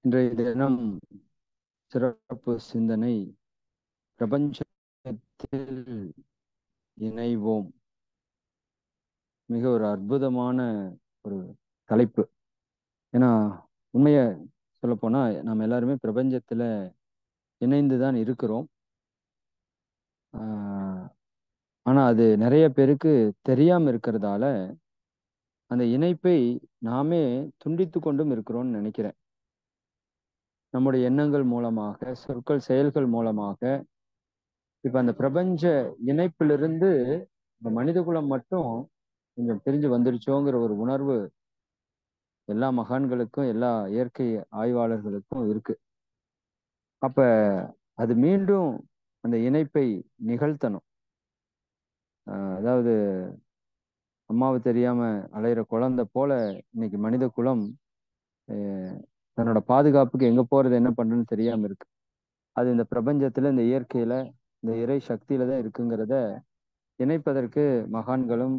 இன்றைய தினம் சிறப்பு சிந்தனை பிரபஞ்சத்தில் இணைவோம். மிக ஒரு அற்புதமான ஒரு தலைப்பு. ஏன்னா உண்மையை சொல்லப்போனா நம்ம எல்லாருமே பிரபஞ்சத்துல இணைந்துதான் இருக்கிறோம். ஆனா அது நிறைய பேருக்கு தெரியாம இருக்கிறதால அந்த இணைப்பை நாமே துண்டித்து கொண்டும் இருக்கிறோம்னு நினைக்கிறேன். நம்முடைய எண்ணங்கள் மூலமாக, சொற்கள், செயல்கள் மூலமாக இப்ப அந்த பிரபஞ்ச இணைப்பிலிருந்து இந்த மனித குலம் மட்டும் கொஞ்சம் பிரிஞ்சு வந்துருச்சோங்கிற ஒரு உணர்வு எல்லா மகான்களுக்கும், எல்லா இயற்கை ஆய்வாளர்களுக்கும் இருக்கு. அப்ப அது மீண்டும் அந்த இணைப்பை நிகழ்த்தணும். அதாவது அம்மாவை தெரியாம அலையிற குழந்தை போல இன்னைக்கு மனித குலம் தன்னோட பாதுகாப்புக்கு எங்க போறது, என்ன பண்றதுன்னு தெரியாம இருக்கு. அது இந்த பிரபஞ்சத்துல, இந்த இயற்கையில, இந்த இறை சக்தியில தான் இருக்குங்கிறத இணைப்பதற்கு மகான்களும்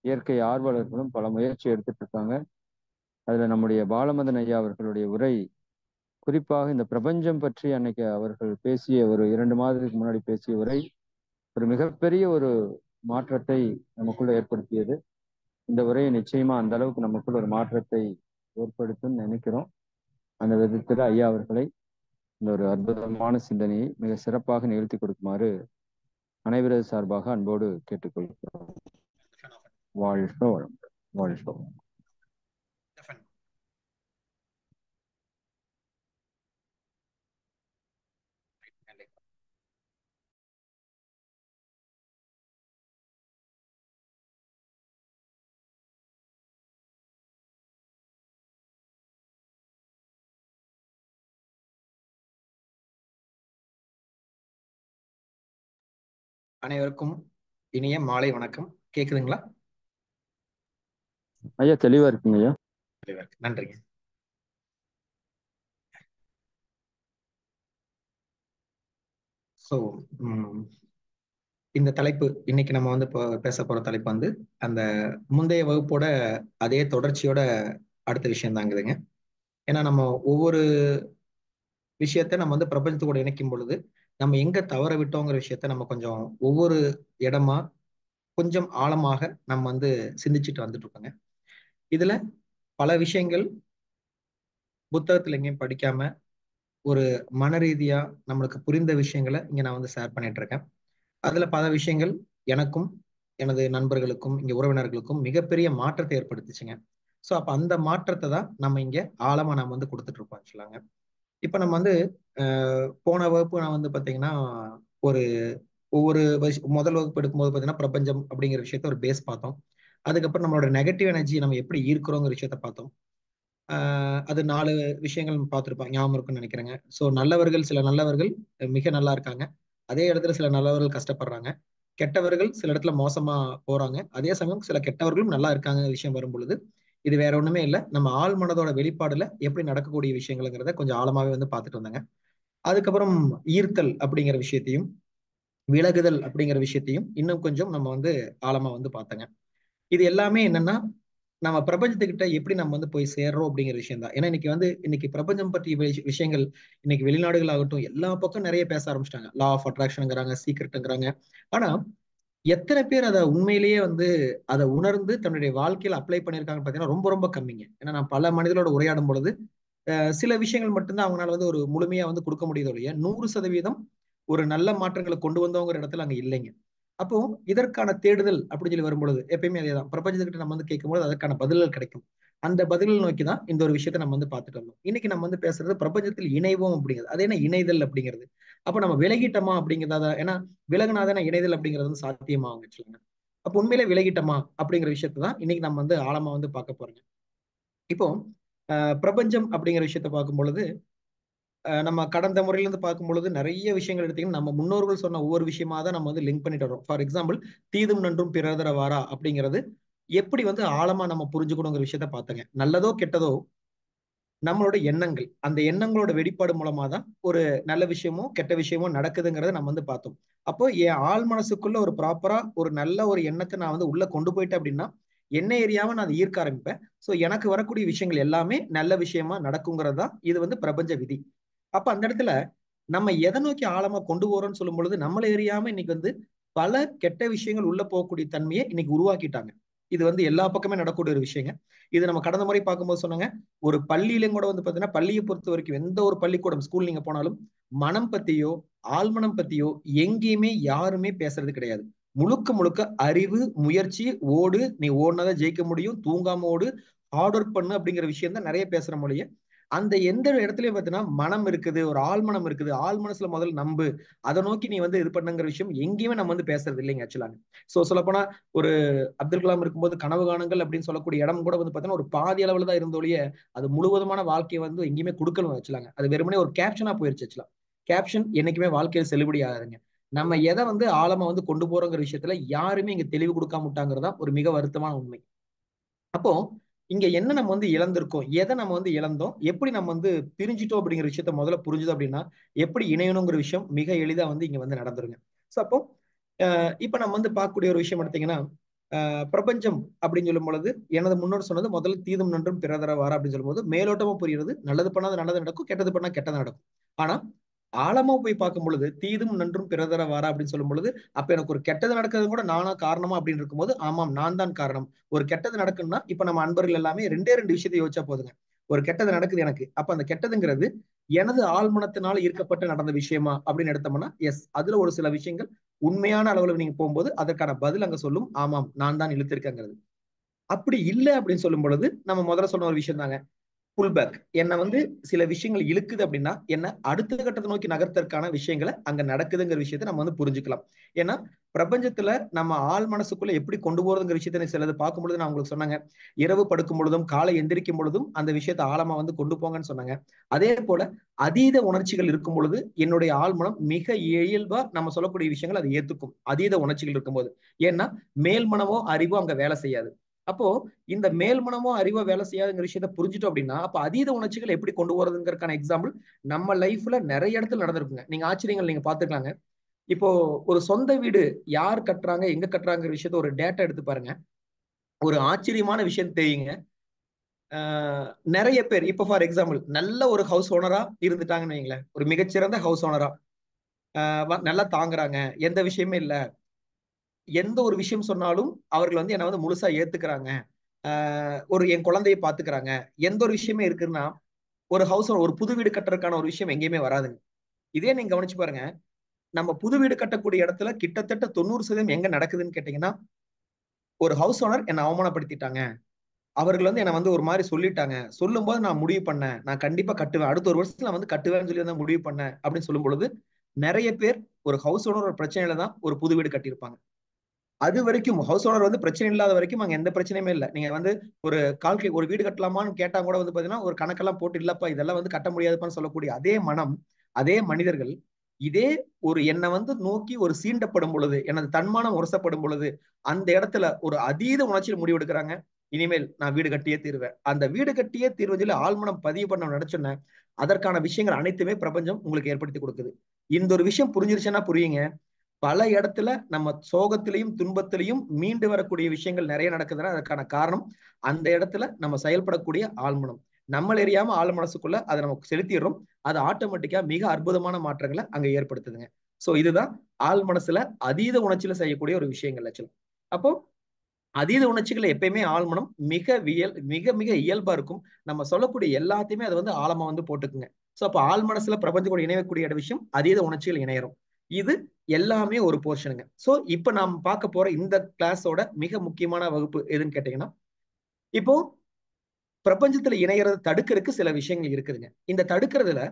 இயற்கை ஆர்வலர்களும் பல முயற்சி எடுத்துட்டு இருக்காங்க. அதுல நம்முடைய பாலமதன் ஐயா அவர்களுடைய உரை, குறிப்பாக இந்த பிரபஞ்சம் பற்றி அன்னைக்கு அவர்கள் பேசிய ஒரு 2 மாதத்துக்கு முன்னாடி பேசிய உரை ஒரு மிகப்பெரிய ஒரு மாற்றத்தை நமக்குள்ள ஏற்படுத்தியது. இந்த உரையை நிச்சயமா அந்த அளவுக்கு நமக்குள்ள ஒரு மாற்றத்தை ஏற்படுத்தும் நினைக்கிறோம். அந்த விதத்துல ஐயா அவர்களை இந்த ஒரு அற்புதமான சிந்தனையை மிக சிறப்பாக நிகழ்த்தி கொடுக்குமாறு அனைவரது சார்பாக அன்போடு கேட்டுக்கொள்கிறோம். வாழ்க வளமுடன். வாழ்க வளமுடன். அனைவருக்கும் இனிய மாலை வணக்கம். கேக்குதுங்களா ஐயா? தெளிவா இருக்குங்க ஐயா. தெளிவா இருக்கு, நன்றிங்க. ஸோ இந்த தலைப்பு இன்னைக்கு நம்ம வந்து இப்போ பேச போற தலைப்பு வந்து அந்த முந்தைய வகுப்போட அதே தொடர்ச்சியோட அடுத்த விஷயம் தாங்குதுங்க. ஏன்னா நம்ம ஒவ்வொரு விஷயத்த நம்ம வந்து பிரபஞ்சத்தோட இணைக்கும் பொழுது நம்ம எங்க தவற விட்டோங்கிற விஷயத்த நம்ம கொஞ்சம் ஒவ்வொரு இடமா கொஞ்சம் ஆழமாக நம்ம வந்து சிந்திச்சுட்டு வந்துட்டு இருக்கோங்க. இதுல பல விஷயங்கள் புத்தகத்துல எங்கேயும் படிக்காம ஒரு மன ரீதியா நம்மளுக்கு புரிந்த விஷயங்களை இங்க நான் வந்து ஷேர் பண்ணிட்டு இருக்கேன். அதுல பல விஷயங்கள் எனக்கும் எனது நண்பர்களுக்கும் இங்க உறவினர்களுக்கும் மிகப்பெரிய மாற்றத்தை ஏற்படுத்துச்சுங்க. ஸோ அப்ப அந்த மாற்றத்தை தான் நம்ம இங்க ஆழமா நம்ம வந்து கொடுத்துட்டு இருக்கோம் ஆக்சுவலாங்க. இப்ப நம்ம வந்து போன வகுப்பு நான் வந்து பாத்தீங்கன்னா ஒரு ஒவ்வொரு முதல் வகுப்பு எடுக்கும்போது பாத்தீங்கன்னா பிரபஞ்சம் அப்படிங்கிற விஷயத்த ஒரு பேஸ் பார்த்தோம். அதுக்கப்புறம் நம்மளோட நெகட்டிவ் எனர்ஜி நம்ம எப்படி ஈர்க்கிறோங்கிற விஷயத்த பார்த்தோம். அது 4 விஷயங்கள் பார்த்துருப்பாங்க, ஞாபகம் இருக்குன்னு நினைக்கிறேங்க. ஸோ நல்லவர்கள், சில நல்லவர்கள் மிக நல்லா இருக்காங்க. அதே இடத்துல சில நல்லவர்கள் கஷ்டப்படுறாங்க. கெட்டவர்கள் சில இடத்துல மோசமா போறாங்க. அதே சமயம் சில கெட்டவர்களும் நல்லா இருக்காங்க விஷயம் வரும் பொழுது இது வேற ஒண்ணுமே இல்லை, நம்ம ஆள் மனதோட வெளிப்பாடுல எப்படி நடக்கக்கூடிய விஷயங்கள்ங்கிறத கொஞ்சம் ஆழமாவே வந்து பார்த்துட்டு வந்தாங்க. அதுக்கப்புறம் ஈர்த்தல் அப்படிங்கிற விஷயத்தையும் விலகுதல் அப்படிங்கிற விஷயத்தையும் இன்னும் கொஞ்சம் நம்ம வந்து ஆழமா வந்து பார்த்தங்க. இது எல்லாமே என்னன்னா நம்ம பிரபஞ்சத்துக்கிட்ட எப்படி நம்ம வந்து போய் சேர்றோம் அப்படிங்கிற விஷயம் தான். ஏன்னா இன்னைக்கு பிரபஞ்சம் பற்றிய விஷயங்கள் இன்னைக்கு வெளிநாடுகள் ஆகட்டும் எல்லா பக்கம் நிறைய பேச ஆரம்பிச்சிட்டாங்க. லா ஆஃப் அட்ராக்ஷன்ங்கிறாங்க, சீக்ரெட்ங்கிறாங்க. ஆனா எத்தனை பேர் அதை உண்மையிலேயே வந்து அதை உணர்ந்து தன்னுடைய வாழ்க்கையில அப்ளை பண்ணியிருக்காங்கன்னு பார்த்தீங்கன்னா ரொம்ப ரொம்ப கம்மிங்க. ஏன்னா நான் பல மனிதர்களோட உரையாடும் பொழுது சில விஷயங்கள் மட்டும்தான் அவங்களால வந்து ஒரு முழுமையா வந்து கொடுக்க முடியுதோ இல்லையா, 100% ஒரு நல்ல மாற்றங்களை கொண்டு வந்தவங்கிற இடத்துல அங்க இல்லைங்க. அப்போ இதற்கான தேடுதல் அப்படின்னு சொல்லி வரும்பொழுது எப்பயுமே அதேதான், பிரபஞ்சத்துக்கிட்ட நம்ம வந்து கேட்கும்போது அதற்கான பதில்கள் கிடைக்கும். அந்த பதில்கள் நோக்கி தான் இந்த ஒரு விஷயத்த நம்ம வந்து பார்த்துட்டு வந்தோம். இன்னைக்கு நம்ம வந்து பேசுறது பிரபஞ்சத்தில் இணைவோம் அப்படிங்கிறது. அது என்ன இணைதல் அப்படிங்கிறது? அப்ப நம்ம விலகிட்டோமா அப்படிங்கிறதா? ஏன்னா விலகினாதானே இணைதல் அப்படிங்கிறது வந்து சாத்தியமாகுங்க சொல்லுங்க. அப்ப உண்மையிலே விலகிட்டோமா அப்படிங்கிற விஷயத்த தான் இன்னைக்கு நம்ம வந்து ஆழமா வந்து பார்க்க போறோங்க. இப்போ பிரபஞ்சம் அப்படிங்கிற விஷயத்த பார்க்கும் பொழுது நம்ம கடந்த முறையில இருந்து பார்க்கும் பொழுது நிறைய விஷயங்கள் எடுத்தீங்கன்னா நம்ம முன்னோர்கள் சொன்ன ஒவ்வொரு விஷயமா தான் நம்ம வந்து லிங்க் பண்ணிட்டு வரோம். ஃபார் எக்ஸாம்பிள் தீதும் நன்றும் பிறதர வாரா அப்படிங்கிறது எப்படி வந்து ஆழமா நம்ம புரிஞ்சுக்கணுங்கிற விஷயத்த பார்த்தங்க. நல்லதோ கெட்டதோ நம்மளோட எண்ணங்கள், அந்த எண்ணங்களோட வெளிப்பாடு மூலமா தான் ஒரு நல்ல விஷயமோ கெட்ட விஷயமோ நடக்குதுங்கிறத நம்ம வந்து பார்த்தோம். அப்போ என் ஆள் மனசுக்குள்ள ஒரு ப்ராப்பரா ஒரு நல்ல ஒரு எண்ணத்தை நான் வந்து உள்ள கொண்டு போயிட்டேன் அப்படின்னா என்ன எரியாம நான் அதை ஈர்க்க ஆரம்பிப்பேன். ஸோ எனக்கு வரக்கூடிய விஷயங்கள் எல்லாமே நல்ல விஷயமா நடக்குங்கிறது தான் இது வந்து பிரபஞ்ச விதி. அப்ப அந்த இடத்துல நம்ம எதை நோக்கி ஆழமா கொண்டு போறோம்னு சொல்லும் பொழுது நம்மள எரியாம இன்னைக்கு வந்து பல கெட்ட விஷயங்கள் உள்ள போகக்கூடிய தன்மையை இன்னைக்கு உருவாக்கிட்டாங்க. இது வந்து எல்லா பக்கமே நடக்கக்கூடிய ஒரு விஷயங்க. இது நம்ம கடந்த முறை பார்க்கும்போது சொன்னாங்க, ஒரு பள்ளியிலும் கூட வந்து பாத்தீங்கன்னா, பள்ளியை பொறுத்த வரைக்கும் எந்த ஒரு பள்ளிக்கூடம் ஸ்கூல் நீங்க போனாலும் மனம் பத்தியோ ஆழ்மனம் பத்தியோ எங்கேயுமே யாருமே பேசுறது கிடையாது. முழுக்க முழுக்க அறிவு, முயற்சி, ஓடு, நீ ஓடுனதை ஜெயிக்க முடியும், தூங்காம ஓடு, ஹார்ட் ஒர்க் பண்ணு அப்படிங்கிற விஷயம் தான் நிறைய பேசுற மொழியே. அந்த எந்த இடத்துலயும் பார்த்தீங்கன்னா மனம் இருக்குது, ஒரு ஆழ்மனம் இருக்குது, ஆழ் மனசுல முதல்ல நம்பு, அதை நோக்கி நீ வந்து இது பண்ணுங்கிற விஷயம் எங்கேயுமே நம்ம வந்து பேசுறது இல்லைங்க ஆக்சுவலாங்க. சோ சொல்லப்போனா ஒரு அப்துல் கலாம் இருக்கும்போது கனவு காணுங்கள் அப்படின்னு சொல்லக்கூடிய இடம் கூட வந்து பார்த்தீங்கன்னா ஒரு பாதி அளவுல தான் இருந்தோழிய அது முழுவதுமான வாழ்க்கையை வந்து எங்கேயுமே கொடுக்கணும் வச்சுலாங்க. அது வெறுமனே ஒரு கேப்ஷனா போயிருச்சு வச்சுலாம். கேப்ஷன் என்னைக்குமே வாழ்க்கையில் செல்லுபடி ஆகாதுங்க. நம்ம எதை வந்து ஆழமா வந்து கொண்டு போறோங்கிற விஷயத்துல யாருமே இங்க தெளிவு கொடுக்காம விட்டாங்கிறதா ஒரு மிக வருத்தமான உண்மை. அப்போ இங்க என்ன நம்ம வந்து இழந்திருக்கோம், எதை நம்ம வந்து இழந்தோம், எப்படி நம்ம வந்து பிரிஞ்சிட்டோம் அப்படிங்கிற விஷயத்த முதல்ல புரிஞ்சுது அப்படின்னா எப்படி இணையணுங்கிற விஷயம் மிக எளிதா வந்து இங்க வந்து நடந்துருங்க. ஸோ அப்போ இப்ப நம்ம வந்து பார்க்கக்கூடிய ஒரு விஷயம் எடுத்தீங்கன்னா பிரபஞ்சம் அப்படின்னு சொல்லும் பொழுது எனது முன்னோர் சொன்னது முதல்ல தீதும் நன்றும் பிறதர வாரா அப்படின்னு சொல்லும் போது மேலோட்டமா புரியுறது, நல்லது பண்ணாத நல்லது நடக்கும், கெட்டது பண்ணா கெட்டது நடக்கும். ஆனா ஆழமா போய் பார்க்கும் பொழுது தீதும் நன்றும் பிறதர வாரா அப்படின்னு சொல்லும் பொழுது அப்ப எனக்கு ஒரு கெட்டது நடக்கிறது கூட நானா காரணமா அப்படின்னு இருக்கும்போது ஆமாம் நான் தான் காரணம். ஒரு கெட்டது நடக்கும்னா இப்ப நம்ம அன்பர்கள் எல்லாமே ரெண்டே ரெண்டு விஷயத்தை யோசிச்சா போதுங்க. ஒரு கெட்டது நடக்குது எனக்கு, அப்ப அந்த கெட்டதுங்கிறது எனது ஆழ்மனத்தினால ஈர்க்கப்பட்டு நடந்த விஷயமா அப்படின்னு எடுத்தோம்னா எஸ், அதுல ஒரு சில விஷயங்கள் உண்மையான அளவுல நீங்க போகும்போது அதற்கான பதில் அங்க சொல்லும் ஆமாம் நான் தான் இழுத்திருக்கேங்கிறது. அப்படி இல்லை அப்படின்னு சொல்லும் பொழுது நம்ம முதல்ல சொன்ன ஒரு விஷயம் தாங்க, புல் பேக். என்ன வந்து சில விஷயங்கள் இழுக்குது அப்படின்னா என்ன அடுத்த கட்டத்தை நோக்கி நகர்த்தற்கான விஷயங்களை அங்க நடக்குதுங்கிற விஷயத்தை நம்ம வந்து புரிஞ்சுக்கலாம். ஏன்னா பிரபஞ்சத்துல நம்ம ஆள் மனசுக்குள்ள எப்படி கொண்டு போறதுங்கிற விஷயத்த சிலது பார்க்கும்பொழுது நான் உங்களுக்கு சொன்னாங்க, இரவு படுக்கும் பொழுதும் காலை எந்திரிக்கும் பொழுதும் அந்த விஷயத்தை ஆழமா வந்து கொண்டு போங்கன்னு சொன்னாங்க. அதே போல அதீத உணர்ச்சிகள் இருக்கும் பொழுது என்னுடைய ஆழ்மனம் மிக இயல்பா நம்ம சொல்லக்கூடிய விஷயங்கள் அதை ஏத்துக்கும் அதீத உணர்ச்சிகள் இருக்கும்போது. ஏன்னா மேல் மனமோ அறிவோ அங்க வேலை செய்யாது. அப்போ இந்த மேல்மனமோ அறிவோ வேலை செய்யாதுங்கிற விஷயத்த புரிஞ்சுட்டோம் அப்படின்னா அப்ப அதீத உணர்ச்சிகள் எப்படி கொண்டு போறதுங்கிறதுக்கான எக்ஸாம்பிள் நம்ம லைஃப்ல நிறைய இடத்துல நடந்திருக்குங்க. நீங்க ஆச்சரியங்கள் நீங்க பாத்துக்கலாங்க. இப்போ ஒரு சொந்த வீடு யார் கட்டுறாங்க எங்க கட்டுறாங்கிற விஷயத்த ஒரு டேட்டா எடுத்து பாருங்க. ஒரு ஆச்சரியமான விஷயம் தெரியுங்க. நிறைய பேர் இப்போ ஃபார் எக்ஸாம்பிள் நல்ல ஒரு ஹவுஸ் ஓனரா இருந்துட்டாங்கன்னு வைங்களேன், ஒரு மிகச்சிறந்த ஹவுஸ் ஓனரா நல்லா தாங்குறாங்க, எந்த விஷயமே இல்ல, எந்த ஒரு விஷயம் சொன்னாலும் அவர்கள் வந்து என்ன வந்து முழுசா ஏத்துக்கிறாங்க, ஒரு என் குழந்தையை பாத்துக்கிறாங்க, எந்த ஒரு விஷயமே இருக்குன்னா ஒரு ஹவுஸ் ஒரு புது வீடு கட்டுறதுக்கான ஒரு விஷயம் எங்கேயுமே வராதுங்க. இதே நீங்க கவனிச்சு பாருங்க, நம்ம புது வீடு கட்டக்கூடிய இடத்துல கிட்டத்தட்ட 90% எங்க நடக்குதுன்னு கேட்டீங்கன்னா ஒரு ஹவுஸ் ஓனர் என்னை அவமானப்படுத்திட்டாங்க, அவர்கள் வந்து என்னை வந்து ஒரு மாதிரி சொல்லிட்டாங்க, சொல்லும் போது நான் முடிவு பண்ணேன் நான் கண்டிப்பா கட்டுவேன், அடுத்த ஒரு வருஷத்துல நான் வந்து கட்டுவேன்னு சொல்லி தான் முடிவு பண்ணேன் அப்படின்னு சொல்லும் பொழுது நிறைய பேர் ஒரு ஹவுஸ் ஓனர் ஒரு பிரச்சனையில தான் ஒரு புது வீடு கட்டியிருப்பாங்க. அது வரைக்கும் ஹவுஸ் ஓனர் வந்து பிரச்சனை இல்லாத வரைக்கும் அங்க எந்த பிரச்சனையுமே இல்லை. நீங்க வந்து ஒரு ஒரு வீடு கட்டலாமான்னு கேட்டா கூட வந்து பாத்தீங்கன்னா ஒரு கணக்கெல்லாம் போட்டு இல்லப்பா இதெல்லாம் வந்து கட்ட முடியாதுப்பான்னு சொல்லக்கூடிய அதே மனம், அதே மனிதர்கள் இதே ஒரு என்னை வந்து நோக்கி ஒரு சீண்டப்படும் பொழுது, எனது தன்மானம் உரசப்படும் பொழுது அந்த இடத்துல ஒரு அதீத உணர்ச்சியில் முடிவெடுக்கிறாங்க, இனிமேல் நான் வீடு கட்டியே தீருவேன். அந்த வீடு கட்டியே தீர்வதில் ஆழ்மனம் பதிவு பண்ண நினைச்சோன்ன அதற்கான விஷயங்கள் அனைத்துமே பிரபஞ்சம் உங்களுக்கு ஏற்படுத்தி கொடுக்குது. இந்த ஒரு விஷயம் புரிஞ்சிருச்சுன்னா புரியுங்க, பல இடத்துல நம்ம சோகத்திலையும் துன்பத்திலையும் மீண்டு வரக்கூடிய விஷயங்கள் நிறைய நடக்குதுன்னா அதுக்கான காரணம் அந்த இடத்துல நம்ம செயல்படக்கூடிய ஆழ்மனம். நம்ம எரியாம ஆழ் மனசுக்குள்ள அதை நமக்கு செலுத்திடுறோம், அது ஆட்டோமேட்டிக்கா மிக அற்புதமான மாற்றங்களை அங்க ஏற்படுத்துதுங்க. சோ இதுதான் ஆழ் மனசுல அதீத உணர்ச்சியில செய்யக்கூடிய ஒரு விஷயங்கள் ஆக்சுவலா. அப்போ அதீத உணர்ச்சிகளை எப்பயுமே ஆழ்மனம் மிக மிக இயல்பா இருக்கும். நம்ம சொல்லக்கூடிய எல்லாத்தையுமே அதை வந்து ஆழமா வந்து போட்டுக்குங்க. சோ அப்ப ஆழ் மனசுல பிரபஞ்சம் கூட இணையக்கூடிய விஷயம் அதீத உணர்ச்சிகள் இணையரும். இது எல்லாமே ஒரு போர்ஷனுங்க. சோ இப்ப நாம் பார்க்க போற இந்த கிளாஸோட மிக முக்கியமான வகுப்பு எதுன்னு கேட்டீங்கன்னா, இப்போ பிரபஞ்சத்துல இணையறது தடுக்கிறதுக்கு சில விஷயங்கள் இருக்குதுங்க. இந்த தடுக்கிறதுல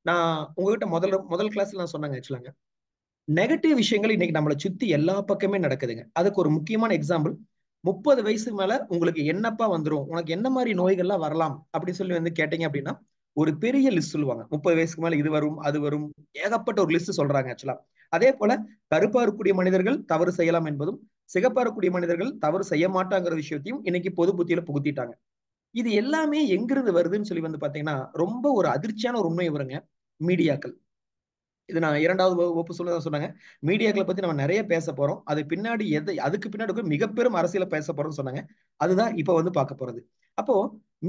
நான் உங்ககிட்ட முதல் கிளாஸ்ல நான் சொன்னாங்க ஆக்சுவலாங்க, நெகட்டிவ் விஷயங்கள் இன்னைக்கு நம்மளை சுத்தி எல்லா பக்கமே நடக்குதுங்க. அதுக்கு ஒரு முக்கியமான எக்ஸாம்பிள், 30 வயசுக்கு மேல உங்களுக்கு என்னப்பா வந்துரும், உனக்கு என்ன மாதிரி நோய்கள்லாம் வரலாம் அப்படின்னு சொல்லி வந்து கேட்டீங்க அப்படின்னா ஒரு பெரிய லிஸ்ட் சொல்லுவாங்க. 30 வயசுக்கு மேல இது வரும் அது வரும், ஏகப்பட்ட ஒரு லிஸ்ட் சொல்றாங்க ஆக்சுவலா. அதே போல கருப்பா இருக்கக்கூடிய மனிதர்கள் தவறு செய்யலாம் என்பதும், சிகப்பா இருக்கக்கூடிய மனிதர்கள் தவறு செய்ய மாட்டாங்கிற விஷயத்தையும் இன்னைக்கு பொது புத்தியில புகுத்திட்டாங்க. இது எல்லாமே எங்கிருந்து வருதுன்னு சொல்லி வந்து பாத்தீங்கன்னா ரொம்ப ஒரு அதிர்ச்சியான ஒரு உண்மை வருங்க, மீடியாக்கள். இது நான் 2வது வகுப்பு சொல்ல சொன்னாங்க. மீடியாக்களை பத்தி நம்ம நிறைய பேச போறோம். அது பின்னாடி அதுக்கு பின்னாடி மிக பெரும் அரசியல பேச போறோம்னு சொன்னாங்க. அதுதான் இப்ப வந்து பார்க்க போறது. அப்போ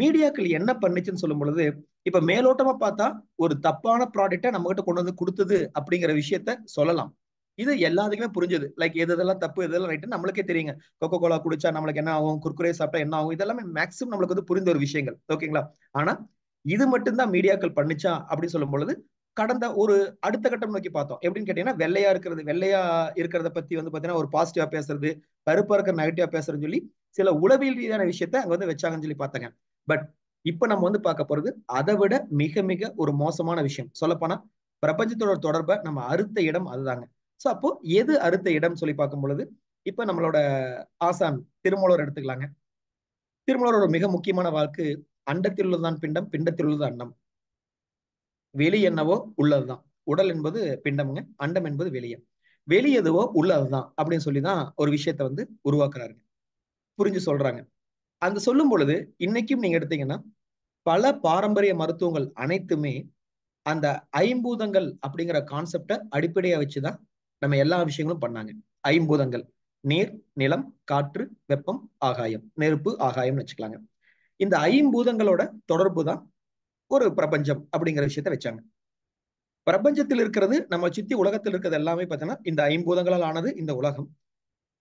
மீடியாக்கள் என்ன பண்ணுச்சுன்னு சொல்லும் பொழுது, இப்ப மேலோட்டமா பார்த்தா ஒரு தப்பான ப்ராடக்ட்டை நம்ம கிட்ட கொண்டு வந்து கொடுத்தது அப்படிங்கிற விஷயத்த சொல்லலாம். இது எல்லாத்துக்குமே புரிஞ்சது. லைக் எதெல்லாம் தப்பு எதெல்லாம் ரைட்டு நம்மளுக்கே தெரியுங்க. கொக்கோ கோலா குடிச்சா நம்மளுக்கு என்ன ஆகும், குர்குரே சாப்பிட்டா என்ன ஆகும், இதெல்லாமே மேக்ஸிமம் நம்மளுக்கு வந்து புரிந்த ஒரு விஷயங்கள். ஓகேங்களா? ஆனா இது மட்டும்தான் மீடியாக்கள் பண்ணுச்சா அப்படின்னு சொல்லும் பொழுது கடந்த ஒரு அடுத்த கட்டம் நோக்கி பார்த்தோம். எப்படின்னு கேட்டீங்கன்னா, வெள்ளையா இருக்கிறத பத்தி வந்து பாத்தீங்கன்னா ஒரு பாசிட்டிவா பேசுறது, கருப்பா இருக்கிற நெகட்டிவா பேசுறதுன்னு சொல்லி சில உளவியல் ரீதியான விஷயத்த அங்க வந்து வச்சாங்கன்னு சொல்லி பார்த்தாங்க. பட் இப்ப நம்ம வந்து பார்க்க போறது அதை விட மிக மிக ஒரு மோசமான விஷயம். சொல்லப்போனா பிரபஞ்சத்தோட தொடர்பை நம்ம அறுத்த இடம் அதுதாங்க. சோ அப்போ எது அறுத்த இடம் சொல்லி பார்க்கும் பொழுது, இப்ப நம்மளோட ஆசான் திருமூலர் எடுத்துக்கலாங்க. திருமூலரோட மிக முக்கியமான வாக்கு, அண்டத்தில் உள்ளதுதான் பிண்டம், பிண்டத்தில் உள்ளது அண்டம். வெளி என்னவோ உள்ளதுதான். உடல் என்பது பிண்டம்ங்க, அண்டம் என்பது வெளியே. வெளி எதுவோ உள்ளதுதான் அப்படின்னு சொல்லிதான் ஒரு விஷயத்த வந்து உருவாக்குறாருங்க, புரிஞ்சு சொல்றாங்க. அந்த சொல்லும் பொழுது இன்னைக்கும் நீங்க எடுத்தீங்கன்னா பல பாரம்பரிய மருத்துவங்கள் அனைத்துமே அந்த ஐம்பூதங்கள் அப்படிங்கிற கான்செப்டை அடிப்படையா வச்சுதான் நம்ம எல்லா விஷயங்களும் பண்ணாங்க. ஐம்பூதங்கள் நீர், நிலம், காற்று, வெப்பம், ஆகாயம், நெருப்பு, ஆகாயம்னு வச்சுக்கலாங்க. இந்த ஐம்பூதங்களோட தொடர்பு தான் ஒரு பிரபஞ்சம் அப்படிங்கிற விஷயத்த வச்சாங்க. பிரபஞ்சத்தில் இருக்கிறது நம்ம சுத்தி உலகத்தில் இருக்கிறது எல்லாமே பார்த்தீங்கன்னா இந்த ஐம்பூதங்களால் ஆனது. இந்த உலகம்,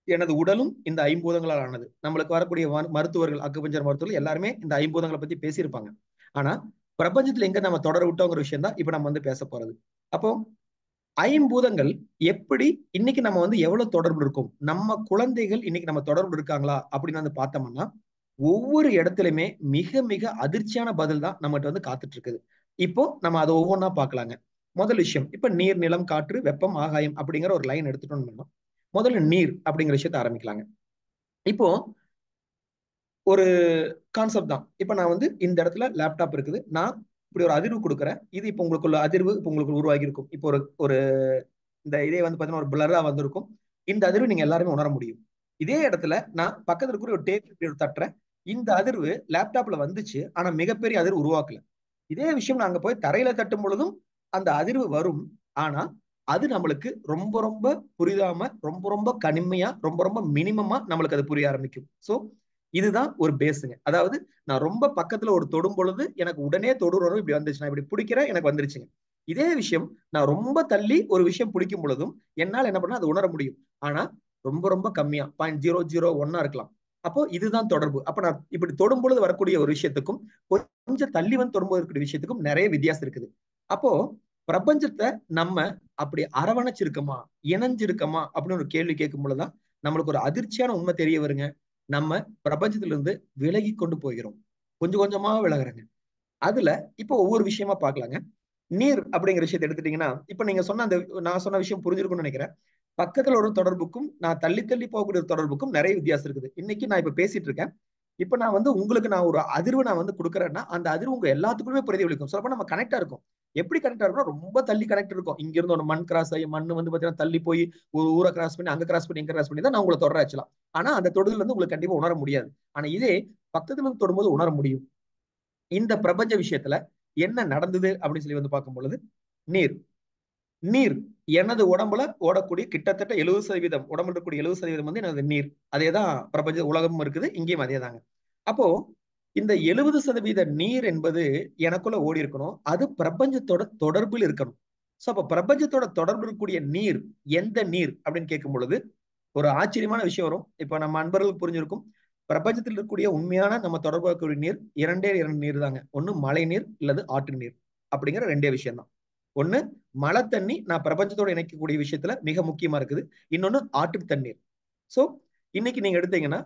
எனது உடலும் இந்த ஐம்பூதங்களால் ஆனது. நம்மளுக்கு வரக்கூடிய மருத்துவர்கள், அக்குபஞ்சர் மருத்துவர்கள் எல்லாருமே இந்த ஐம்பூதங்களை பத்தி பேசியிருப்பாங்க. ஆனா பிரபஞ்சத்துல எங்க நம்ம தொடர விட்டோங்கிற விஷயம் தான் இப்ப நம்ம வந்து பேச போறது. அப்போ ஐம்பூதங்கள் எப்படி இன்னைக்கு நம்ம வந்து எவ்வளவு தொடர்பு இருக்கும், நம்ம குழந்தைகள் இன்னைக்கு நம்ம தொடர்பு இருக்காங்களா அப்படின்னு வந்து பார்த்தோம்னா ஒவ்வொரு இடத்துலயுமே மிக மிக அதிர்ச்சியான பதில் தான் நம்மகிட்ட வந்து காத்துட்டு இருக்குது. இப்போ நம்ம அதை ஒவ்வொன்றா பார்க்கலாங்க. முதல் விஷயம், இப்ப நீர், நிலம், காற்று, வெப்பம், ஆகாயம் அப்படிங்கிற ஒரு லைன் எடுத்துட்டோம்னா முதல்ல நீர் அப்படிங்கிற விஷயத்த ஆரம்பிக்கலாங்க. இப்போ ஒரு கான்செப்ட் தான். இப்ப நான் வந்து இந்த இடத்துல லேப்டாப் இருக்குது, நான் இப்படி ஒரு அதிர்வு கொடுக்குறேன். இது இப்போ உங்களுக்குள்ள அதிர்வு இப்போ உங்களுக்கு உருவாகி இருக்கும். இப்போ ஒரு ஒரு இந்த இதே வந்து பாத்தீங்கன்னா ஒரு பிளரா வந்திருக்கும். இந்த அதிர்வு நீங்க எல்லாருமே உணர முடியும். இதே இடத்துல நான் பக்கத்துல இருக்கிற ஒரு டேபிள் தட்டுறேன். இந்த அதிர்வு லேப்டாப்ல வந்துச்சு, ஆனா மிகப்பெரிய அதிர்வு உருவாக்கல. இதே விஷயம் நாங்க போய் தரையில தட்டும் பொழுதும் அந்த அதிர்வு வரும். ஆனா அது நம்மளுக்கு ரொம்ப ரொம்ப புரியாம, ரொம்ப ரொம்ப கனிமையா, ரொம்ப ரொம்ப மினிமமா நம்மளுக்கு அது புரிய ஆரம்பிக்கும். சோ இதுதான் ஒரு பேஸுங்க. அதாவது நான் ரொம்ப பக்கத்துல ஒரு தொடும் பொழுது எனக்கு உடனே தொடுறோம் இப்படி வந்துச்சு, நான் இப்படி பிடிக்கிறேன் எனக்கு வந்துருச்சுங்க. இதே விஷயம் நான் ரொம்ப தள்ளி ஒரு விஷயம் பிடிக்கும் பொழுதும் என்னால் என்ன பண்ண அது உணர முடியும். ஆனா ரொம்ப ரொம்ப கம்மியா 0.001 இருக்கலாம். அப்போ இதுதான் தொடர்பு. அப்ப நான் இப்படி தொடும் பொழுது வரக்கூடிய ஒரு விஷயத்துக்கும் கொஞ்சம் தள்ளி வந்து தொடும்போது இருக்கிற விஷயத்துக்கும் நிறைய வித்தியாசம் இருக்குது. அப்போ பிரபஞ்சத்தை நம்ம அப்படி அரவணைச்சிருக்கோமா, இணைஞ்சிருக்கோமா அப்படின்னு ஒரு கேள்வி கேட்கும் பொழுதுதான் நம்மளுக்கு ஒரு அதிர்ச்சியான உண்மை தெரிய வருங்க. நம்ம பிரபஞ்சத்திலிருந்து விலகி கொண்டு போகிறோம், கொஞ்சம் கொஞ்சமா விலகுறங்க. அதுல இப்போ ஒவ்வொரு விஷயமா பார்க்கலாங்க. நீர் அப்படிங்கிற விஷயத்தை எடுத்துட்டீங்கன்னா, இப்ப நீங்க சொன்ன அந்த நான் சொன்ன விஷயம் புரிஞ்சிருக்கும்னு நினைக்கிறேன். பக்கத்துல ஒரு தொடர்புக்கும் நான் தள்ளி தள்ளி போகக்கூடிய தொடர்புக்கும் நிறைய வித்தியாசம் இருக்குது. இன்னைக்கு நான் இப்ப பேசிட்டு இருக்கேன். இப்ப நான் வந்து உங்களுக்கு நான் ஒரு அதிர்வு நான் வந்து கொடுக்குறேன்னா அந்த அதிர்வு உங்க எல்லாத்துக்குமே பிரதிபலிக்கும். சொல்லப்போ நம்ம கனெக்டா இருக்கும். எப்படி கனெக்டா இருக்கும், ரொம்ப தள்ளி கனெக்ட் இருக்கும். இங்க இருந்து ஒரு மண் கிராஸ் ஆகி மண் வந்து பாத்தீங்கன்னா தள்ளி போய் ஒரு ஊரை கிராஸ் பண்ணி அங்க கிராஸ் பண்ணி இங்க கிராஸ் பண்ணி தான் நான் உங்களை தொடர வச்சலாம். ஆனா அந்த தொடுதல் வந்து உங்களுக்கு கண்டிப்பா உணர முடியாது. ஆனா இதே பக்கத்துல இருந்து தொடும்போது உணர முடியும். இந்த பிரபஞ்ச விஷயத்துல என்ன நடந்தது அப்படின்னு சொல்லி வந்து பார்க்கும் பொழுது, நீர் நீர் எனது உடம்புல ஓடக்கூடிய கிட்டத்தட்ட 70% உடம்புல இருக்கக்கூடிய 70% வந்து எனது நீர். அதேதான் பிரபஞ்ச உலகமும் இருக்குது, இங்கேயும் அதே தாங்க. அப்போ இந்த 70% நீர் என்பது எனக்குள்ள ஓடி இருக்கணும். அது பிரபஞ்சத்தோட தொடர்பில் இருக்கணும். சோ அப்ப பிரபஞ்சத்தோட தொடர்பு இருக்கக்கூடிய நீர் எந்த நீர் அப்படின்னு கேட்கும் பொழுது ஒரு ஆச்சரியமான விஷயம் வரும். இப்ப நம்ம அன்பர்களுக்கு புரிஞ்சிருக்கும். பிரபஞ்சத்தில் இருக்கக்கூடிய உண்மையான நம்ம தொடர்பு இருக்கக்கூடிய நீர் இரண்டே இரண்டு நீர் தாங்க. ஒண்ணு மழை நீர் இல்லது ஆற்று நீர் அப்படிங்கிற ரெண்டே விஷயம் தான். ஒண்ணு மழை தண்ணி நான் பிரபஞ்சத்தோட இணைக்கக்கூடிய விஷயத்துல மிக முக்கியமா இருக்குது. இன்னொன்னு ஆற்று தண்ணீர். சோ இன்னைக்கு நீங்க எடுத்தீங்கன்னா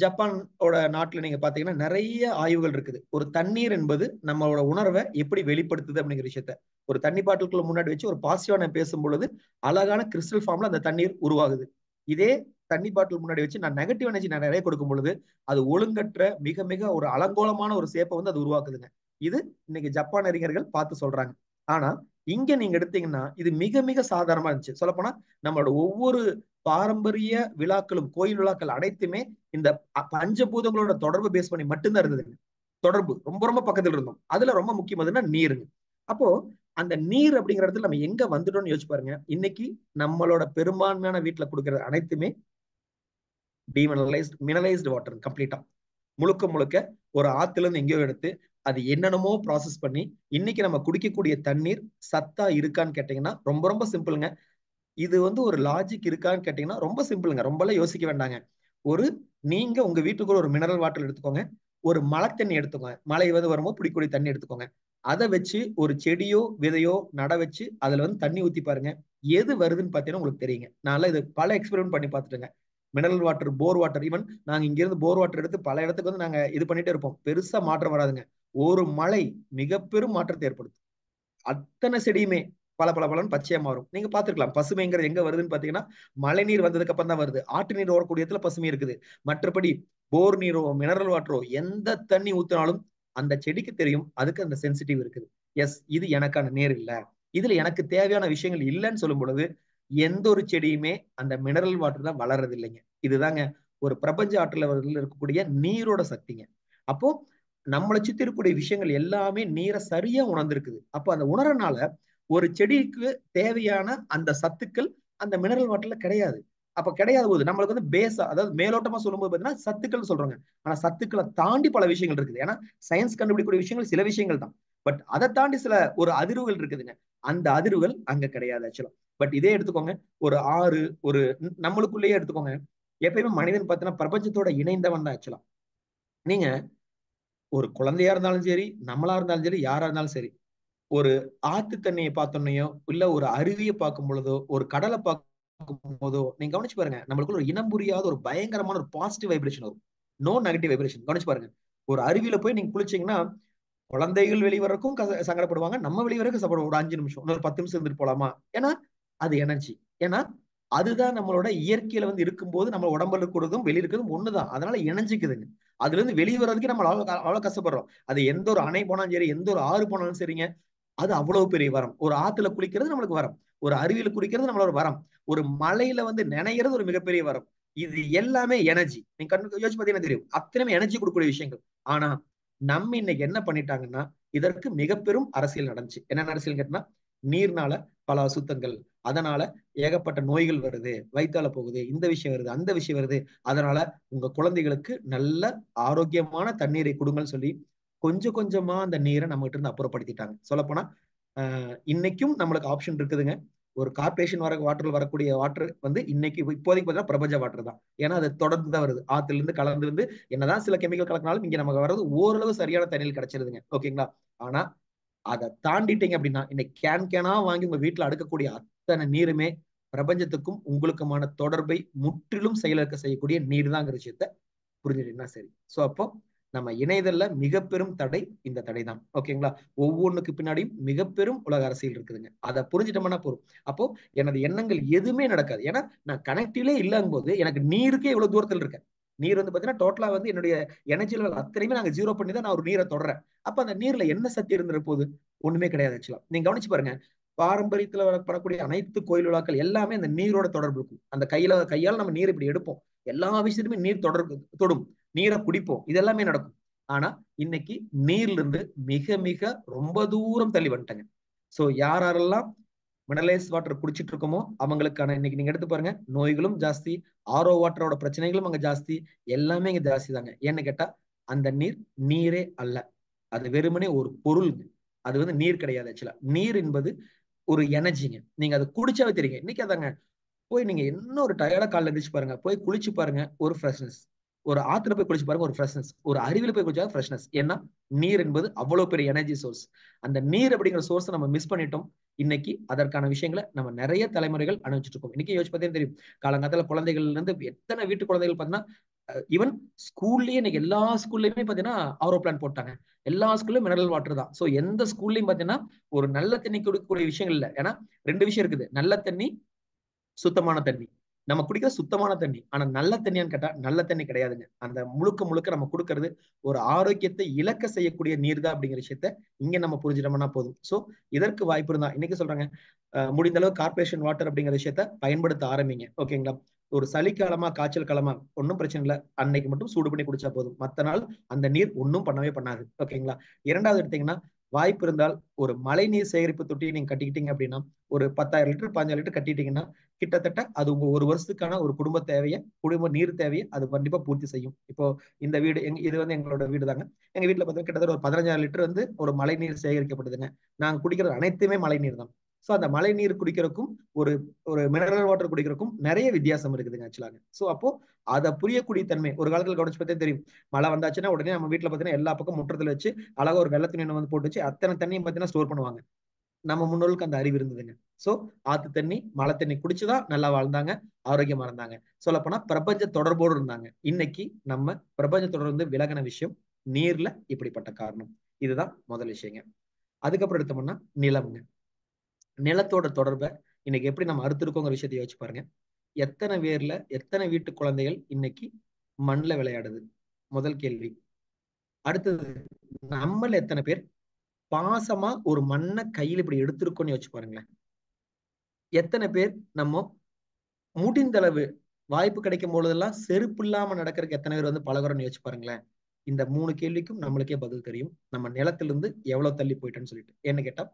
ஜப்பானோட நாட்டுல நீங்க பாத்தீங்கன்னா நிறைய ஆய்வுகள் இருக்குது. ஒரு தண்ணீர் என்பது நம்மளோட உணர்வை எப்படி வெளிப்படுத்துது அப்படிங்கிற விஷயத்த ஒரு தண்ணி பாட்டிலுக்குள்ள முன்னாடி வச்சு ஒரு பாசிட்டிவா பேசும் பொழுது அழகான கிறிஸ்டல் ஃபார்ம்ல அந்த தண்ணீர் உருவாகுது. இதே தண்ணி பாட்டில் முன்னாடி வச்சு நான் நெகட்டிவ் எனர்ஜி நான் நிறைய கொடுக்கும் பொழுது அது ஒழுங்கற்ற மிக மிக ஒரு அலங்கோலமான ஒரு சேப்பை வந்து அது உருவாக்குதுங்க. இது இன்னைக்கு ஜப்பான் அறிஞர்கள் பார்த்து சொல்றாங்க. ஆனா இங்க நீங்க எடுத்தீங்கன்னா இது மிக மிக சாதாரணமா இருந்துச்சு. சொல்லப்போனா நம்மளோட ஒவ்வொரு பாரம்பரிய விழாக்களும் கோயில் விழாக்கள் அனைத்துமே இந்த பஞ்சபூதங்களோட தொடர்பு பேஸ் பண்ணி மட்டும்தான் இருந்ததுங்க. தொடர்பு ரொம்ப ரொம்ப பக்கத்துல இருந்தோம். அதுல ரொம்ப முக்கியமானதுன்னா நீருங்க. அப்போ அந்த நீர் அப்படிங்கிற இடத்துல நம்ம எங்க வந்துட்டோம்னு யோசிச்சு பாருங்க. இன்னைக்கு நம்மளோட பெரும்பான்மையான வீட்டுல கொடுக்கறது அனைத்துமே மினரலைஸ்டு வாட்டர் கம்ப்ளீட்டா, முழுக்க முழுக்க ஒரு ஆத்துல இருந்து எங்கேயோ எடுத்து அது என்னென்னமோ ப்ராசஸ் பண்ணி இன்னைக்கு நம்ம குடிக்கக்கூடிய தண்ணீர் சத்தா இருக்கான்னு கேட்டீங்கன்னா ரொம்ப ரொம்ப சிம்பிளுங்க. இது ஒரு லாஜிக் இருக்கான்னு கேட்டீங்கன்னா ரொம்ப சிம்பிளுங்க, ரொம்பலாம் யோசிக்க வேண்டாங்க. நீங்க உங்க வீட்டுக்குள்ள ஒரு மினரல் வாட்டர் எடுத்துக்கோங்க, ஒரு மழை தண்ணி எடுத்துக்கோங்க, மழை வரும்போது பிடிக்கூடிய தண்ணி எடுத்துக்கோங்க, அதை வச்சு ஒரு செடியோ விதையோ நட வச்சு அதுல தண்ணி ஊத்தி பாருங்க, எது வருதுன்னு பாத்தீங்கன்னா உங்களுக்கு தெரியுங்க. நான் இது பல எக்ஸ்பெரிமெண்ட் பண்ணி பார்த்துட்டுங்க. மினரல் வாட்டர், போர் வாட்டர், ஈவன் நாங்க இங்க இருந்து போர் வாட்டர் எடுத்து பல இடத்துக்கு நாங்க இது பண்ணிட்டே இருப்போம். பெருசா மாற்றம் வராதுங்க. ஒரு மழை மிக பெரும் மாற்றத்தை ஏற்படுத்தும். அத்தனை செடியுமே பல பல பலன்னு பச்சையா மாறும். நீங்க பாத்துருக்கலாம், பசுமைங்கிறது எங்க வருதுன்னு பாத்தீங்கன்னா மழை நீர் வந்ததுக்கு அப்புறம் தான் வருது. ஆற்று நீர் ஓடக்கூடிய இடத்துல பசுமை இருக்குது. மற்றபடி போர் நீரோ மினரல் வாட்டரோ எந்த தண்ணி ஊத்தினாலும் அந்த செடிக்கு தெரியும், அதுக்கு அந்த சென்சிட்டிவ் இருக்குது. எஸ், இது எனக்கான நீர் இல்ல, இதுல எனக்கு தேவையான விஷயங்கள் இல்லைன்னு சொல்லும் பொழுது எந்த ஒரு செடியுமே அந்த மினரல் வாட்டர் தான் வளர்றது இல்லைங்க. இதுதாங்க ஒரு பிரபஞ்ச ஆற்றல இருக்கக்கூடிய நீரோட சக்திங்க. அப்போ நம்மளை சுத்தி இருக்கக்கூடிய விஷயங்கள் எல்லாமே நீரை சரியா உணர்ந்திருக்குது. அப்போ அந்த உணரனால ஒரு செடிக்கு தேவையான அந்த சத்துக்கள் அந்த மினரல் வாட்டர்ல கிடையாது. அப்ப கிடையாது போது நம்மளுக்கு பேஸா, அதாவது மேலோட்டமா சொல்லும்போது பாத்தீங்கன்னா சத்துக்கள் சொல்றாங்க. ஆனா சத்துக்களை தாண்டி பல விஷயங்கள் இருக்குது. ஏன்னா சயின்ஸ் கண்டுபிடிக்கக்கூடிய விஷயங்கள் சில விஷயங்கள் தான், பட் அதை தாண்டி சில ஒரு அதிர்வுகள் இருக்குதுங்க. அந்த அதிர்வுகள் அங்க கிடையாது ஆக்சுவலா. பட் இதே எடுத்துக்கோங்க, ஒரு ஆறு, ஒரு நம்மளுக்குள்ளேயே எடுத்துக்கோங்க. எப்பயுமே மனிதன் பார்த்தீங்கன்னா பிரபஞ்சத்தோட இணைந்தவன் தான் ஆக்சுவலா. நீங்க ஒரு குழந்தையா இருந்தாலும் சரி, நம்மளா இருந்தாலும் சரி, யாரா இருந்தாலும் சரி, ஒரு ஆத்து தண்ணியை பார்த்தோன்னையோ இல்ல ஒரு அருவியை பார்க்கும் பொழுதோ ஒரு கடலை பார்க்கும் போதோ நீங்க கவனிச்சு பாருங்க, நம்மளுக்குள்ள ஒரு இனம் புரியாத ஒரு பயங்கரமான ஒரு பாசிட்டிவ் வைப்ரேஷன் வரும். No negative vibration. கவனிச்சு பாருங்க, ஒரு அருவியில போய் நீங்க குளிச்சீங்கன்னா குழந்தைகள் வெளிவரக்கும் சங்கடப்படுவாங்க, நம்ம வெளிவரக்கும் சங்கடப்படுவோம். ஒரு 5 நிமிஷம், இன்னொரு 10 நிமிஷம் இருந்துட்டு போலாமா. ஏன்னா அது எனர்ஜி. ஏன்னா அதுதான் நம்மளோட இயற்கையில இருக்கும்போது நம்ம உடம்புல இருக்கிறதும் வெளியே இருக்கிறதும் ஒண்ணுதான், அதனால இணைஞ்சிக்குதுங்க. அதுல இருந்து வெளியே வர்றதுக்கு நம்ம அவ்வளவு கஷ்டப்படுறோம். அது எந்த ஒரு அணை போனாலும் சரி, எந்த ஒரு ஆறு போனாலும் சரிங்க, அது அவ்வளவு பெரிய வரம். ஒரு ஆத்துல குளிக்கிறது நம்மளுக்கு வரம், ஒரு அருவியில குளிக்கிறது நம்மளோட வரம், ஒரு மலையில நினைக்கிறது ஒரு மிகப்பெரிய வரம். இது எல்லாமே எனர்ஜி. நீங்க கண்ணு யோசிச்சு பார்த்தீங்கன்னா தெரியும், அத்தனை எனர்ஜி கொடுக்கக்கூடிய விஷயங்கள். ஆனா நம்ம இன்னைக்கு என்ன பண்ணிட்டாங்கன்னா இதற்கு மிக பெரும் அரசியல் நடந்துச்சு. என்ன அரசியல் கேட்டா, நீர்னால பல அசுத்தங்கள், அதனால ஏகப்பட்ட நோய்கள் வருது, வயிற்றால போகுது, இந்த விஷயம் வருது, அந்த விஷயம் வருது, அதனால உங்க குழந்தைகளுக்கு நல்ல ஆரோக்கியமான தண்ணீரை கொடுங்கன்னு சொல்லி கொஞ்சம் கொஞ்சமா அந்த நீரை நம்ம கிட்ட இருந்து அப்புறப்படுத்திட்டாங்க. சொல்லப்போனா இன்னைக்கும் நம்மளுக்கு ஆப்ஷன் இருக்குதுங்க. ஒரு கார்பரேஷன் வாட்டர் வரக்கூடிய வாட்டர் இன்னைக்கு இப்போதைக்கு பார்த்தீங்கன்னா பிரபஞ்ச வாட்டர் தான். ஏன்னா அது தொடர்ந்து தான் வருது, ஆத்துல இருந்து கலந்து என்னதான் சில கெமிக்கல் கலக்கினாலும் இங்க நமக்கு வர்றது ஓரளவு சரியான தண்ணீர் கிடைச்சிருதுங்க. ஓகேங்களா. ஆனா அதை தாண்டிட்டீங்க அப்படின்னா இன்னைக்கு கேனா வாங்கி உங்க வீட்டுல அடுக்கக்கூடிய அத்தனை நீருமே பிரபஞ்சத்துக்கும் உங்களுக்குமான தொடர்பை முற்றிலும் செயலிழக்க செய்யக்கூடிய நீர் தாங்கிற விஷயத்த புரிஞ்சுட்டீங்கன்னா சரி. சோ அப்போ நம்ம இணையதல்ல மிக பெரும் தடை இந்த தடை தான். ஓகேங்களா. ஒவ்வொன்றுக்கு பின்னாடியும் மிக பெரும் உலக அரசியல் இருக்குதுங்க. அதை புரிஞ்சுட்டோம்னா போதும். அப்போ எனது எண்ணங்கள் எதுவுமே நடக்காது. ஏன்னா நான் கனெக்டிவ்லே இல்லாத போது எனக்கு நீருக்கே இவ்வளவு தூரத்தில் இருக்கேன். நீர் பாத்தீங்கன்னா டோட்டலா என்னுடைய எனர்ஜி லெவல் அத்தனையுமே நாங்க ஜீரோ பண்ணி தான் நான் ஒரு நீரை தொடறேன். அப்ப அந்த நீர்ல என்ன சக்தி இருந்துற போது ஒண்ணுமே கிடையாது ஆக்சுவலா. நீங்க கவனிச்சு பாருங்க, பாரம்பரியத்துல வரப்படக்கூடிய அனைத்து கோயில் விழாக்கள் எல்லாமே அந்த நீரோட தொடர்பு இருக்கும். அந்த கையால் நம்ம நீர் இப்படி எடுப்போம், எல்லா விஷயத்துமே நீர் தொடர்பு தொடும், நீரை குடிப்போம், இது எல்லாமே நடக்கும். ஆனா இன்னைக்கு நீர்ல இருந்து மிக மிக ரொம்ப தூரம் தள்ளி வந்துட்டாங்க. சோ யாரெல்லாம் மினரலைஸ் வாட்டர் குடிச்சிட்டு இருக்கோமோ அவங்களுக்கான இன்னைக்கு நீங்க எடுத்து பாருங்க, நோய்களும் ஜாஸ்தி, ஆரோ வாட்டரோட பிரச்சனைகளும் அங்க ஜாஸ்தி, எல்லாமே இங்க ஜாஸ்தி தாங்க. ஏன்னு கேட்டா அந்த நீர் நீரே அல்ல, அது வெறுமனே ஒரு பொருள். அது நீர் கிடையாது ஆக்சுவலா. நீர் என்பது ஒரு எனர்ஜிங்க. நீங்க அதை குடிச்சாவே தெரியுங்க. இன்னைக்கு அதாங்க, போய் நீங்க என்ன ஒரு டயர்டா காலைல எந்திரிச்சு பாருங்க, போய் குளிச்சு பாருங்க, ஒரு ஃப்ரெஷ்னஸ். ஒரு ஆத்துல போய் குளிச்சு பாருங்க, ஒரு ஃப்ரெஷ்னஸ். ஒரு அருவியில போய் குளிச்சா ஃப்ரெஷ்னஸ். ஏன்னா நீர் என்பது அவ்வளவு பெரிய எனர்ஜி சோர்ஸ். அந்த நீர் அப்படிங்கிற சோர்ஸை நம்ம மிஸ் பண்ணிட்டோம். இன்னைக்கு அதற்கான விஷயங்களை நம்ம நிறைய தலைமுறைகள் அனுபவிச்சுட்டு இருக்கோம். இன்னைக்கு யோசிச்சு பார்த்தீங்கன்னா தெரியும், காலங்காலத்துல குழந்தைகள்ல இருந்து எத்தனை வீட்டு குழந்தைகள் பார்த்தீங்கன்னா ஈவன் ஸ்கூல்லயே இன்னைக்கு எல்லா ஸ்கூல்லயுமே பாத்தீங்கன்னா ஆரோ பிளான் போட்டாங்க. எல்லா ஸ்கூல்லயும் மினரல் வாட்டர் தான். சோ எந்த ஸ்கூல்லயும் பாத்தீங்கன்னா ஒரு நல்ல தண்ணி கொடுக்கக்கூடிய விஷயங்கள் இல்லை. ஏன்னா ரெண்டு விஷயம் இருக்குது, நல்ல தண்ணி, சுத்தமான தண்ணி. நம்ம குடிக்கிற சுத்தமான தண்ணி, ஆனா நல்ல தண்ணியான்னு கேட்டா நல்ல தண்ணி கிடையாதுங்க. அந்த முழுக்க முழுக்க நம்ம கொடுக்கறது ஒரு ஆரோக்கியத்தை இழக்க செய்யக்கூடிய நீர் தான் அப்படிங்கிற விஷயத்த இங்க நம்ம புரிஞ்சிட்டோம்னா போதும். சோ இதற்கு வாய்ப்பு இருந்தா இன்னைக்கு சொல்றாங்க, முடிந்த அளவு கார்பரேஷன் வாட்டர் அப்படிங்கிற விஷயத்த பயன்படுத்த ஆரம்பிங்க. ஓகேங்களா. ஒரு சளி காலமா காய்ச்சல் காலமா ஒன்றும் பிரச்சனை இல்லை, அன்னைக்கு மட்டும் சூடு பண்ணி குடிச்சா போதும், மத்த நாள் அந்த நீர் ஒன்றும் பண்ணவே பண்ணாது. ஓகேங்களா. இரண்டாவது எடுத்தீங்கன்னா வாய்ப்பு இருந்தால் ஒரு மழைநீர் சேகரிப்பு தொட்டியை நீங்க கட்டிக்கிட்டீங்க அப்படின்னா ஒரு 10,000 லிட்டர் 15,000 லிட்டர் கட்டிட்டீங்கன்னா கிட்டத்தட்ட அது உங்க ஒரு வருஷத்துக்கான ஒரு குடும்ப தேவையை, குடும்ப நீர் தேவையை அது கண்டிப்பா பூர்த்தி செய்யும். இப்போ இந்த வீடு இது வந்து எங்களோட வீடு தாங்க. எங்க வீட்டுல பார்த்தீங்கன்னா கிட்டத்தட்ட ஒரு 15,000 லிட்டர் வந்து ஒரு மழை நீர் சேகரிக்கப்படுதுங்க. நாங்க குடிக்கிறது அனைத்துமே மழை நீர் தான். ஸோ அந்த மழை நீர் குடிக்கிறதுக்கும் ஒரு ஒரு மினரல் வாட்டர் குடிக்கிறதுக்கும் நிறைய வித்தியாசம் இருக்குதுங்க ஆக்சுவலாங்க. ஸோ அப்போ அதை புரியக்கூடிய தன்மை ஒரு காலத்துல கவனிச்சு பார்த்தே தெரியும். மழை வந்தாச்சுன்னா உடனே நம்ம வீட்டுல பார்த்தீங்கன்னா எல்லா பக்கம் முற்றத்துல வச்சு அழகா ஒரு வெள்ளை துணி வந்து போட்டு வச்சு அத்தனை தண்ணியும் பார்த்தீங்கன்னா ஸ்டோர் பண்ணுவாங்க. நம்ம முன்னோர்களுக்கு அந்த அறிவு இருந்ததுங்க. சோ ஆத்து தண்ணி மழை தண்ணி குடிச்சுதான் நல்லா வாழ்ந்தாங்க, ஆரோக்கியமா இருந்தாங்க. சொல்லப்போனா பிரபஞ்ச தொடர்போடு இருந்தாங்க. இன்னைக்கு நம்ம பிரபஞ்ச தொடர்ந்து விலகின விஷயம் நீர்ல இப்படிப்பட்ட காரணம். இதுதான் முதல் விஷயங்க. அதுக்கப்புறம் எடுத்தோம்னா நிலம்ங்க. நிலத்தோட தொடர்பை இன்னைக்கு எப்படி நம்ம அறுத்திருக்கோங்கிற விஷயத்தை யோசிச்சு பாருங்க. எத்தனை பேர்ல எத்தனை வீட்டு குழந்தைகள் இன்னைக்கு மண்ல விளையாடுது? முதல் கேள்வி. அடுத்தது, நம்மள எத்தனை பேர் பாசமா ஒரு மண்ணை கையில் இப்படி எடுத்திருக்கோம்னு யோசிச்சு பாருங்களேன். எத்தனை பேர் நம்ம முடிந்தளவு வாய்ப்பு கிடைக்கும் பொழுதெல்லாம் செருப்பு இல்லாம நடக்கிறதுக்கு எத்தனை பேர் வந்து பழகுறோம்னு யோசிச்சு பாருங்களேன். இந்த 3 கேள்விக்கும் நம்மளுக்கே பதில் தெரியும் நம்ம நிலத்திலிருந்து எவ்வளவு தள்ளி போயிட்டோன்னு சொல்லிட்டு. என்ன கேட்டா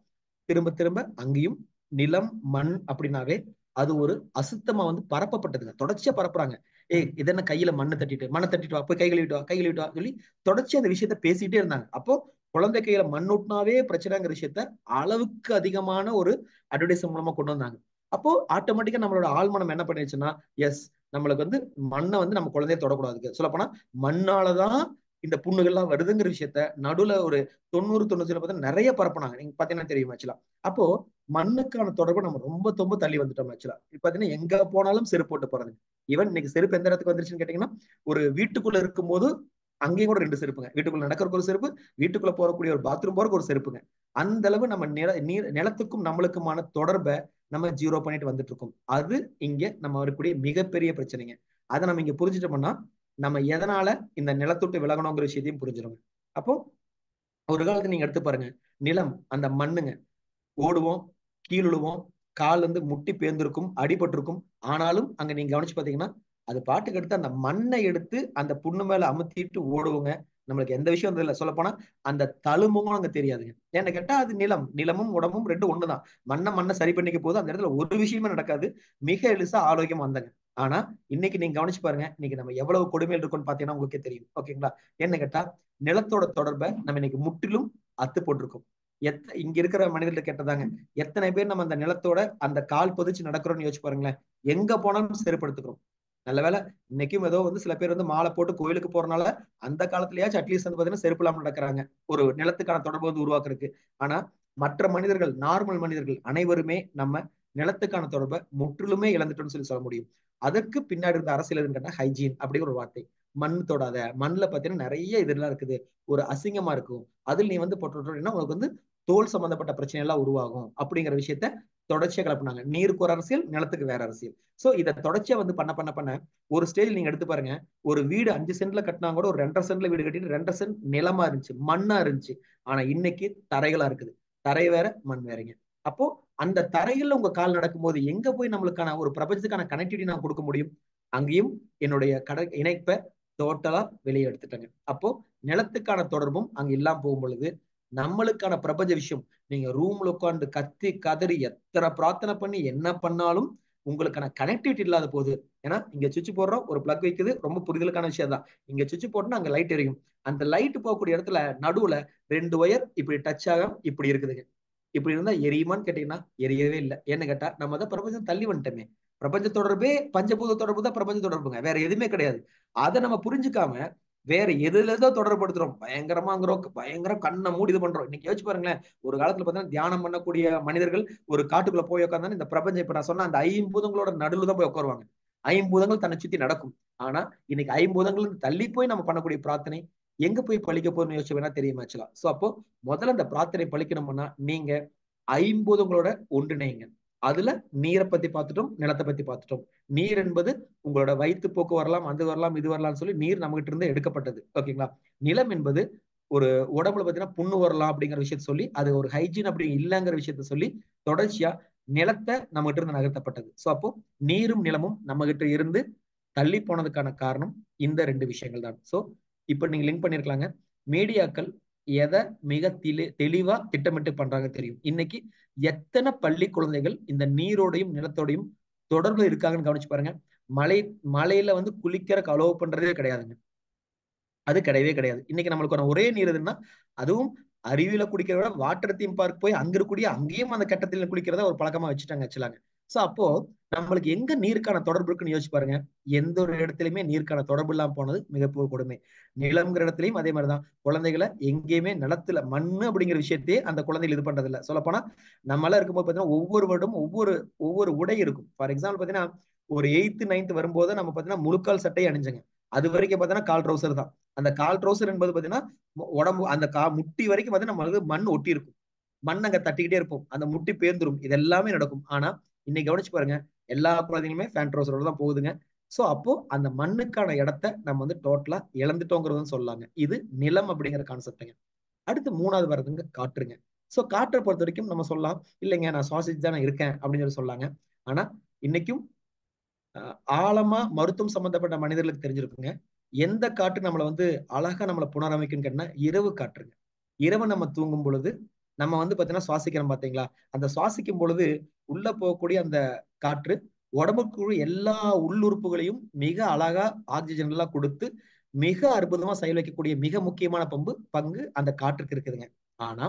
திரும்ப திரும்ப அங்கேயும் நிலம் மண் அப்படின்னாவே அது ஒரு அசுத்தமா வந்து பரப்பப்பட்டதுங்க. தொடர்ச்சியா பரப்புறாங்க. ஏய் இது என்ன கையில மண்ணை தட்டிட்டு மண்ணை தட்டிட்டு வா, போய் கை கழுவிட்டு வா, கை கழுவிட்டு வா சொல்லி தொடர்ச்சி அந்த விஷயத்த பேசிட்டே இருந்தாங்க. அப்போ குழந்தை கையில மண் ஊட்டினாவே பிரச்சனைங்கிற விஷயத்த அளவுக்கு அதிகமான ஒரு அட்வர்டைஸ் மூலமா கொண்டு வந்தாங்க. அப்போ ஆட்டோமேட்டிக்கா நம்மளோட ஆழ்மனம் என்ன பண்ணிடுச்சுன்னா, எஸ் நம்மளுக்கு வந்து மண்ணை வந்து நம்ம குழந்தைய தொடக்கூடாது. சொல்ல போனா மண்ணாலதான் இந்த புண்ணுகள்லாம் வருதுங்கிற விஷயத்த நடுவுல ஒரு 90-97 நிறைய பரப்புனாங்க. நீங்க பாத்தீங்கன்னா தெரியும் ஆக்சுவலா. அப்போ மண்ணுக்கான தொடர்பு நம்ம ரொம்ப தள்ளி வந்துட்டோம் ஆக்சுவலா. இப்ப பாத்தீங்கன்னா எங்க போனாலும் செருப்பு போட்டு போறது. ஈவன் இன்னைக்கு செருப்பு எந்த இடத்துக்கு வந்துருச்சுன்னு கேட்டீங்கன்னா, ஒரு வீட்டுக்குள்ள இருக்கும்போது அங்கேயும் கூட 2 செருப்புங்க. வீட்டுக்குள்ள நடக்கிறக்கு ஒரு செருப்பு, வீட்டுக்குள்ள போறக்கூடிய ஒரு பாத்ரூம் போறக்கு ஒரு செருப்புங்க. அந்த அளவு நம்ம நிலத்துக்கும் நம்மளுக்குமான தொடர்பை நம்ம ஜீரோ பண்ணிட்டு வந்துட்டு இருக்கோம். அது இங்க நம்ம வரக்கூடிய மிகப்பெரிய பிரச்சனைங்க. அதை நம்ம இங்க புரிஞ்சுட்டோம்னா நம்ம எதனால இந்த நிலத்தொட்டு விலகணுங்கிற விஷயத்தையும் புரிஞ்சிடும். அப்போ ஒரு காலத்துல நீங்க எடுத்து பாருங்க, நிலம் அந்த மண்ணுங்க, ஓடுவோம், கீழுழுவோம், கால் வந்து முட்டி பேர்ந்திருக்கும், அடிபட்டிருக்கும். ஆனாலும் அங்க நீங்க கவனிச்சு பாத்தீங்கன்னா அது பாட்டுக்கு எடுத்து அந்த மண்ணை எடுத்து அந்த புண்ணு மேல அமுத்திட்டு ஓடுவோங்க. நம்மளுக்கு எந்த விஷயம் இல்லை. சொல்ல போனா அந்த தழும்பும் அங்க தெரியாதுங்க. ஏன்னு கேட்டா அது நிலமும் உடம்பும் ரெண்டும் ஒண்ணுதான். மண்ணை சரி பண்ணிக்க போது அந்த இடத்துல ஒரு விஷயமே நடக்காது. மிக எளிசா ஆரோக்கியம் வந்தாங்க. ஆனா இன்னைக்கு நீங்க கவனிச்சு பாருங்க, இன்னைக்கு நம்ம எவ்வளவு கொடுமையில் இருக்கோம்னு பாத்தீங்கன்னா உங்களுக்கே தெரியும். ஓகேங்களா? என்ன கேட்டா நிலத்தோட தொடர்பை நம்ம இன்னைக்கு முற்றிலும் அத்து போட்டிருக்கோம். இங்க இருக்கிற மனிதர்கள் கேட்டதாங்க, எத்தனை பேர் நம்ம அந்த நிலத்தோட அந்த கால் பதிச்சு நடக்கிறோம்னு யோசிச்சு பாருங்களேன். எங்க போனாலும் செருப்படுத்துக்கிறோம். நல்ல வேலை இன்னைக்கும் ஏதோ வந்து சில பேர் வந்து மாலை போட்டு கோயிலுக்கு போறதுனால அந்த காலத்திலயாச்சும் அட்லீஸ்ட் வந்து பாத்தீங்கன்னா செருப்பு இல்லாம நடக்கிறாங்க, ஒரு நிலத்துக்கான தொடர்பு வந்து உருவாக்குறதுக்கு. ஆனா மற்ற மனிதர்கள், நார்மல் மனிதர்கள் அனைவருமே நம்ம நிலத்துக்கான தொடர்பை முற்றிலுமே இழந்துட்டோம்னு சொல்ல முடியும். அதற்கு பின்னாடி இருந்த அரசியல் எதுன்னு ஹைஜீன் அப்படிங்கிற ஒரு வார்த்தை. மண் தொடாத, மண்ணுல பாத்தீங்கன்னா நிறைய இதெல்லாம் இருக்குது, ஒரு அசிங்கமா இருக்கும், அதில் நீ வந்து போட்டோம்னா உனக்கு வந்து தோல் சம்பந்தப்பட்ட பிரச்சனை எல்லாம் உருவாகும் அப்படிங்கிற விஷயத்த தொடர்ச்சியா கிளப்பினாங்க. நீருக்கு ஒரு அரசியல், நிலத்துக்கு வேற அரசியல். சோ இதை தொடர்ச்சியா வந்து பண்ண ஒரு ஸ்டேஜ் நீங்க எடுத்து பாருங்க, ஒரு வீடு 5 சென்ட்ல கட்டினா கூட ஒரு 2.5 சென்ட்ல வீடு கட்டிட்டு 2.5 சென்ட் நிலமா இருந்துச்சு, மண்ணா இருந்துச்சு. ஆனா இன்னைக்கு தரைகளா இருக்குது. தரை வேற மண் வேறங்க. அப்போ அந்த தரையில உங்க கால் நடக்கும்போது எங்க போய் நம்மளுக்கான ஒரு பிரபஞ்சத்துக்கான கனெக்டிவிட்டி நான் கொடுக்க முடியும்? அங்கேயும் என்னுடைய இணைப்பை டோட்டலா வெளியே எடுத்துட்டேங்க. அப்போ நிலத்துக்கான தொடர்பும் அங்க இல்லாம போகும் பொழுது நம்மளுக்கான பிரபஞ்ச விஷயம், நீங்க ரூம்ல உட்காந்து கத்தி கதறி எத்தனை பிரார்த்தனை பண்ணி என்ன பண்ணாலும் உங்களுக்கான கனெக்டிவிட்டி இல்லாத போகுது. ஏன்னா இங்க சுவிட்ச் போடுறோம், ஒரு பிளக் வைக்குது, ரொம்ப புரிதலுக்கான விஷயம் தான். இங்க சுவிட்ச் போட்டோம்னா அங்க லைட் எரியும். அந்த லைட் போகக்கூடிய இடத்துல நடுவுல 2 ஒயர் இப்படி டச் ஆகும், இப்படி இருக்குதுங்க. இப்படி இருந்தா எரியுமான்னு கேட்டீங்கன்னா எரியவே இல்லை. ஏன்னு கேட்டா நம்ம தான் பிரபஞ்சம் தள்ளி வந்துட்டோமே. பிரபஞ்ச தொடர்பே பஞ்சபூத தொடர்பு தான் பிரபஞ்ச தொடர்புங்க, வேற எதுவுமே கிடையாது. அதை நம்ம புரிஞ்சுக்காம வேற எதுல ஏதோ தொடர்படுத்துறோம், பயங்கரமாங்கிறோம், பயங்கர கண்ணை மூடி இது பண்றோம். இன்னைக்கு யோசிச்சு பாருங்களேன், ஒரு காலத்துல பார்த்தீங்கன்னா தியானம் பண்ணக்கூடிய மனிதர்கள் ஒரு காட்டுக்குள்ள போய் உட்காந்தாலும் இந்த பிரபஞ்சம் இப்ப நான் சொன்ன அந்த 5 பூதங்களோட நடுவில் தான் போய் உட்காருவாங்க. 5 பூதங்கள் தன்னை சுத்தி நடக்கும். ஆனா இன்னைக்கு 5 பூதங்கள் தள்ளி போய் நம்ம பண்ணக்கூடிய பிரார்த்தனை எங்க போய் பழிக்க போறோம்னு யோசிச்சு வேணா தெரியுமா ஆக்சுவலா. சோ அப்போ முதல்ல அந்த பிரார்த்தனை பழிக்கணும்னா நீங்க 5 பூதங்களோட ஒன்றிணைங்க. அதுல நீரை பத்தி பார்த்துட்டோம், நிலத்தை பத்தி பார்த்துட்டோம். நீர் என்பது உங்களோட வயிற்று போக்கு வரலாம், அது வரலாம், இது வரலாம்னு சொல்லி நீர் நம்மகிட்ட இருந்து எடுக்கப்பட்டது. ஓகேங்களா? நிலம் என்பது ஒரு உடம்புல பார்த்தீங்கன்னா புண்ணு வரலாம் அப்படிங்கிற விஷயத்த சொல்லி அது ஒரு ஹைஜீன் அப்படி இல்லைங்கிற விஷயத்த சொல்லி தொடர்ச்சியா நிலத்தை நம்ம கிட்ட இருந்து நகர்த்தப்பட்டது. சோ அப்போ நீரும் நிலமும் நம்ம கிட்ட இருந்து தள்ளி போனதுக்கான காரணம் இந்த 2 விஷயங்கள் தான். சோ இப்ப நீங்க லிங்க் பண்ணிருக்கலாங்க, மீடியாக்கள் எதை மிக தெளிவா திட்டமிட்டு பண்றாங்க தெரியும். இன்னைக்கு எத்தனை பள்ளி குழந்தைகள் இந்த நீரோடையும் நிலத்தோடையும் தொடர்பு இருக்காங்கன்னு கவனிச்சு பாருங்க. மலையில வந்து குளிக்கிற அலோவ் பண்றதே கிடையாதுங்க. அது கிடையவே கிடையாது. இன்னைக்கு நம்மளுக்கான ஒரே நீர் எதுன்னா, அதுவும் அருவியில குடிக்கிறத விட வாட்டர் தீம் பார்க் போய் அங்க இருக்கக்கூடிய அங்கேயும் அந்த கட்டத்துல குளிக்கிறத ஒரு பழக்கமா வச்சுட்டாங்க வச்சுலாங்க. சோ அப்போ நம்மளுக்கு எங்க நீருக்கான தொடர்பு இருக்குன்னு யோசிச்சு பாருங்க. எந்த ஒரு இடத்துலயுமே நீருக்கான தொடர்பு இல்லாம போனது மிகப்பெரிய கொடுமை. நிலம்ங்கிற இடத்துலயும் அதே மாதிரிதான். குழந்தைகளை எங்கேயுமே நிலத்துல மண்ணு அப்படிங்கிற விஷயத்தையே அந்த குழந்தைகள் இது பண்றது இல்ல. சொல்லப்போனா நம்மளாம் இருக்கும்போது பாத்தீங்கன்னா ஒவ்வொரு வருடம் ஒவ்வொரு உடை இருக்கும். ஃபார் எக்ஸாம்பிள் பாத்தீங்கன்னா ஒரு 8th 9th வரும்போது நம்ம பாத்தீங்கன்னா முழுக்கால் சட்டையை அணிஞ்சுங்க. அது வரைக்கும் பாத்தீங்கன்னா கால் ட்ரௌசர் தான். அந்த கால் ட்ரௌசர் என்பது பாத்தீங்கன்னா உடம்பு அந்த முட்டி வரைக்கும் பாத்தீங்கன்னா நம்மளுக்கு மண் ஒட்டி இருக்கும். மண் அங்க தட்டிக்கிட்டே இருப்போம். அந்த முட்டி பேர்ந்துரும். இது எல்லாமே நடக்கும். ஆனா இன்னைக்கு கவனிச்சு பாருங்க, எல்லா குழந்தைங்களுமே ஃபேன் ட்ரௌசரோட தான் போகுதுங்க. சோ அப்போ அந்த மண்ணுக்கான இடத்தை நம்ம வந்து டோட்டலா இழந்துட்டோங்கிறது சொல்லலாங்க. இது நிலம் அப்படிங்கிற கான்செப்டுங்க. அடுத்து 3வது வர்றதுங்க காற்றுங்க. சோ காற்றை பொறுத்த வரைக்கும் நம்ம சொல்லலாம், இல்லைங்க நான் சுவாசிச்சு தான் இருக்கேன் அப்படின்னு சொல்லி சொல்லாங்க. ஆனா இன்னைக்கும் ஆழமா மருத்துவம் சம்பந்தப்பட்ட மனிதர்களுக்கு தெரிஞ்சிருக்குங்க. எந்த காற்று நம்மளை வந்து அழகா நம்மளை புனரமைக்குன்னு கேட்டா இரவு காற்றுங்க. இரவு நம்ம தூங்கும் பொழுது நம்ம வந்து பாத்தீங்கன்னா சுவாசிக்கிறோம் பாத்தீங்களா? அந்த சுவாசிக்கும் பொழுது உள்ள போகக்கூடிய அந்த காற்று உடம்புக்குள்ள எல்லா உள்ளுறுப்புகளையும் மிக அழகா ஆக்சிஜன் எல்லாம் கொடுத்து மிக அற்புதமா செயல் வைக்கக்கூடிய மிக முக்கியமான பங்கு அந்த காற்றுக்கு இருக்குதுங்க. ஆனா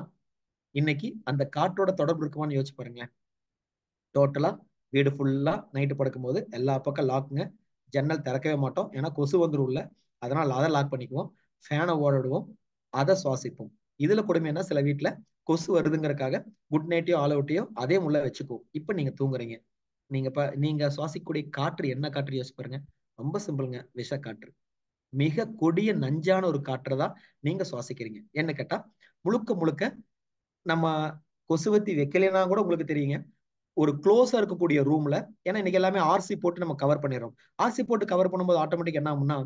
இன்னைக்கு அந்த காற்றோட தொடர்பு இருக்குமான்னு யோசிச்சு பாருங்களேன். டோட்டலா வீடு ஃபுல்லா நைட்டு படுக்கும்போது எல்லா பக்கம் லாக்குங்க. ஜன்னல் திறக்கவே மாட்டோம். ஏன்னா கொசு வந்துரும் உள்ள. அதனால அதை லாக் பண்ணிக்குவோம். ஃபேனை ஓடிடுவோம். அதை சுவாசிப்போம். இதுல கொடுமை என்ன, சில வீட்டுல கொசு வருதுங்கிறதுக்காக குட் நைட்டையோ ஆல் அவுட்டையோ அதே முள்ள வச்சுக்குவோம். இப்ப நீங்க தூங்குறீங்க. நீங்க சுவாசிக்கக்கூடிய காற்று என்ன காற்று யோசிச்சு பாருங்க. ரொம்ப சிம்பிளுங்க, விஷ காற்று. மிக கொடிய நஞ்சான ஒரு காற்றை தான் நீங்க சுவாசிக்கிறீங்க. என்ன கேட்டா முழுக்க முழுக்க நம்ம கொசுவத்தி வைக்கலைன்னா கூட உங்களுக்கு தெரியுங்க, ஒரு க்ளோஸா இருக்கக்கூடிய ரூம்ல, ஏன்னா இன்னைக்கு எல்லாமே ஆர்சி போட்டு நம்ம கவர் பண்ணிடுறோம். ஆர்சி போட்டு கவர் பண்ணும்போது ஆட்டோமேட்டிக் என்ன ஆகும்னா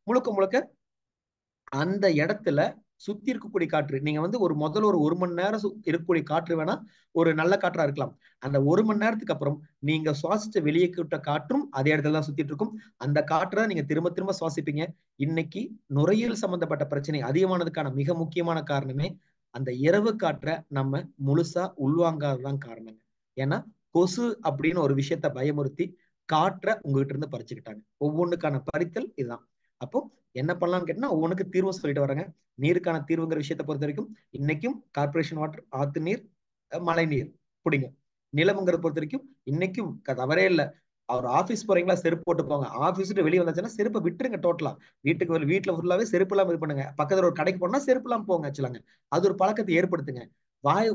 முழுக்க முழுக்க அந்த இடத்துல சுத்தி இருக்கக்கூடிய காற்று, நீங்க வந்து முதல்ல ஒரு மணி நேரம் இருக்கக்கூடிய காற்று வேணா ஒரு நல்ல காற்றா இருக்கலாம். அந்த 1 மணி நேரத்துக்கு அப்புறம் நீங்க சுவாசிச்ச வெளியே விட்ட காற்றும் அதே இடத்துல தான் சுத்திட்டு இருக்கும். அந்த காற்றை நீங்க திரும்ப திரும்ப சுவாசிப்பீங்க. இன்னைக்கு நுரையீரல் சம்பந்தப்பட்ட பிரச்சனை அதிகமானதுக்கான மிக முக்கியமான காரணமே அந்த இரவு காற்றை நம்ம முழுசா உள்வாங்காததான் காரணம். ஏன்னா கொசு அப்படின்னு ஒரு விஷயத்த பயமுறுத்தி காற்றை உங்ககிட்ட இருந்து பறிச்சுக்கிட்டாங்க. ஒவ்வொன்றுக்கான பறித்தல் இதுதான். அப்போ என்ன பண்ணலாம்னு கேட்டா ஒவ்வொன்றுக்கு தீர்வு சொல்லிட்டு வராங்க. நீருக்கான தீர்வுங்கிற விஷயத்தை பொறுத்த வரைக்கும் இன்னைக்கும் கார்பரேஷன் வாட்டர், ஆத்து நீர், மழை நீர் பிடிங்க. நிலம்ங்கிறத பொறுத்த வரைக்கும் இன்னைக்கும் தவறே இல்லை. அவர் ஆபீஸ் போறீங்களா செருப்பு போட்டு போங்க. ஆபீஸ் விட்டு வெளியே வந்தாச்சுன்னா செருப்பை விட்டுருங்க. டோட்டலா வீட்டுல ஃபுல்லாவே செருப்பு இல்லாம இது பண்ணுங்க. பக்கத்துல ஒரு கடைக்கு போனா செருப்பு இல்லாம போங்க வச்சுலாங்க. அது ஒரு பழக்கத்தை ஏற்படுத்துங்க.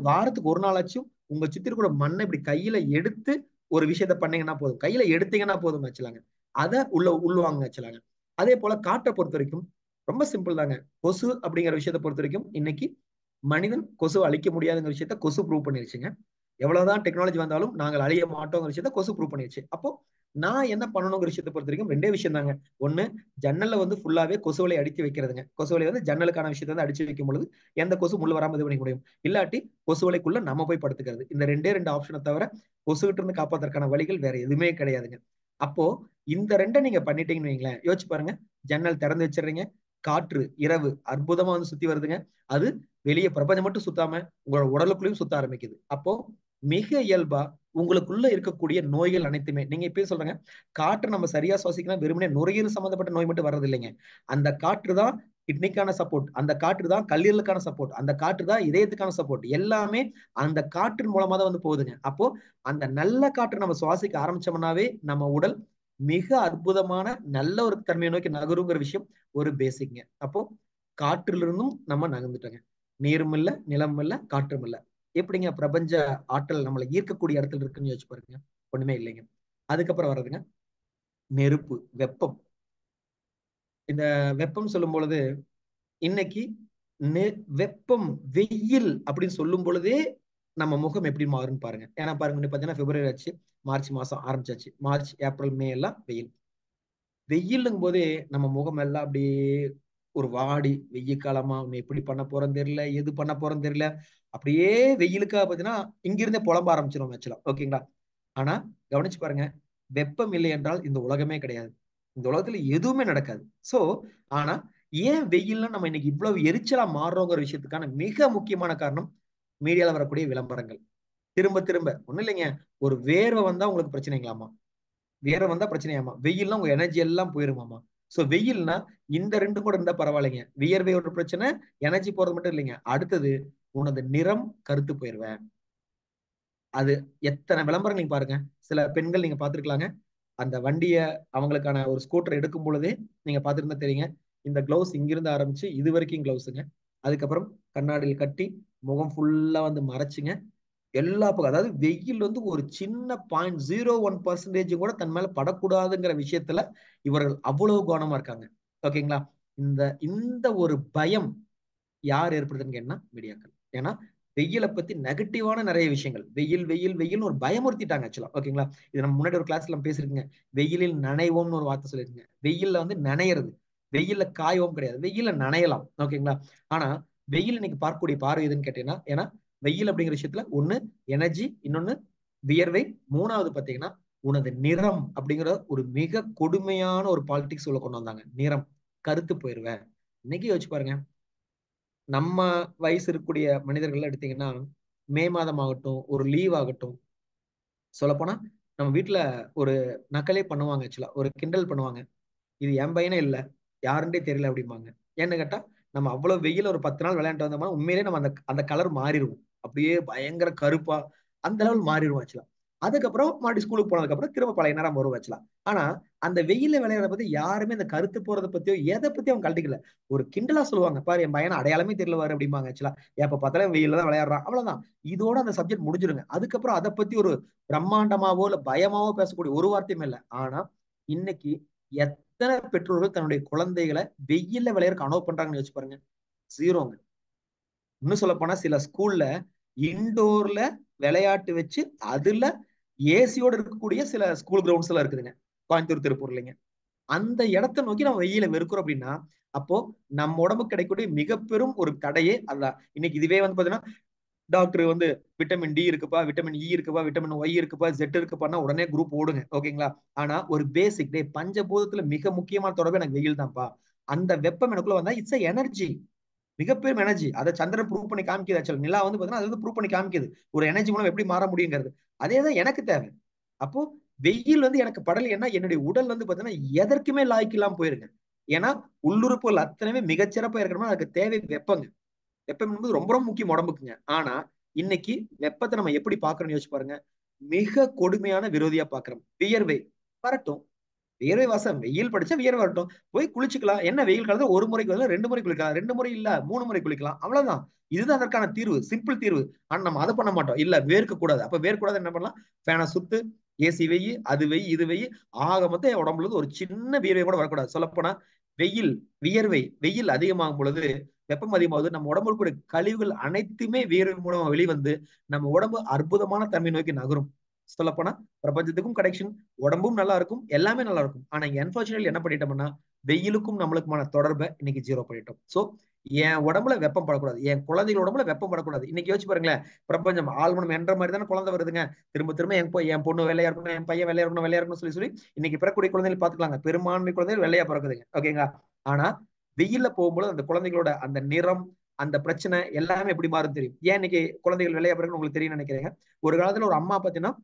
வாரத்துக்கு ஒரு நாளாச்சும் உங்க சுத்தி கூட மண்ணை இப்படி கையில எடுத்து ஒரு விஷயத்த பண்ணீங்கன்னா போதும். கையில எடுத்தீங்கன்னா போதும் வச்சுலாங்க. அதை உள்வாங்க வச்சுலாங்க. அதே போல காற்றை பொறுத்த வரைக்கும் ரொம்ப சிம்பிள் தாங்க. கொசு அப்படிங்கிற விஷயத்தை பொறுத்த வரைக்கும் இன்னைக்கு மனிதன் கொசு அழிக்க முடியாதுங்கிற விஷயத்த கொசு ப்ரூவ் பண்ணிருச்சுங்க. எவ்வளவுதான் டெக்னாலஜி வந்தாலும் நாங்கள் அழிய மாட்டோங்கிற விஷயத்த கொசு ப்ரூவ் பண்ணிருச்சு. அப்போ நான் என்ன பண்ணணுங்கிற விஷயத்தை பொறுத்த வரைக்கும் 2 விஷயம் தாங்க. ஒண்ணு, ஜன்னல்ல வந்து ஃபுல்லாவே கொசுவலை அடித்து வைக்கிறதுங்க. கொசுவலை வந்து ஜன்னலுக்கான விஷயத்தை வந்து அடிச்சு வைக்கும் பொழுது எந்த கொசு முள் வராம இது பண்ணிக்க முடியும். இல்லாட்டி கொசுவலைக்குள்ள நம்ம போய் படுத்துக்கிறது. இந்த 2 ஆப்ஷனை தவிர கொசுகிட்ட இருந்து காப்பாத்துறதுக்கான வழிகள் வேற எதுவுமே கிடையாதுங்க. அப்போ இந்த 2 நீங்க பண்ணிட்டீங்கன்னு வைங்களேன், யோசிச்சு பாருங்க. ஜன்னல் திறந்து வச்சிடுறீங்க, காற்று இரவு அற்புதமா வந்து சுத்தி வருதுங்க. அது வெளியே பிரபஞ்சம் மட்டும் சுத்தாம உங்களோட உடலுக்குள்ளேயும் சுத்த ஆரம்பிக்குது. அப்போ மிக இயல்பா உங்களுக்குள்ள இருக்கக்கூடிய நோய்கள் அனைத்துமே, நீங்க இப்பயும் சொல்றேங்க, காற்று நம்ம சரியா சுவாசிக்கலாம் வெறுமனே நுரையீரல் சம்பந்தப்பட்ட நோய் மட்டும் வர்றது இல்லைங்க. அந்த காற்று தான் கிட்னிக்கான சப்போர்ட், அந்த காற்று தான் கல்லீரலுக்கான சப்போர்ட், அந்த காற்று தான் இதயத்துக்கான சப்போர்ட். எல்லாமே அந்த காற்றின் மூலமா தான் வந்து போகுதுங்க. அப்போ அந்த நல்ல காற்று நம்ம சுவாசிக்க ஆரம்பிச்சோம்னாவே நம்ம உடல் மிக அற்புதமான நல்ல ஒரு தன்மையை நோக்கி நகருங்கிற விஷயம் ஒரு பேசிக்ங்க. அப்போ காற்றிலிருந்தும் நம்ம நகர்ந்துட்டோங்க. நீரும் இல்ல, நிலம் இல்ல, காற்றும் இல்ல. எப்படிங்க பிரபஞ்ச ஆற்றல் நம்மளை ஈர்க்கக்கூடிய இடத்துல இருக்குன்னு யோசிச்சு பாருங்க. ஒண்ணுமே இல்லைங்க. அதுக்கப்புறம் வர்றதுங்க நெருப்பு, வெப்பம். இந்த வெப்பம் சொல்லும் பொழுது இன்னைக்கு வெப்பம், வெயில் அப்படின்னு சொல்லும் பொழுதே நம்ம முகம் எப்படி மாறும்னு பாருங்க. ஏன்னா பாருங்க, பாத்தீங்கன்னா பிப்ரவரி ஆச்சு, மார்ச் மாசம் ஆரம்பிச்சாச்சு. மார்ச், ஏப்ரல், மே எல்லாம் வெயில். வெயிலுங்கும் போதே நம்ம முகம் எல்லாம் அப்படியே ஒரு வாடி, வெயில் காலமா எப்படி பண்ண போறோம்னு தெரியல, எது பண்ண போறோம்னு தெரியல. அப்படியே வெயிலுக்காக பாத்தீங்கன்னா இங்கிருந்தே புலம்ப ஆரம்பிச்சிடும் ஆக்சுவலா. ஓகேங்களா? ஆனா கவனிச்சு பாருங்க, வெப்பம் இல்லை என்றால் இந்த உலகமே கிடையாது. இந்த உலகத்துல எதுவுமே நடக்காது. சோ ஆனா ஏன் வெயில்ல நம்ம இன்னைக்கு இவ்வளவு எரிச்சலா மாறுறோங்கிற விஷயத்துக்கான மிக முக்கியமான காரணம் மீடியால வரக்கூடிய விளம்பரங்கள். திரும்ப திரும்ப ஒண்ணும் இல்லைங்க, ஒரு வேர்வை வந்தா உங்களுக்கு பிரச்சனைங்களாமா, வேர்வை வந்தா பிரச்சனையாமா, வெயில்னா உங்க எனர்ஜி எல்லாம் போயிருமாமா. சோ வெயில்னா இந்த ரெண்டு கூட இருந்தா பரவாயில்லைங்க, வியர்வையோட பிரச்சனை, எனர்ஜி போறது மட்டும் இல்லைங்க, அடுத்தது உனது நிறம் கருத்து போயிருவேன். அது எத்தனை விளம்பரம் நீங்க பாருங்க. சில பெண்கள் நீங்க பார்த்திருக்கலாங்க, அந்த வண்டிய அவங்களுக்கான ஒரு ஸ்கூட்டர் எடுக்கும் பொழுதே நீங்க பார்த்திருந்தா தெரியுங்க, இந்த கிளவுஸ் இங்கிருந்து ஆரம்பிச்சு இது வரைக்கும் கிளவுஸுங்க, அதுக்கப்புறம் கண்ணாடியில் கட்டி முகம் ஃபுல்லா வந்து மறைச்சுங்க, எல்லா பக்கம், அதாவது வெயில் வந்து ஒரு சின்ன 0.01% கூட தன் மேல படக்கூடாதுங்கிற விஷயத்துல இவர்கள் அவ்வளவு கவனமா இருக்காங்க. ஓகேங்களா? இந்த இந்த ஒரு பயம் யார் ஏற்படுத்துன்னு கேட்டா மீடியாக்கள். ஏன்னா வெயில பத்தி நெகட்டிவான நிறைய விஷயங்கள், வெயில் வெயில் வெயில் ஒரு பயமுறுத்திட்டாங்க ஆக்சுவலா. ஓகேங்களா? இது நம்ம முன்னாடி ஒரு கிளாஸ்ல நம்ம பேசிருக்கீங்க, வெயிலில் நனைவோம்னு ஒரு வார்த்தை சொல்லிருக்கீங்க. வெயில்ல வந்து நனையிறது, வெயில்ல காயவும் கிடையாது, வெயில்ல நனையலாம். ஓகேங்களா? ஆனா வெயில் இன்னைக்கு பார்க்கக்கூடிய பார்வை எதுன்னு கேட்டீங்கன்னா, ஏன்னா வெயில் அப்படிங்கிற விஷயத்துல ஒண்ணு எனர்ஜி, இன்னொன்னு வியர்வை, மூணாவது பாத்தீங்கன்னா உனது நிறம் அப்படிங்கிற ஒரு மிக கொடுமையான ஒரு பாலிடிக்ஸ் உள்ள கொண்டு வந்தாங்க. நிறம் கருத்து போயிருவேன். இன்னைக்கு யோசிச்சு பாருங்க, நம்ம வயசு இருக்கக்கூடிய மனிதர்கள் எடுத்தீங்கன்னா, மே மாதம் ஆகட்டும், ஒரு லீவ் ஆகட்டும், சொல்லப்போனா நம்ம வீட்டுல ஒரு நக்கலே பண்ணுவாங்க ஆக்சுவலா, ஒரு கிண்டல் பண்ணுவாங்க, இது என் பையனே இல்ல, யாருன்னே தெரியல அப்படிம்பாங்க. ஏன்னு கேட்டா நம்ம அவ்வளவு வெயில் ஒரு 10 நாள் விளையாண்டு வந்தோம்னா உண்மையிலேயே நம்ம அந்த அந்த கலர் மாறிடுவோம், அப்படியே பயங்கர கருப்பா அந்த லெவல் மாறிடுவோம் ஆக்சுவலா. அதுக்கப்புறம் மறுபடியும் ஸ்கூலுக்கு போனதுக்கு அப்புறம் திரும்ப பழைய நேரம் வரும் ஆக்சுவலா. ஆனா அந்த வெயில்ல விளையாடுறத பத்தி யாருமே அந்த கருத்து போறதை பத்தியோ எதை பத்தியும் அவங்க கழட்டிக்கல. ஒரு கிண்டலா சொல்லுவாங்க, பாரு என் பையனை அடையாளமே தெரியலவாரு அப்படிம்பாங்க ஆக்சுவலா. எப்ப பார்த்தாலும் வெயில்ல தான் விளையாடுறான், அவ்வளவுதான். இதோட அந்த சப்ஜெக்ட் முடிஞ்சிருங்க. அதுக்கப்புறம் அதை பத்தி ஒரு பிரம்மாண்டமாவோ இல்ல பயமாவோ பேசக்கூடிய ஒரு வார்த்தையுமே இல்லை. ஆனா இன்னைக்கு எத்தனை பெற்றோர்கள் தன்னுடைய குழந்தைகளை வெயில்ல விளையாடுறதுக்கு அலோவ் பண்றாங்கன்னு யோசிச்சு பாருங்க. ஜீரோங்க. இன்னும் சொல்ல போனா சில ஸ்கூல்ல இன்டோர்ல விளையாட்டு வச்சு அதுல ஏசியோட இருக்கக்கூடிய சில ஸ்கூல் கிரவுண்ட்ஸ் எல்லாம் இருக்குதுங்க, கோயம்புத்தூர் திருப்பூர்லங்க. அந்த இடத்தை நோக்கி நம்ம வெயில வெறுக்கிறோம் அப்படின்னா, அப்போ நம்ம உடம்புக்கு கிடைக்கக்கூடிய மிக பெரும் ஒரு தடையே அதான். இன்னைக்கு இதுவே வந்து பாத்தீங்கன்னா டாக்டர் வந்து விட்டமின் டி இருக்குப்பா, விட்டமின் இ இருக்குப்பா, விட்டமின் ஒய் இருக்குப்பா, ஜெட் இருக்குப்பான்னா உடனே குரூப் ஓடுங்க. ஓகேங்களா? ஆனா ஒரு பேசிக் டே பஞ்சபூதத்துல மிக முக்கியமான தொடர்பு எனக்கு வெயில் தான்ப்பா. அந்த வெப்பம் எனக்குள்ள வந்தா இட்ஸ் எனர்ஜி, மிகப்பெரும் எனர்ஜி. அதை சந்திரன் ப்ரூவ் பண்ணி காமிக்குது ஆக்சுவல். நிலா வந்து பாத்தீங்கன்னா அது வந்து ப்ரூவ் பண்ணி காமிக்குது ஒரு எனர்ஜி மூலம் எப்படி மாற முடியுங்கிறது. அதேதான் எனக்கு தேவை. அப்போ வெயில் வந்து எனக்கு படலைன்னா என்னுடைய உடல் வந்து பாத்தீங்கன்னா எதற்குமே லாய்க்கு இல்லாம போயிருங்க. ஏன்னா உள்ளுறுப்புகள் அத்தனையுமே மிகச்சிறப்பா இருக்கணும்னா அதுக்கு தேவை வெப்பங்க. வெப்பம் என்பது ரொம்ப ரொம்ப முக்கியம் உடம்புக்குங்க. ஆனா இன்னைக்கு வெப்பத்தை நம்ம எப்படி பாக்குறோம்னு யோசிச்சு பாருங்க. மிக கொடுமையான விரோதியா பாக்குறோம். வியர்வை வரட்டும், வியர்வை வாசம், வெயில் படிச்சா வியர்வை வரட்டும், போய் குளிச்சுக்கலாம். என்ன வெயில் காலத்துல ஒரு முறைக்கு பதிலா 2 முறை குளிக்கலாம், 2 முறை இல்ல 3 முறை குளிக்கலாம், அவ்வளவுதான். இதுதான் அதற்கான தீர்வு, சிம்பிள் தீர்வு. ஆனா நம்ம அதை பண்ண மாட்டோம். இல்ல வேர்க்க கூடாது, அப்ப வேர்க்க கூடாது என்ன பண்ணலாம், ஃபேனை சுத்து, ஏசி வெயி, அது வெயி, இது வெயி, ஆக மொத்தம் என் உடம்புல இருந்து ஒரு சின்ன வியர்வை கூட வரக்கூடாது. சொல்லப்போனா வெயில், வியர்வை, வெயில் அதிகமாகும் பொழுது, வெப்பம் அதிகமாகுது, நம்ம உடம்புல கூடிய கழிவுகள் அனைத்துமே வியர்வை மூலமா வெளிவந்து நம்ம உடம்பு அற்புதமான தன்மை நோக்கி நகரும். சொல்லப்போனா பிரபஞ்சத்துக்கும் கனெக்ஷன், உடம்பும் நல்லா இருக்கும், எல்லாமே நல்லா இருக்கும். ஆனா அன்பார்ச்சுனேட்லி என்ன பண்ணிட்டோம்னா வெயிலுக்கும் நம்மளுக்குமான தொடர்பை இன்னைக்கு ஜீரோ பண்ணிட்டோம். சோ என் உடம்புல வெப்பம் படக்கூடாது, என் குழந்தைகள் உடம்புல வெப்பம் படக்கூடாது. இன்னைக்கு யோசிச்சு பாருங்களேன், பிரபஞ்சம் ஆழ்மனம் என்ற மாதிரி தானே குழந்தை வருதுங்க. திரும்ப திரும்ப என் பொண்ணு வெள்ளையா இருக்கணும், என் பையன் வெள்ளையா இருக்கணும், வெள்ளையா இருக்கணும்னு சொல்லி சொல்லி இன்னைக்கு பிறக்கூடிய குழந்தைகள் பாத்துக்கலாங்க, பெரும்பான்மை குழந்தைகள் வெள்ளையா பிறக்குதுங்க. ஓகேங்களா? ஆனா வெயில்ல போகும்போது அந்த குழந்தைகளோட அந்த நிறம், அந்த பிரச்சனை எல்லாமே எப்படி மாறும் தெரியும். ஏன் இன்னைக்கு குழந்தைகள் வெள்ளையா பிறகுன்னு உங்களுக்கு தெரியும் நினைக்கிறேங்க. ஒரு காலத்துல ஒரு அம்மா பாத்தீங்கன்னா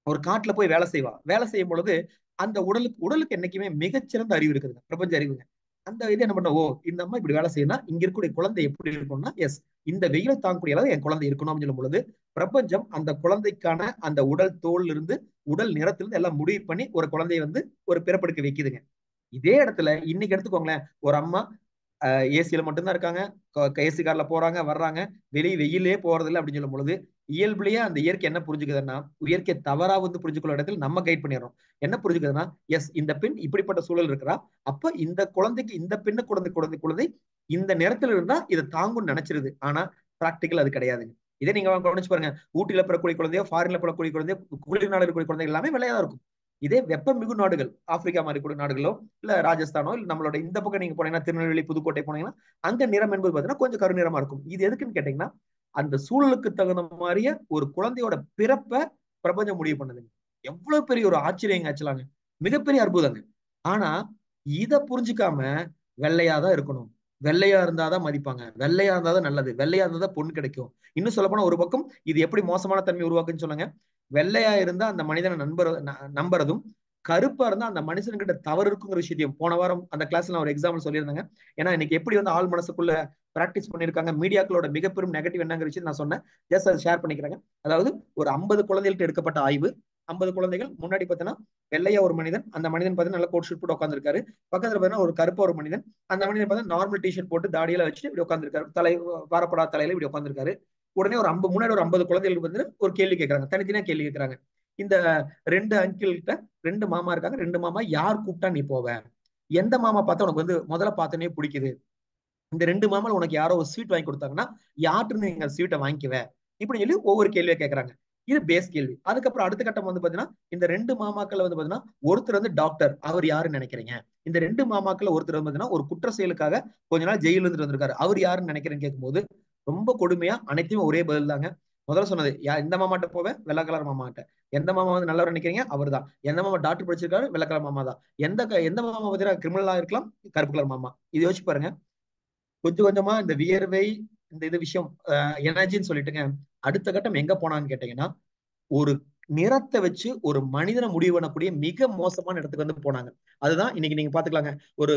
ஒரு காட்டுல போய் வேலை செய்வா. வேலை செய்யும் பொழுது அந்த உடலுக்கு உடலுக்கு என்னைக்குமே மிகச்சிறந்த அறிவு இருக்குதுங்க, பிரபஞ்ச அறிவுங்க. அந்த இது என்ன பண்ண, ஓ இந்த அம்மா இப்படி வேலை செய்யணும், இங்க இருக்கக்கூடிய குழந்தை எப்படி இருக்கும்னா, எஸ் இந்த வெயிலை தாங்கக்கூடிய அளவு என் குழந்தை இருக்கணும் அப்படின்னு சொல்லும் பொழுது பிரபஞ்சம் அந்த குழந்தைக்கான அந்த உடல் தோல் இருந்து உடல் நிறத்திலிருந்து எல்லாம் முடிவு பண்ணி ஒரு குழந்தையை வந்து ஒரு பிறப்பெடுக்க வைக்குதுங்க. இதே இடத்துல இன்னைக்கு எடுத்துக்கோங்களேன், ஒரு அம்மா ஏசியில மட்டும்தான் இருக்காங்க, ஏசி கார்ல போறாங்க வர்றாங்க, வெளியே வெயிலே போறது இல்லை அப்படின்னு சொல்லும் பொழுது இயல்புலயே அந்த இயற்கை என்ன புரிஞ்சுக்குதுன்னா, இயற்கை தவறா வந்து புரிஞ்சுக்கொள்ள இடத்துல நம்ம கைட் பண்ணிடுறோம். என்ன புரிஞ்சுக்குதுன்னா, எஸ் இந்த பெண் இப்படிப்பட்ட சூழல் இருக்கிறா, அப்ப இந்த குழந்தைக்கு, இந்த பெண்ணு குழந்தை குழந்தை குழந்தை இந்த நேரத்துல இருந்தா இதை தாங்கும்னு நினைச்சிருது. ஆனா பிராக்டிக்கல் அது கிடையாதுங்க. இதே நீங்க கவனிச்சு பாருங்க, ஊட்டியில பிறக்கூடிய குழந்தையோ ஃபாரின்ல பிறக்கூடிய குழந்தையோ குளிர் நாடு இருக்கக்கூடிய குழந்தை எல்லாமே வெள்ளையா இருக்கும். இதே வெப்ப மிகு நாடுகள், ஆப்பிரிக்கா மாதிரி கூட நாடுகளோ இல்ல ராஜஸ்தானோ இல்ல நம்மளோட இந்த பக்கம் நீங்க போனீங்கன்னா திருநெல்வேலி புதுக்கோட்டை போனீங்கன்னா அங்க நிறம் என்பது பாத்தீங்கன்னா கொஞ்சம் கருநிறமா இருக்கும். இது எதுக்குன்னு கேட்டீங்கன்னா அந்த சூழலுக்கு தகுந்த மாதிரியே ஒரு குழந்தையோட பிறப்பை பிரபஞ்சம் முடிவு பண்ணுதுங்க. எவ்வளவு பெரிய ஒரு ஆச்சரியங்க ஆக்சுவலாங்க, மிகப்பெரிய அற்புதங்க. ஆனா இத புரிஞ்சுக்காம வெள்ளையா தான் இருக்கணும், வெள்ளையா இருந்தாதான் மதிப்பாங்க, வெள்ளையா இருந்தாதான் நல்லது, வெள்ளையா இருந்தாதான் பொண்ணு கிடைக்கும். இன்னும் சொல்ல போனா ஒரு பக்கம் இது எப்படி மோசமான தன்மை உருவாக்குன்னு சொல்லுங்க. வெள்ளையா இருந்தா அந்த மனிதனை நம்புறதும், கருப்பா இருந்தா அந்த மனுஷன்கிட்ட தவறு இருக்குங்கிற விஷயத்தையும் போன வாரம் அந்த கிளாஸ்ல நான் ஒரு எக்ஸாம்பிள் சொல்லியிருந்தாங்க. ஏன்னா இன்னைக்கு எப்படி வந்து ஆள் மனசுக்குள்ள பிராக்டிஸ் பண்ணிருக்காங்க மீடியாக்களோட மிகப்பெரும் நெகட்டிவ் என்னங்கிற விஷயம் நான் சொன்னேன். ஜஸ்ட் அதை ஷேர் பண்ணிக்கிறேங்க. அதாவது ஒரு 50 குழந்தைகள்ட்ட எடுக்கப்பட்ட ஆய்வு. 50 குழந்தைகள் முன்னாடி பார்த்தீங்கன்னா வெள்ளையா ஒரு மனிதன், அந்த மனிதன் பார்த்தீங்கன்னா நல்ல கோட் ஷூட் போட்டு உட்காந்துருக்காரு. பக்கத்துல பார்த்தீங்கன்னா ஒரு கருப்பா ஒரு மனிதன், அந்த மனிதன் பார்த்தா நார்மல் டிஷர்ட் போட்டு தாடியில வச்சுட்டு இப்படி உட்காந்துருக்காரு, தலை வாரப்படா தலையில இப்படி உட்காந்துருக்காரு. உடனே ஒரு 50 முன்னாடி ஒரு 50 குழந்தைகள் வந்து ஒரு கேள்வி கேட்கறாங்க, தனித்தனியா கேள்வி கேட்கறாங்க. இந்த ரெண்டு அங்கிள் கிட்ட 2 மாமா இருக்காங்க, 2 மாமா யார் கூப்பிட்டா நீ போவ, எந்த மாமா பார்த்தா உனக்கு வந்து முதல்ல பார்த்தோன்னே பிடிக்குது, இந்த 2 மாமால உனக்கு யாரோ ஒரு ஸ்வீட் வாங்கி கொடுத்தாங்கன்னா யார்ட்டு நீங்க ஸ்வீட்டை வாங்கிக்குவ, இப்படி சொல்லி ஒவ்வொரு கேள்வியா கேட்கறாங்க. இது பேஸ் கேள்வி. அதுக்கப்புறம் அடுத்த கட்டம் வந்து பாத்தீங்கன்னா இந்த 2 மாமாக்கள் வந்து பாத்தீங்கன்னா ஒருத்தர் வந்து டாக்டர், அவர் யாருன்னு நினைக்கிறீங்க, இந்த 2 மாமாக்கள் ஒருத்தர் வந்து பாத்தீங்கன்னா ஒரு குற்ற செயலுக்காக கொஞ்ச நாள் ஜெயில இருந்துட்டு வந்திருக்காரு, அவர் யாருன்னு நினைக்கிறேன்னு கேட்கும்போது ரொம்ப கொடுமையா அனைத்தையும் ஒரே பதில் தாங்க. முதல்ல சொன்னது எந்த மாமாட்ட போவேன், வெள்ளை கலர் மாமாட்ட. எந்த மாமா வந்து நல்லவர் நினைக்கிறீங்க, அவர் தான். எந்த மாமா டாக்டர் படிச்சிருக்காரு, வெள்ளை கலர் மாமா தான். எந்த மாமா பார்த்தீங்கன்னா கிரிமினலா இருக்கலாம், கருப்பு கலர் மாமா. இது யோசிச்சு பாருங்க. கொஞ்சம் கொஞ்சமா இந்த வியர்வை, இந்த இது விஷயம் எனர்ஜின்னு சொல்லிட்டுங்க அடுத்த கட்டம் எங்க போனான்னு கேட்டீங்கன்னா ஒரு நிறத்தை வச்சு ஒரு மனிதனை முடிவு பண்ணக்கூடிய மிக மோசமான இடத்துக்கு வந்து போனாங்க. அதுதான் இன்னைக்கு நீங்க பாத்துக்கலாங்க. ஒரு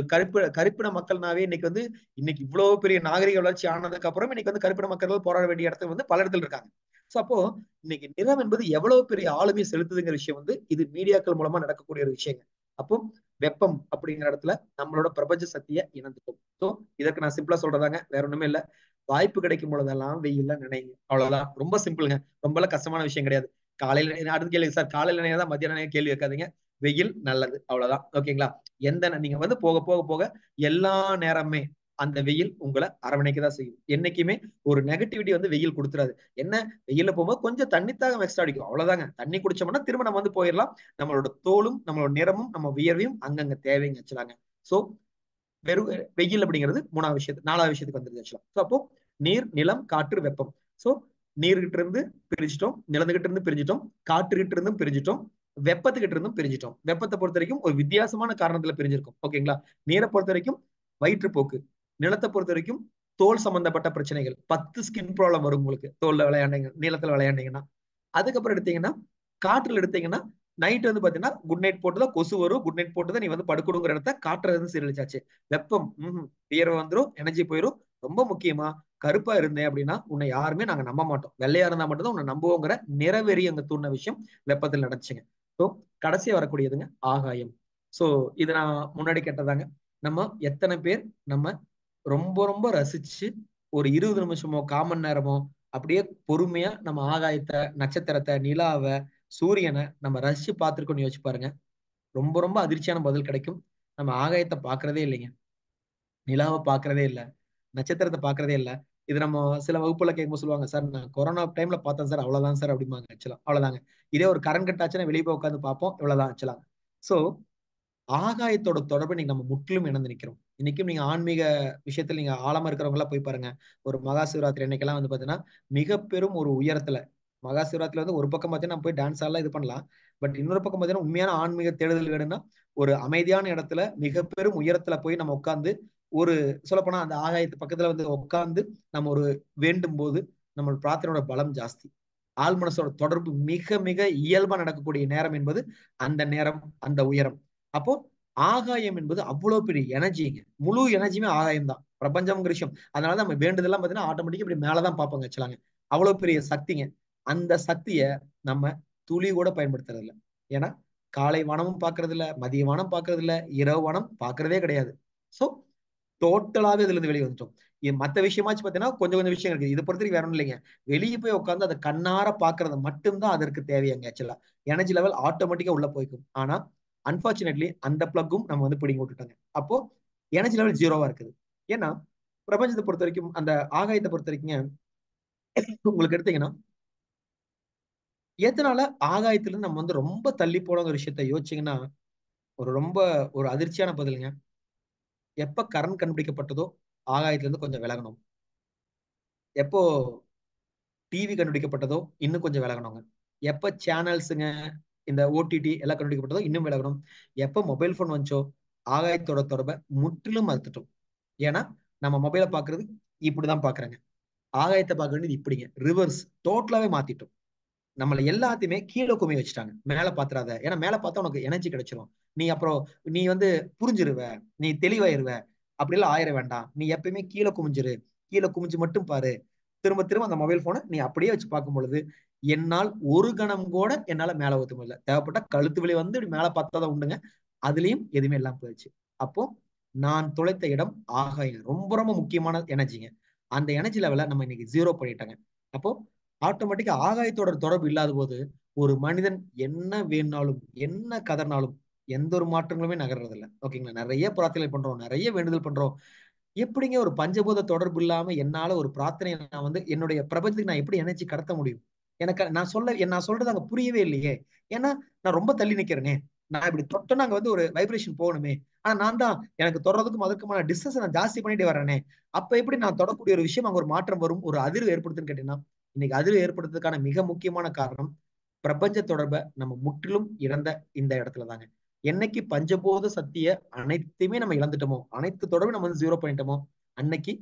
கருப்பின மக்கள்னாவே இன்னைக்கு வந்து இன்னைக்கு இவ்வளவு பெரிய நாகரிக வளர்ச்சி ஆனதுக்கு அப்புறம் இன்னைக்கு வந்து கருப்பின மக்கள் போராட வேண்டிய இடத்துல வந்து பல இடத்துல இருக்காங்க. சோ அப்போ இன்னைக்கு நிறம் என்பது எவ்வளவு பெரிய ஆளுமை செலுத்துதுங்கிற விஷயம் வந்து இது மீடியாக்கள் மூலமா நடக்கக்கூடிய ஒரு விஷயங்க. அப்போ வெப்பம் அப்படிங்கிற இடத்துல நம்மளோட பிரபஞ்ச சக்தியை இணைந்துட்டோம். ஸோ இதற்கு நான் சிம்பிளா சொல்றதாங்க, வேற ஒண்ணுமே இல்ல. வாய்ப்பு கிடைக்கும் பொழுதெல்லாம் வெயில்ல நினைங்க, அவ்வளவுதான். ரொம்ப சிம்பிளுங்க, ரொம்ப எல்லாம் கஷ்டமான விஷயம் கிடையாது. காலையில அடுத்த கேள்வி சார், காலையில நினைக்கிறதா மத்தியானம் நினைக்க கேள்வி வைக்காதீங்க. வெயில் நல்லது, அவ்வளவுதான். ஓகேங்களா? நீங்க வந்து போக போக போக எல்லா நேரமே அந்த வெயில் உங்களை அரவணைக்கதான் செய்யும். என்னைக்குமே ஒரு நெகட்டிவிட்டி வந்து வெயில் கொடுத்துறாது. என்ன, வெயில போகும்போது கொஞ்சம் தண்ணி தாகம் எக்ஸ்ட்ரா அடிக்கும், அவ்வளவுதாங்க. தண்ணி குடிச்சோம்னா திரும்ப நம்ம வந்து போயிடலாம். நம்மளோட தோலும் நம்மளோட நிறமும் நம்ம வியர்வையும் அங்கங்க தேவைங்க வச்சுலாங்க. சோ வெறும் வெயில் அப்படிங்கிறது 3வது விஷயத்து 4வது விஷயத்துக்கு வந்துருது ஆக்சுவலா. ஸோ அப்போ நீர், நிலம், காற்று, வெப்பம். ஸோ நீர்கிட்ட இருந்து பிரிஞ்சிட்டோம், நிலந்துகிட்ட இருந்து பிரிஞ்சிட்டோம், காற்றுகிட்ட இருந்தும் பிரிஞ்சிட்டோம், வெப்பத்துக்கிட்ட இருந்தும் பிரிஞ்சிட்டோம். வெப்பத்தை பொறுத்த வரைக்கும் ஒரு வித்தியாசமான காரணத்துல பிரிஞ்சிருக்கும். ஓகேங்களா? நீரை பொறுத்த வரைக்கும் வயிற்றுப்போக்கு, நிலத்தை பொறுத்த வரைக்கும் தோல் சம்பந்தப்பட்ட பிரச்சனைகள், 10 ஸ்கின் ப்ராப்ளம் வரும் உங்களுக்கு தோல்ல விளையாண்டீங்க, நீளத்துல விளையாண்டீங்கன்னா. அதுக்கப்புறம் எடுத்தீங்கன்னா காற்றுல எடுத்தீங்கன்னா நைட் வந்து பாத்தீங்கன்னா குட் நைட் போட்டுதான் கொசு வரும், குட் நைட் போட்டுதான் நீ வந்து படுக்கணுங்கிற இடத்த காற்றுல இருந்து சீரழிச்சாச்சு. வெப்பம் வியர்வை வந்துடும், எனர்ஜி போயிடும். ரொம்ப முக்கியமா கருப்பா இருந்தேன் அப்படின்னா உன்னை யாருமே நாங்க நம்ப மாட்டோம், வெள்ளையா இருந்தா மட்டும்தான் உன்னை நம்புவோங்கிற நிறவெறி அங்க தூண்டின விஷயம் வெப்பத்தில் நடந்துச்சுங்க. ஸோ கடைசியா வரக்கூடியதுங்க ஆகாயம். ஸோ இது நான் முன்னாடி கேட்டதாங்க. நம்ம எத்தனை பேர் நம்ம ரொம்ப ரொம்ப ரசிச்சு ஒரு 20 நிமிஷமோ 1/4 மணி நேரமோ அப்படியே பொறுமையா நம்ம ஆகாயத்தை, நட்சத்திரத்தை, நிலாவை, சூரியனை நம்ம ரசிச்சு பார்த்திருக்கோம்னு யோசிச்சு பாருங்க. ரொம்ப ரொம்ப அதிர்ச்சியான பதில் கிடைக்கும். நம்ம ஆகாயத்தை பாக்குறதே இல்லைங்க, நிலாவை பாக்குறதே இல்லை, நட்சத்திரத்தை பாக்குறதே இல்லை. இது நம்ம சில வகுப்புல கேட்கும்போது சொல்லுவாங்க, சார் நான் கொரோனா டைம்ல பார்த்தேன் சார், அவ்வளவுதான் சார் அப்படிம்பாங்க. ஆக்சுவலா அவ்வளவுதாங்க. இதே ஒரு கரண்ட் கட் ஆச்சுன்னா வெளியே போய் உட்காந்து பார்ப்போம், இவ்வளவுதான் ஆக்சுவலா. சோ ஆகாயத்தோட தொடர்பை நீங்க நம்ம முற்றிலும் இணைந்து நிற்கிறோம். இன்னைக்கும் நீங்க ஆன்மீக விஷயத்துல நீங்க ஆழமா இருக்கிறவங்க எல்லாம் போய் பாருங்க. ஒரு மகா சிவராத்திரி அன்னைக்கெல்லாம் வந்து பாத்தீங்கன்னா மிக பெரும் ஒரு உயரத்துல, மகா சிவராத்திரில வந்து ஒரு பக்கம் பாத்தீங்கன்னா நம்ம போய் டான்ஸ் ஆடலாம், இது பண்ணலாம். பட் இன்னொரு பக்கம் பாத்தீங்கன்னா உண்மையான ஆன்மீக தேடுதல் வேணும்னா ஒரு அமைதியான இடத்துல மிக பெரும் உயரத்துல போய் நம்ம உட்கார்ந்து ஒரு சொல்லப்போனா அந்த ஆகாயத்து பக்கத்துல வந்து உட்கார்ந்து நம்ம ஒரு வேண்டும் போது நம்ம பிரார்த்தனையோட பலம் ஜாஸ்தி. ஆள் மனசோட தொடர்பு மிக மிக இயல்பா நடக்கக்கூடிய நேரம் என்பது அந்த நேரம், அந்த உயரம். அப்போ ஆகாயம் என்பது அவ்வளவு பெரிய எனர்ஜிங்க. முழு எனர்ஜியுமே ஆகாயம் தான், பிரபஞ்சம்ங்கிற விஷயம். அதனாலதான் நம்ம வேண்டுதெல்லாம் பாத்தீங்கன்னா ஆட்டோமேட்டிக்கா இப்படி மேலதான் பார்ப்பாங்க வச்சுலாங்க. அவ்வளவு பெரிய சக்திங்க. அந்த சக்தியை நம்ம துளி கூட பயன்படுத்துறது இல்லை. ஏன்னா காலை வானமும் பாக்குறது இல்ல, மதிய வானம் பாக்குறது இல்ல, இரவு வானம் பாக்குறதே கிடையாது. சோ டோட்டலாவே இதுல இருந்து வெளியே வந்துட்டோம். மத்த விஷயமாச்சு பாத்தீங்கன்னா கொஞ்சம் கொஞ்சம் விஷயம் இருக்கு. இதை பொறுத்தவரைக்கும் வேற ஒன்றும் இல்லைங்க. வெளியே போய் உட்காந்து அதை கண்ணார பாக்குறது மட்டும்தான் அதற்கு தேவையாங்க. ஆக்சுவலா எனர்ஜி லெவல் ஆட்டோமேட்டிக்கா உள்ள போய்க்கும். ஆனா அன்பார்ச்சுனேட்லி அந்த பிளக்கும் நம்ம வந்து பிடிங்கி விட்டுட்டாங்க. அப்போ எனர்ஜி லெவல் ஜீரோவா இருக்குது. ஏன்னா பிரபஞ்சத்தை பொறுத்த வரைக்கும், அந்த ஆகாயத்தை பொறுத்த வரைக்கும் உங்களுக்கு எடுத்தீங்கன்னா எதனால ஆகாயத்துல நம்ம வந்து ரொம்ப தள்ளி போனோங்கிற விஷயத்த யோசிச்சீங்கன்னா ரொம்ப ஒரு அதிர்ச்சியான பதிலுங்க. எப்ப கரண்ட் கண்டுபிடிக்கப்பட்டதோ ஆகாயத்துல இருந்து கொஞ்சம் விலகணும். எப்போ டிவி கண்டுபிடிக்கப்பட்டதோ இன்னும் கொஞ்சம் விலகணுங்க. எப்ப சேனல்ஸுங்க, இந்த ஓடிடி எல்லாம் கண்டுபிடிக்கப்பட்டதோ இன்னும் விலகணும். எப்ப மொபைல் போன் வந்துச்சோ ஆகாயத்தோட தொடர்பை முற்றிலும் மறுத்துட்டோம். ஏன்னா நம்ம மொபைலை பாக்குறது இப்படிதான் பாக்குறாங்க, ஆகாயத்தை பார்க்க வேண்டியது இப்படிங்க, ரிவர்ஸ் டோட்டலாவே மாத்திட்டோம். நம்மள எல்லாத்தையுமே கீழே குமி வச்சுட்டாங்க. மேல பாத்துறாத, ஏன்னா மேல பார்த்தா உனக்கு எனர்ஜி கிடைச்சிரும், நீ அப்புறம் நீ புரிஞ்சிருவ, நீ தெளிவாயிருவ, அப்படிலாம் ஆயிர வேண்டாம், நீ எப்பயுமே கீழே குமிஞ்சிரு, கீழே குமிஞ்சு மட்டும் பாரு. திரும்ப திரும்ப அந்த மொபைல் போனை நீ அப்படியே வச்சு பார்க்கும் பொழுது என்னால் ஒரு கணம் கூட என்னால மேல ஊத்த முடியல. தேவைப்பட்ட கழுத்து வலி இப்படி மேல பார்த்தாதான் உண்டுங்க. அதுலயும் எதுவுமே எல்லாம் போயிடுச்சு. அப்போ நான் தொலைத்த இடம் ஆகாயம், ரொம்ப ரொம்ப முக்கியமான எனர்ஜிங்க. அந்த எனர்ஜி லெவலை நம்ம இன்னைக்கு ஜீரோ பண்ணிட்டாங்க. அப்போ ஆட்டோமேட்டிக்கா ஆகாயத்தோட தொடர்பு இல்லாத போது ஒரு மனிதன் என்ன வேணாலும் என்ன கதர்னாலும் எந்த ஒரு மாற்றங்களுமே நகர்றது இல்லை. ஓகேங்களா? நிறைய பிரார்த்தனை பண்றோம், நிறைய வேண்டுதல் பண்றோம். எப்படிங்க ஒரு பஞ்சபூத தொடர்பு இல்லாம என்னால ஒரு பிரார்த்தனையை நான் என்னுடைய பிரபஞ்சத்துக்கு நான் எப்படி எனர்ஜி கடத்த முடியும்? எனக்கு நான் சொல்றது அங்க புரியவே இல்லையே. ஏன்னா நான் ரொம்ப தள்ளி நிக்கிறேனே, நான் இப்படி தொட்டோன்னா அங்க ஒரு வைப்ரேஷன் போகணுமே. ஆனா நான் தான் எனக்கு தொடர்றதுக்கும் அதற்குமான டிஸ்டன்ஸ் நான் ஜாஸ்தி பண்ணிட்டே வரேனே. அப்ப எப்படி நான் தொடக்கூடிய ஒரு விஷயம் அங்க ஒரு மாற்றம் வரும், ஒரு அதிர்வு ஏற்படுத்துன்னு கேட்டீங்கன்னா, இன்னைக்கு அதிர்வு ஏற்படுத்துறதுக்கான மிக முக்கியமான காரணம் பிரபஞ்ச தொடர்பை நம்ம முற்றிலும் இழந்த இந்த இடத்துல தாங்க. என்னைக்கு பஞ்சபோத சக்திய அனைத்தையுமே நம்ம இழந்துட்டோமோ, அனைத்து தொடர்பும் நம்ம ஜீரோ பண்ணிட்டோமோ, அன்னைக்கு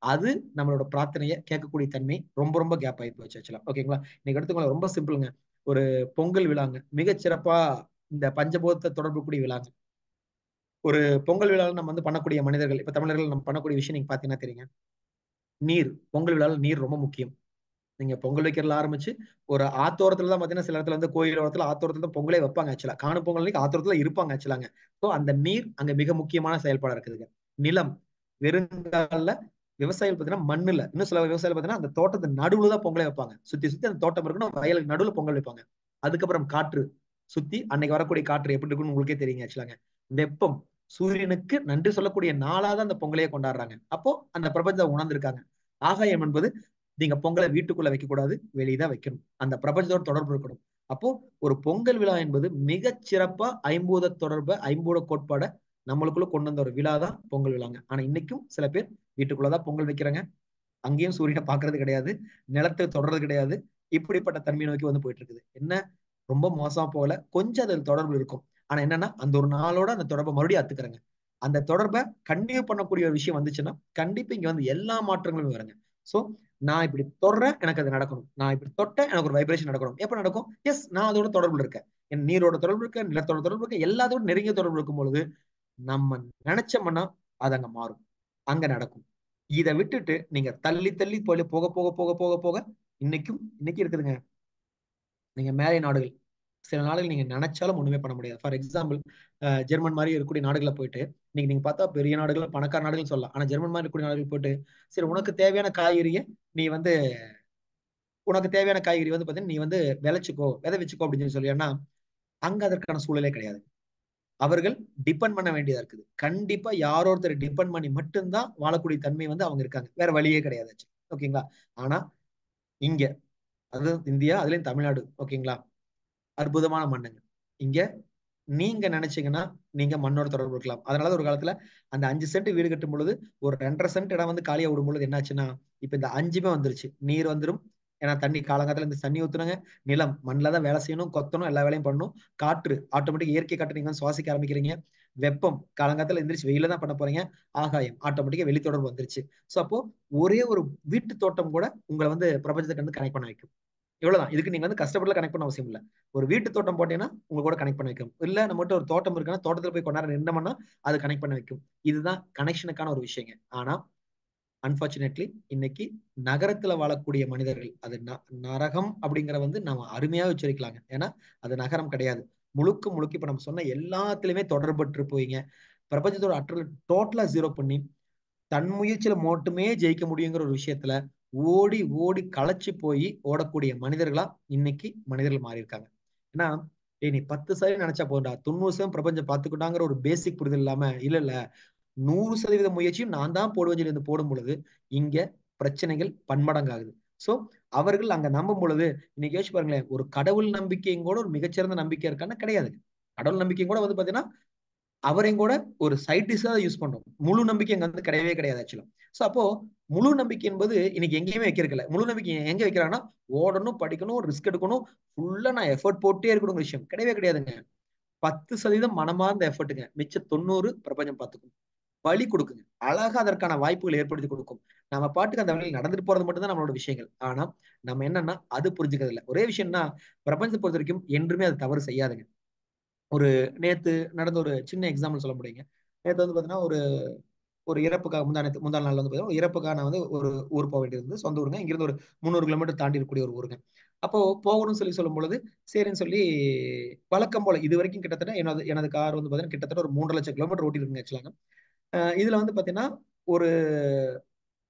அது நம்மளோட பிரார்த்தனையை கேட்கக்கூடிய தன்மை ரொம்ப ரொம்ப கேப் ஆகி போச்சு ஆக்சுவலா. ஓகேங்களா? இன்னைக்கு எடுத்துக்கோங்க, ரொம்ப சிம்பிளுங்க. ஒரு பொங்கல் விழாங்க, மிகச்சிறப்பா இந்த பஞ்சபூதத்தை தொடர்பு கூடிய விழாங்க. ஒரு பொங்கல் விழாவில் நம்ம பண்ணக்கூடிய மனிதர்கள், இப்ப தமிழர்கள் நம்ம பண்ணக்கூடிய விஷயம் நீங்க பாத்தீங்கன்னா தெரியுங்க. நீர், பொங்கல் விழாவில் நீர் ரொம்ப முக்கியம். நீங்க பொங்கல் வைக்கிறதுல ஆரம்பிச்சு ஒரு ஆத்தோரத்துல தான் பாத்தீங்கன்னா, சில இடத்துல கோயில் ஓரத்துல ஆத்தோரத்துல தான் பொங்கலே வைப்பாங்க ஆக்சுவலா. காணும் பொங்கல் அன்னைக்கு ஆத்தோரத்துல இருப்பாங்க ஆக்சுவலாங்க. சோ அந்த நீர் அங்க மிக முக்கியமான செயல்பாடா இருக்குதுங்க. நிலம், வெறுங்கால விவசாயிகள் பாத்தீங்கன்னா மண்ணுல, இன்னும் சில விவசாயிகள் பாத்தீங்கன்னா அந்த தோட்டத்து நடுவுல தான் பொங்கலே வைப்பாங்க. சுத்தி சுத்தி அந்த தோட்டம் இருக்கணும், வயலுக்கு நடுவுல பொங்கல் வைப்பாங்க. அதுக்கப்புறம் காற்று, சுத்தி அன்னைக்கு வரக்கூடிய காற்று எப்படி இருக்குன்னு உங்களுக்கே தெரியுங்க ஆக்சுவலாங்க. வெப்பம், சூரியனுக்கு நன்றி சொல்லக்கூடிய நாளாதான் அந்த பொங்கலையே கொண்டாடுறாங்க. அப்போ அந்த பிரபஞ்சம் உணர்ந்திருக்காங்க. ஆகாயம் என்பது நீங்க பொங்கலை வீட்டுக்குள்ள வைக்க கூடாது, வெளியதான் வைக்கணும். அந்த பிரபஞ்சத்தோட தொடர்பு இருக்கணும். அப்போ ஒரு பொங்கல் விழா என்பது மிகச் சிறப்பா ஐம்பூத தொடர்பை, ஐம்பூத கோட்பாடை நம்மளுக்குள்ள கொண்டு வந்த ஒரு விழா தான் பொங்கல் விழாங்க. ஆனா இன்னைக்கும் சில பேர் வீட்டுக்குள்ளதான் பொங்கல் வைக்கிறாங்க, அங்கேயும் சூரியனை பாக்குறது கிடையாது, நிலத்தை தொடர்றது கிடையாது. இப்படிப்பட்ட தன்மையை நோக்கி போயிட்டு இருக்குது. என்ன ரொம்ப மோசமா போகல, கொஞ்சம் அதில் தொடர்பு இருக்கும். ஆனா என்னன்னா அந்த ஒரு நாளோட அந்த தொடர்பை மறுபடியும் அத்துக்கிறாங்க. அந்த தொடர்பை கண்டினியூ பண்ணக்கூடிய ஒரு விஷயம் வந்துச்சுன்னா கண்டிப்பா இங்க எல்லா மாற்றங்களும் வருங்க. சோ நான் இப்படி தொடுறேன், எனக்கு அது நடக்கணும். நான் இப்படி தொட்டேன், எனக்கு ஒரு வைப்ரேஷன் நடக்கணும். எப்ப நடக்கும்? எஸ், நான் அதோட தொடர்புல இருக்கேன். என் நீரோட தொடர்பு இருக்க, நிலத்தோட தொடர்பு இருக்க, எல்லாத்தோட நெருங்கிய தொடர்பு இருக்கும் பொழுது நம்ம நினைச்சோம்னா அது அங்க மாறும், அங்க நடக்கும். இதை விட்டுட்டு நீங்க தள்ளி தள்ளி போய் போக போக போக போக போக இன்னைக்கு இருக்குதுங்க. நீங்க மேலை நாடுகள், சில நாடுகள் நீங்க நினைச்சாலும் ஒண்ணுமே பண்ண முடியாது. ஃபார் எக்ஸாம்பிள், ஜெர்மன் மாதிரி இருக்கக்கூடிய நாடுகளை போயிட்டு நீங்க பார்த்தா பெரிய நாடுகள், பணக்கார நாடுகள் சொல்லலாம். ஆனா ஜெர்மன் மாதிரி இருக்கக்கூடிய நாடுகள் போயிட்டு சரி உனக்கு தேவையான காய்கறியை நீ உனக்கு தேவையான காய்கறி பாத்தீங்கன்னா நீ விளைச்சுக்கோ, விதை வச்சுக்கோ அப்படின்னு சொல்லியானா அங்க அதற்கான சூழலே கிடையாது. அவர்கள் டிபெண்ட் பண்ண வேண்டியதா இருக்குது. கண்டிப்பா யாரோ ஒருத்தர் டிபெண்ட் பண்ணி மட்டும்தான் வாழக்கூடிய தன்மை அவங்க இருக்காங்க. வேற வழியே கிடையாது. ஓகேங்களா? ஆனா இங்க, அதாவது இந்தியா, அதுலயும் தமிழ்நாடு, ஓகேங்களா, அற்புதமான மண்ணுங்க. இங்க நீங்க நினைச்சீங்கன்னா நீங்க மண்ணோட தொடர்பு இருக்கலாம். அதனால ஒரு காலத்துல அந்த 5 சென்ட் வீடு கட்டும் பொழுது ஒரு 2.5 சென்ட் இடம் காலியா விடும் பொழுது என்னாச்சுன்னா இப்ப இந்த 5மே வந்துருச்சு. நீர் வந்துடும், ஏன்னா தண்ணி காலங்காலத்துல இந்த தண்ணி ஊத்துனாங்க. நிலம், மண்ணில தான் வேலை செய்யணும், கொத்தணும், எல்லா வேலையும் பண்ணணும். காற்று, ஆட்டோமேட்டிக் இயற்கை காற்று நீங்க சுவாசிக்க ஆரம்பிக்கிறீங்க. வெப்பம், காலங்காலத்துல எந்திரிச்சு வெயில தான் பண்ண போறீங்க. ஆகாயம், ஆட்டோமேட்டிக்கா வெளி தொடர்பு வந்துருச்சு. சோ அப்போ ஒரே ஒரு வீட்டு தோட்டம் கூட உங்களை பிரபஞ்சத்துக்கு கனெக்ட் பண்ண வைக்கும். இவ்வளவுதான். இதுக்கு நீங்க கஷ்டப்பட்டு கனெக்ட் பண்ண அவசியம் இல்ல. ஒரு வீட்டு தோட்டம் போட்டீங்கன்னா உங்க கூட கனெக்ட் பண்ண வைக்கும். இல்ல நம்மகிட்ட ஒரு தோட்டம் இருக்குன்னா தோட்டத்துல போய் கொண்டாட நின்றோம்னா அது கனெக்ட் பண்ண வைக்கும். இதுதான் கனெக்ஷனுக்கான ஒரு விஷயங்க. ஆனா அன்பார்ச்சுனேட்லி இன்னைக்கு நகரத்துல வாழக்கூடிய மனிதர்கள் அது நரகம் அப்படிங்கிற நாம அருமையா உச்சரிக்கலாங்க. ஏன்னா அது நகரம் கிடையாது. முழுக்க முழுக்க இப்ப நம்ம சொன்ன எல்லாத்துலயுமே தொடர்பற்று போயிங்க பிரபஞ்சத்தோட அற்றல் டோட்டலா ஜீரோ பண்ணி தன் முயற்சியில மட்டுமே ஜெயிக்க முடியுங்கிற ஒரு விஷயத்துல ஓடி ஓடி களைச்சு போய் ஓடக்கூடிய மனிதர்களா இன்னைக்கு மனிதர்கள் மாறி இருக்காங்க. ஏன்னா நீ 10% நினைச்சா போதும்டா, 90% பிரபஞ்சம் பார்த்துக்கிட்டாங்கிற ஒரு பேசிக் புரிதல் இல்லாம இல்ல 100% முயற்சியும் நான் தான் போடுவேன் சொல்லி போடும் பொழுது இங்க பிரச்சனைகள் பன்மடங்காகுது. சோ அவர்கள் அங்க நம்பும் பொழுது இன்னைக்கு யோசிச்சு பாருங்களேன், ஒரு கடவுள் நம்பிக்கையும் கூட ஒரு மிகச்சிறந்த நம்பிக்கை இருக்கான்னு கிடையாது. கடவுள் நம்பிக்கையும் கூட பாத்தீங்கன்னா அவரையும் கூட ஒரு சைட் டிஷ்ஷா யூஸ் பண்றோம். முழு நம்பிக்கை அங்க கிடையவே கிடையாது ஆக்சுவலா. சோ அப்போ முழு நம்பிக்கை என்பது இன்னைக்கு எங்கேயுமே வைக்கிறதுல. முழு நம்பிக்கை எங்க வைக்கிறாங்கன்னா ஓடணும், படிக்கணும், ரிஸ்க் எடுக்கணும், ஃபுல்லா நான் எஃபர்ட் போட்டே இருக்கணும் விஷயம் கிடையவே கிடையாதுங்க. 10% மனமார்ந்த எஃபர்ட்டுங்க, மிச்ச 90 பிரபஞ்சம் பார்த்துக்கும். வழி கொடுக்குங்க, அழகா அதற்கான வாய்ப்புகள் ஏற்படுத்தி கொடுக்கும். நம்ம பாட்டுக்கு அந்த வழியில் நடந்துட்டு போறது மட்டும் தான் நம்மளோட விஷயங்கள். ஆனா நம்ம என்னன்னா அது புரிஞ்சுக்கிறது இல்லை. ஒரே விஷயம்னா பிரபஞ்சத்தை பொறுத்த வரைக்கும் என்றுமே அது தவறு செய்யாதுங்க. ஒரு நேத்து நடந்த ஒரு சின்ன எக்ஸாம்பிள் சொல்ல முடியுங்க. நேத்து வந்து பாத்தீங்கன்னா ஒரு ஒரு இறப்புக்காக முந்தா நாள் வந்து பாத்தீங்கன்னா ஒரு இறப்புக்காக நான் வந்து ஒரு ஊர் போக வேண்டியிருந்தது. சொந்த ஊருங்க. இங்கிருந்து ஒரு 300 கிலோமீட்டர் தாண்டி இருக்கக்கூடிய ஒரு ஊருங்க. அப்போ போகணும்னு சொல்லும் பொழுது சரின்னு சொல்லி வழக்கம் போல இது வரைக்கும் கிட்டத்தட்ட எனது எனது கார் வந்து பாத்தீங்கன்னா கிட்டத்தட்ட ஒரு 3,00,000 கிலோமீட்டர் ஓட்டி இருக்குங்க ஆக்சுவலாங்க. இதுல வந்து பாத்தீங்கன்னா ஒரு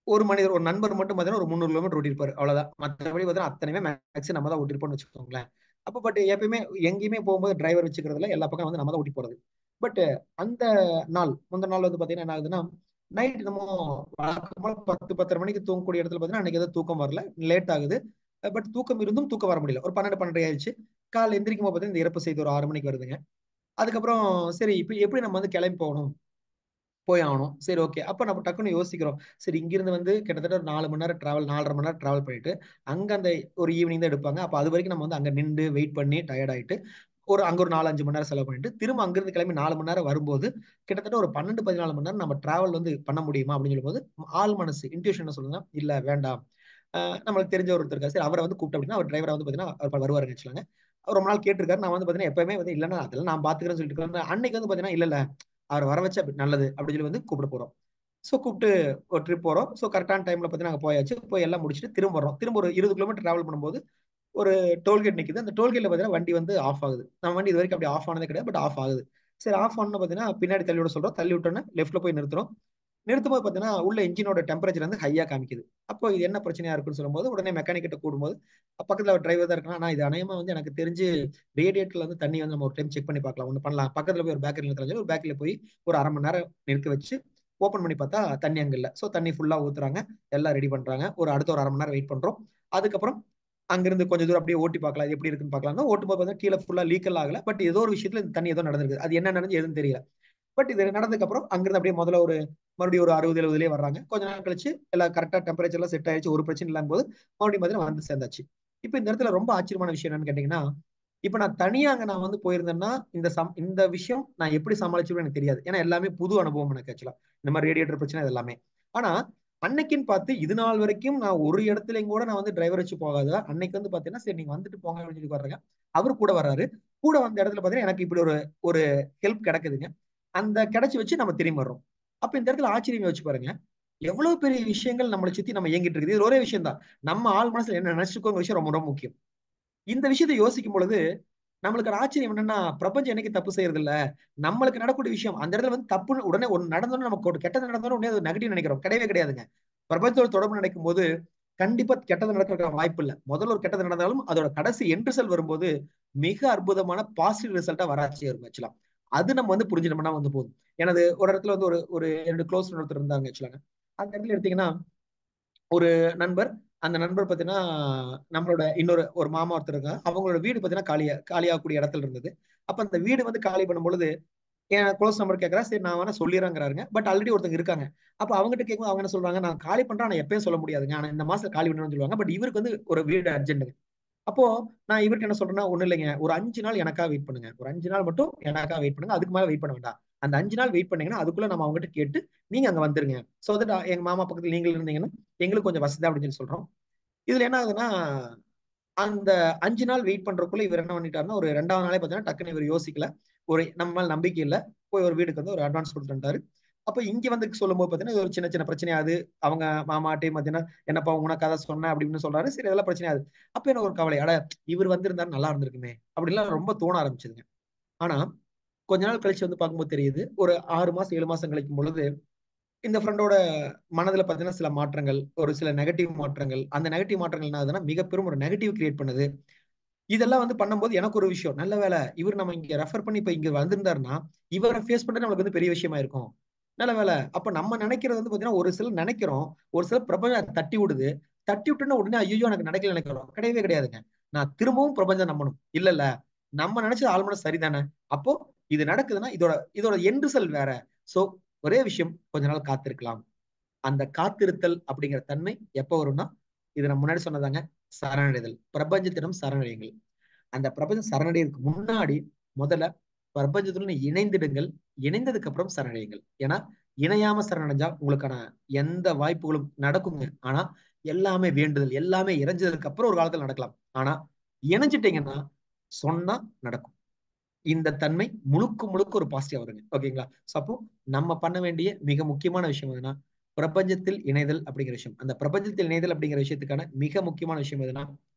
ஒரு மனிதர் ஒரு நண்பர் மட்டும் பாத்தீங்கன்னா ஒரு 300 கிலோமீட்டர் ஓட்டிருப்பாரு, அவ்வளவுதான். மற்றபடி பாத்தீங்கன்னா அத்தனையுமே மேக்ஸிமம் நம்ம தான் ஓட்டிருப்போம்னு வச்சுக்கோங்களேன். அப்ப பட் எப்பயுமே எங்கேயுமே போகும்போது டிரைவர் வச்சுக்கிறதுல எல்லா பக்கம் வந்து நம்ம தான் ஓட்டி போறது. பட் அந்த முந்தின நாள் வந்து பாத்தீங்கன்னா என்ன ஆகுதுன்னா, நைட் நம்ம வழக்கமா 10-10:30 மணிக்கு தூங்கக்கூடிய இடத்துல பாத்தீங்கன்னா அன்னைக்கு ஏதோ தூக்கம் வரல, லேட் ஆகுது. பட் தூக்கம் இருந்தும் தூக்கம் வர முடியல. ஒரு 12-12:30 ஆயிடுச்சு. காலைல எந்திரிக்கும் போது பாத்தீங்கன்னா இந்த இறப்பு செய்தி ஒரு 6 மணிக்கு வருதுங்க. அதுக்கப்புறம் சரி இப்ப எப்படி நம்ம வந்து கிளம்பி போகணும், போய் ஆகணும். சரி ஓகே. அப்ப நம்ம டக்குன்னு யோசிக்கிறோம். சரி இங்கிருந்து வந்து கிட்டத்தட்ட ஒரு 4 மணி நேரம் டிராவல், 4:30 மணி நேரம் டிராவல் பண்ணிட்டு, அங்க அந்த ஒரு ஈவினிங் தான் எடுப்பாங்க. அப்ப அது வரைக்கும் நம்ம வந்து அங்க நின்று வெயிட் பண்ணி டயர்ட் ஆயிட்டு, அங்க ஒரு 4, 5 மணி நேரம் செலவு பண்ணிட்டு, திரும்ப அங்கிருந்து கிளம்பி 4 மணி நேரம் வரும்போது, கிட்டத்தட்ட ஒரு 12, 14 மணி நேரம் நம்ம டிராவல் வந்து பண்ண முடியுமா அப்படின்னு சொல்லும்போது, ஆள் மனசு இன்ட்யூஷன் என்ன சொல்லுதுன்னா, இல்ல வேண்டாம். நம்மளுக்கு தெரிஞ்ச ஒருத்தர் இருக்காரு. சரி அவர வந்து கூப்பிட்டோம் அப்படின்னா, அவர் டிரைவரா வந்து பாத்தீங்கன்னா, அவர் வருவாருங்க ஆக்சுவலாங்க. அவர் ரொம்ப நாள் கேட்டிருக்காரு. நான் வந்து பாத்தீங்கன்னா, எப்பவுமே வந்து இல்லன்னா அதெல்லாம் நான் பாத்துக்கிறேன்னு சொல்லிட்டு இருக்கேன். அன்னைக்கு வந்து பாத்தீங்கன்னா, இல்ல அவர வர வச்சா நல்லது அப்படின்னு சொல்லி வந்து கூப்பிட போறோம். சோ கூப்பிட்டு ஒரு ட்ரிப் போறோம். சோ கரெக்டான டைம்ல பாத்தீங்கன்னா நாங்க போயாச்சு. போய் எல்லாம் முடிச்சுட்டு திரும்ப வர்றோம். திரும்ப ஒரு 20 கிலோமீட்டர் டிராவல் பண்ணும்போது ஒரு டோல்கேட் நிக்குது. அந்த டோல்கேட்ல பாத்தீங்கன்னா வண்டி வந்து ஆஃப் ஆகுது. நம்ம வண்டி இது வரைக்கும் அப்படி ஆஃப் ஆனதே கிடையாது. பட் ஆஃப் ஆகுது. சரி ஆஃப் ஆனோம்னு பாத்தீங்கன்னா பின்னாடி தள்ளி விட சொல்றோம். தள்ளி விட்டோன்னே லெஃப்ட்ல போய் நிறுத்துறோம். நிறுத்தும்போது பாத்தீங்கன்னா உள்ள இன்ஜினோட டெம்பரேச்சர் வந்து ஹையா காமிக்குது. அப்போ இது என்ன பிரச்சனையா இருக்குன்னு சொல்லும்போது உடனே மெக்கானிக் கிட்ட கூடும்போது பக்கத்துல ஒரு டிரைவர் தான் இருக்கான். ஆனா இது அநேகமா வந்து எனக்கு தெரிஞ்சு ரேடியேட்டர்ல வந்து தண்ணி வந்து நம்ம ஒரு டைம் செக் பண்ணி பார்க்கலாம். ஒண்ணு பண்ணலாம். பக்கத்துல போய் ஒரு பேக்கரி நிறுத்தலாம். ஒரு பேக்கரியில போய் ஒரு 1/2 மணி நேரம் நிற்க வச்சு ஓபன் பண்ணி பார்த்தா தண்ணி அங்க இல்ல. சோ தண்ணி ஃபுல்லா ஊத்துறாங்க. எல்லாம் ரெடி பண்றாங்க. அடுத்த ஒரு 1/2 மணி நேரம் வெயிட் பண்றோம். அதுக்கப்புறம் அங்கிருந்து கொஞ்சம் தூரம் அப்படியே ஓட்டி பார்க்கலாம். இது எப்படி இருக்குன்னு பார்க்கலாம். ஓட்டும்போது பார்த்தா கீழே ஃபுல்லா லீக் எல்லாம் ஆகல. பட் ஏதோ ஒரு விஷயத்துல இந்த தண்ணி ஏதோ நடந்திருக்கு. அது என்ன நடந்து எதுன்னு தெரியல. பட் இது நடந்ததுக்கு அப்புறம் அங்கிருந்து அப்படியே முதல்ல மறுபடியும் ஒரு 60, 70லயே வர்றாங்க. கொஞ்ச நேரம் கழிச்சு எல்லாம் கரெக்டா டெம்பரேச்சர் எல்லாம் செட் ஆயிடுச்சு. ஒரு பிரச்சனை இல்லாம போது மறுபடியும் பார்த்தீங்கன்னா வந்து சேர்ந்தாச்சு. இப்ப இந்த இடத்துல ரொம்ப ஆச்சரியமான விஷயம் என்னன்னு கேட்டீங்கன்னா, இப்ப நான் தனியா அங்க நான் வந்து போயிருந்தேன்னா, இந்த விஷயம் நான் எப்படி சமாளிச்சுன்னு எனக்கு தெரியாது. ஏன்னா எல்லாமே புது அனுபவம் எனக்கு ஆக்சுவலா. இந்த மாதிரி ரேடியேட்டர் பிரச்சனை இது எல்லாமே. ஆனா அன்னைக்குன்னு பார்த்து இது நாள் வரைக்கும் நான் ஒரு இடத்துலயும் கூட நான் வந்து டிரைவர் வச்சு போகாத அன்னைக்கு வந்து பாத்தீங்கன்னா சரி நீங்க வந்துட்டு போங்க அப்படின்னு சொல்லி வர்றாங்க. அவரு கூட வர்றாரு. கூட வந்த இடத்துல பாத்தீங்கன்னா எனக்கு இப்படி ஒரு ஒரு ஹெல்ப் கிடைக்குதுங்க. அந்த கிடைச்சு வச்சு நம்ம திரும்பி வர்றோம். அப்ப இந்த இடத்துல ஆச்சரியம் யோசிச்சு பாருங்க. எவ்வளவு பெரிய விஷயங்கள் நம்மளை சுத்தி நம்ம இயங்கிட்டு இருக்குது. இது ஒரே விஷயம் தான். நம்ம ஆள் மனசுல என்ன நினைச்சுக்கோங்க விஷயம் ரொம்ப ரொம்ப முக்கியம். இந்த விஷயத்தை யோசிக்கும் பொழுது நம்மளுக்கு ஒரு ஆச்சரியம் என்னன்னா பிரபஞ்சம் என்னைக்கு தப்பு செய்யறது இல்ல. நம்மளுக்கு நடக்கூடிய விஷயம் அந்த இடத்துல வந்து தப்புன்னு உடனே ஒன்னு நடந்தோன்னு நமக்கு ஒரு கெட்டது நடந்தோன்னு உடனே அது நெகட்டிவ் நினைக்கிறோம். கிடையவே கிடையாதுங்க. பிரபஞ்சத்தோட தொடர்பு நினைக்கும் போது கண்டிப்பா கெட்டது நடக்க வாய்ப்பு இல்ல. முதல்ல ஒரு கெட்டது நடந்தாலும் அதோட கடைசி எண்ட் ரிசல்ட் வரும்போது மிக அற்புதமான பாசிட்டிவ் ரிசல்ட்டா வராச்சு ஆக்சுவலா. அது நம்ம வந்து புரிஞ்சுட்டோம்னா வந்து போதும். எனது ஒரு இடத்துல வந்து ஒரு ஒரு என்னோட க்ளோஸ் ஃப்ரெண்ட் ஒருத்தர் இருந்தாங்க ஆக்சுவலாங்க. அந்த இடத்துல எடுத்தீங்கன்னா ஒரு நண்பர். அந்த நண்பர் பாத்தீங்கன்னா நம்மளோட இன்னொரு ஒரு மாமா ஒருத்தர் இருக்காங்க. அவங்களோட வீடு பாத்தீங்கன்னா காலியாகக்கூடிய இடத்துல இருந்தது. அப்ப அந்த வீடு வந்து காலி பண்ணும்பொழுது என் க்ளோஸ் நம்பர் கேட்கறா. சரி நான் வேணா சொல்லிடுறேங்கிறாருங்க. பட் ஆல்ரெடி ஒருத்தங்க இருக்காங்க. அப்ப அவங்ககிட்ட கேட்கும்போது அவங்க என்ன சொல்றாங்க, நான் காலி பண்றேன். ஆனா எப்பயும் சொல்ல முடியாதுங்க. ஆனா இந்த மாசம் காலி பண்ணணும்னு சொல்லுவாங்க. பட் இவருக்கு வந்து ஒரு வீடு அர்ஜென்ட். அப்போ நான் இவருக்கு என்ன சொல்றேன்னா, ஒண்ணும் இல்லைங்க. ஒரு 5 நாள் எனக்கா வெயிட் பண்ணுங்க. ஒரு 5 நாள் மட்டும் எனக்கா வெயிட் பண்ணுங்க. அதுக்கு மேல வெயிட் பண்ண வேண்டாம். அந்த 5 நாள் வெயிட் பண்ணீங்கன்னா, அதுக்குள்ள நம்ம அவங்ககிட்ட கேட்டு நீங்க அங்க வந்துருங்க. சோ தட் எங்க மாமா பக்கத்துல நீங்களும் இருந்தீங்கன்னா, எங்களுக்கு கொஞ்சம் வசதி அப்படின்னு சொல்லி சொல்றோம். இதுல என்ன ஆகுதுன்னா, அந்த 5 நாள் வெயிட் பண்றதுக்குள்ள இவர் என்ன பண்ணிட்டாருன்னா, ஒரு 2வது நாளே பார்த்தீங்கன்னா, டக்குன்னு இவர் யோசிக்கல. ஒரு நம்ம மேல நம்பிக்கை இல்ல. போய் ஒரு வீடுக்கு வந்து ஒரு அட்வான்ஸ் குடுத்துட்டு வந்துட்டாரு. அப்ப இங்க வந்து சொல்லும்போது பார்த்தீங்கன்னா, இது ஒரு சின்ன சின்ன பிரச்சனையாகுது. அவங்க மாமாட்டையும் பார்த்தீங்கன்னா, என்னப்பா உனக்கு அத சொன்னேன் அப்படின்னு சொல்றாரு. சரி அதெல்லாம் பிரச்சனையாகுது. அப்ப எனக்கு ஒரு கவலை. அட இவர் வந்திருந்தாரு நல்லா இருந்திருக்குமே! அப்படின்லாம் ரொம்ப தோண ஆரம்பிச்சதுங்க. ஆனா, கொஞ்ச நாள் கழிச்சு வந்து பார்க்கும்போது தெரியுது. ஒரு 6 மாசம், 7 மாசம் கழிக்கும் பொழுது, இந்த ஃப்ரெண்டோட மனதுல பார்த்தீங்கன்னா, சில மாற்றங்கள், ஒரு சில நெகட்டிவ் மாற்றங்கள். அந்த நெகட்டிவ் மாற்றங்கள் என்ன ஆகுதுன்னா, மிக பெரும் ஒரு நெகட்டிவ் கிரியேட் பண்ணுது. இதெல்லாம் வந்து பண்ணும்போது எனக்கு ஒரு விஷயம். நல்ல வேளை இவர் நம்ம இங்க ரெஃபர் பண்ணி இப்ப இங்க வந்திருந்தாருன்னா, இவர ஃபேஸ் பண்றது நம்மளுக்கு வந்து பெரிய விஷயமா இருக்கும். நல்ல வேளை. அப்ப நம்ம நினைக்கிறது வந்து பாத்தீங்கன்னா, ஒரு சிலர் நினைக்கிறோம். ஒரு சிலர் பிரபஞ்சம் அத தட்டி விடுது. தட்டி விட்டோனே உடனே ஐய்யயோ! எனக்கு நடக்கல நினைக்கிறோம். கிடையவே கிடையாதுங்க. நான் திரும்பவும் பிரபஞ்சம் நம்பணும். இல்லல்ல. நம்ம நினைச்சது ஆல்மோஸ்ட் சரிதானே. அப்போ இது நடக்குதுன்னா, இதோட இதோட எண்ட் ரிசல்ட் வேற. சோ ஒரே விஷயம் கொஞ்ச நாள் காத்திருக்கலாம். அந்த காத்திருத்தல் அப்படிங்கிற தன்மை எப்ப வரும்னா, இது நான் முன்னாடி சொன்னதாங்க. சரணடைதல். பிரபஞ்சத்திடம் சரணடையுங்கள். அந்த பிரபஞ்சம் சரணடைறதுக்கு முன்னாடி முதல்ல பிரபஞ்சத்துடன் இணைந்திடுங்கள். இணைந்ததுக்கு அப்புறம் சரணடையுங்கள். ஏன்னா இணையாம சரணடைஞ்சா உங்களுக்கான எந்த வாய்ப்புகளும் நடக்குங்க. ஆனா எல்லாமே வேண்டுதல், எல்லாமே இறைஞ்சதுக்கு அப்புறம் ஒரு காலத்துல நடக்கலாம். ஆனா இணைஞ்சிட்டீங்கன்னா சொன்னா நடக்கும். இந்த தன்மை முழுக்க முழுக்க ஒரு பாசிட்டிவா வருங்க. ஓகேங்களா? அப்போ நம்ம பண்ண வேண்டிய மிக முக்கியமான விஷயம் எதுனா பிரபஞ்சத்தில் இணைதல் அப்படிங்கிற விஷயம். அந்த பிரபஞ்சத்தில் இணைதல் அப்படிங்கிற விஷயத்துக்கான மிக முக்கியமான விஷயம் எதுனா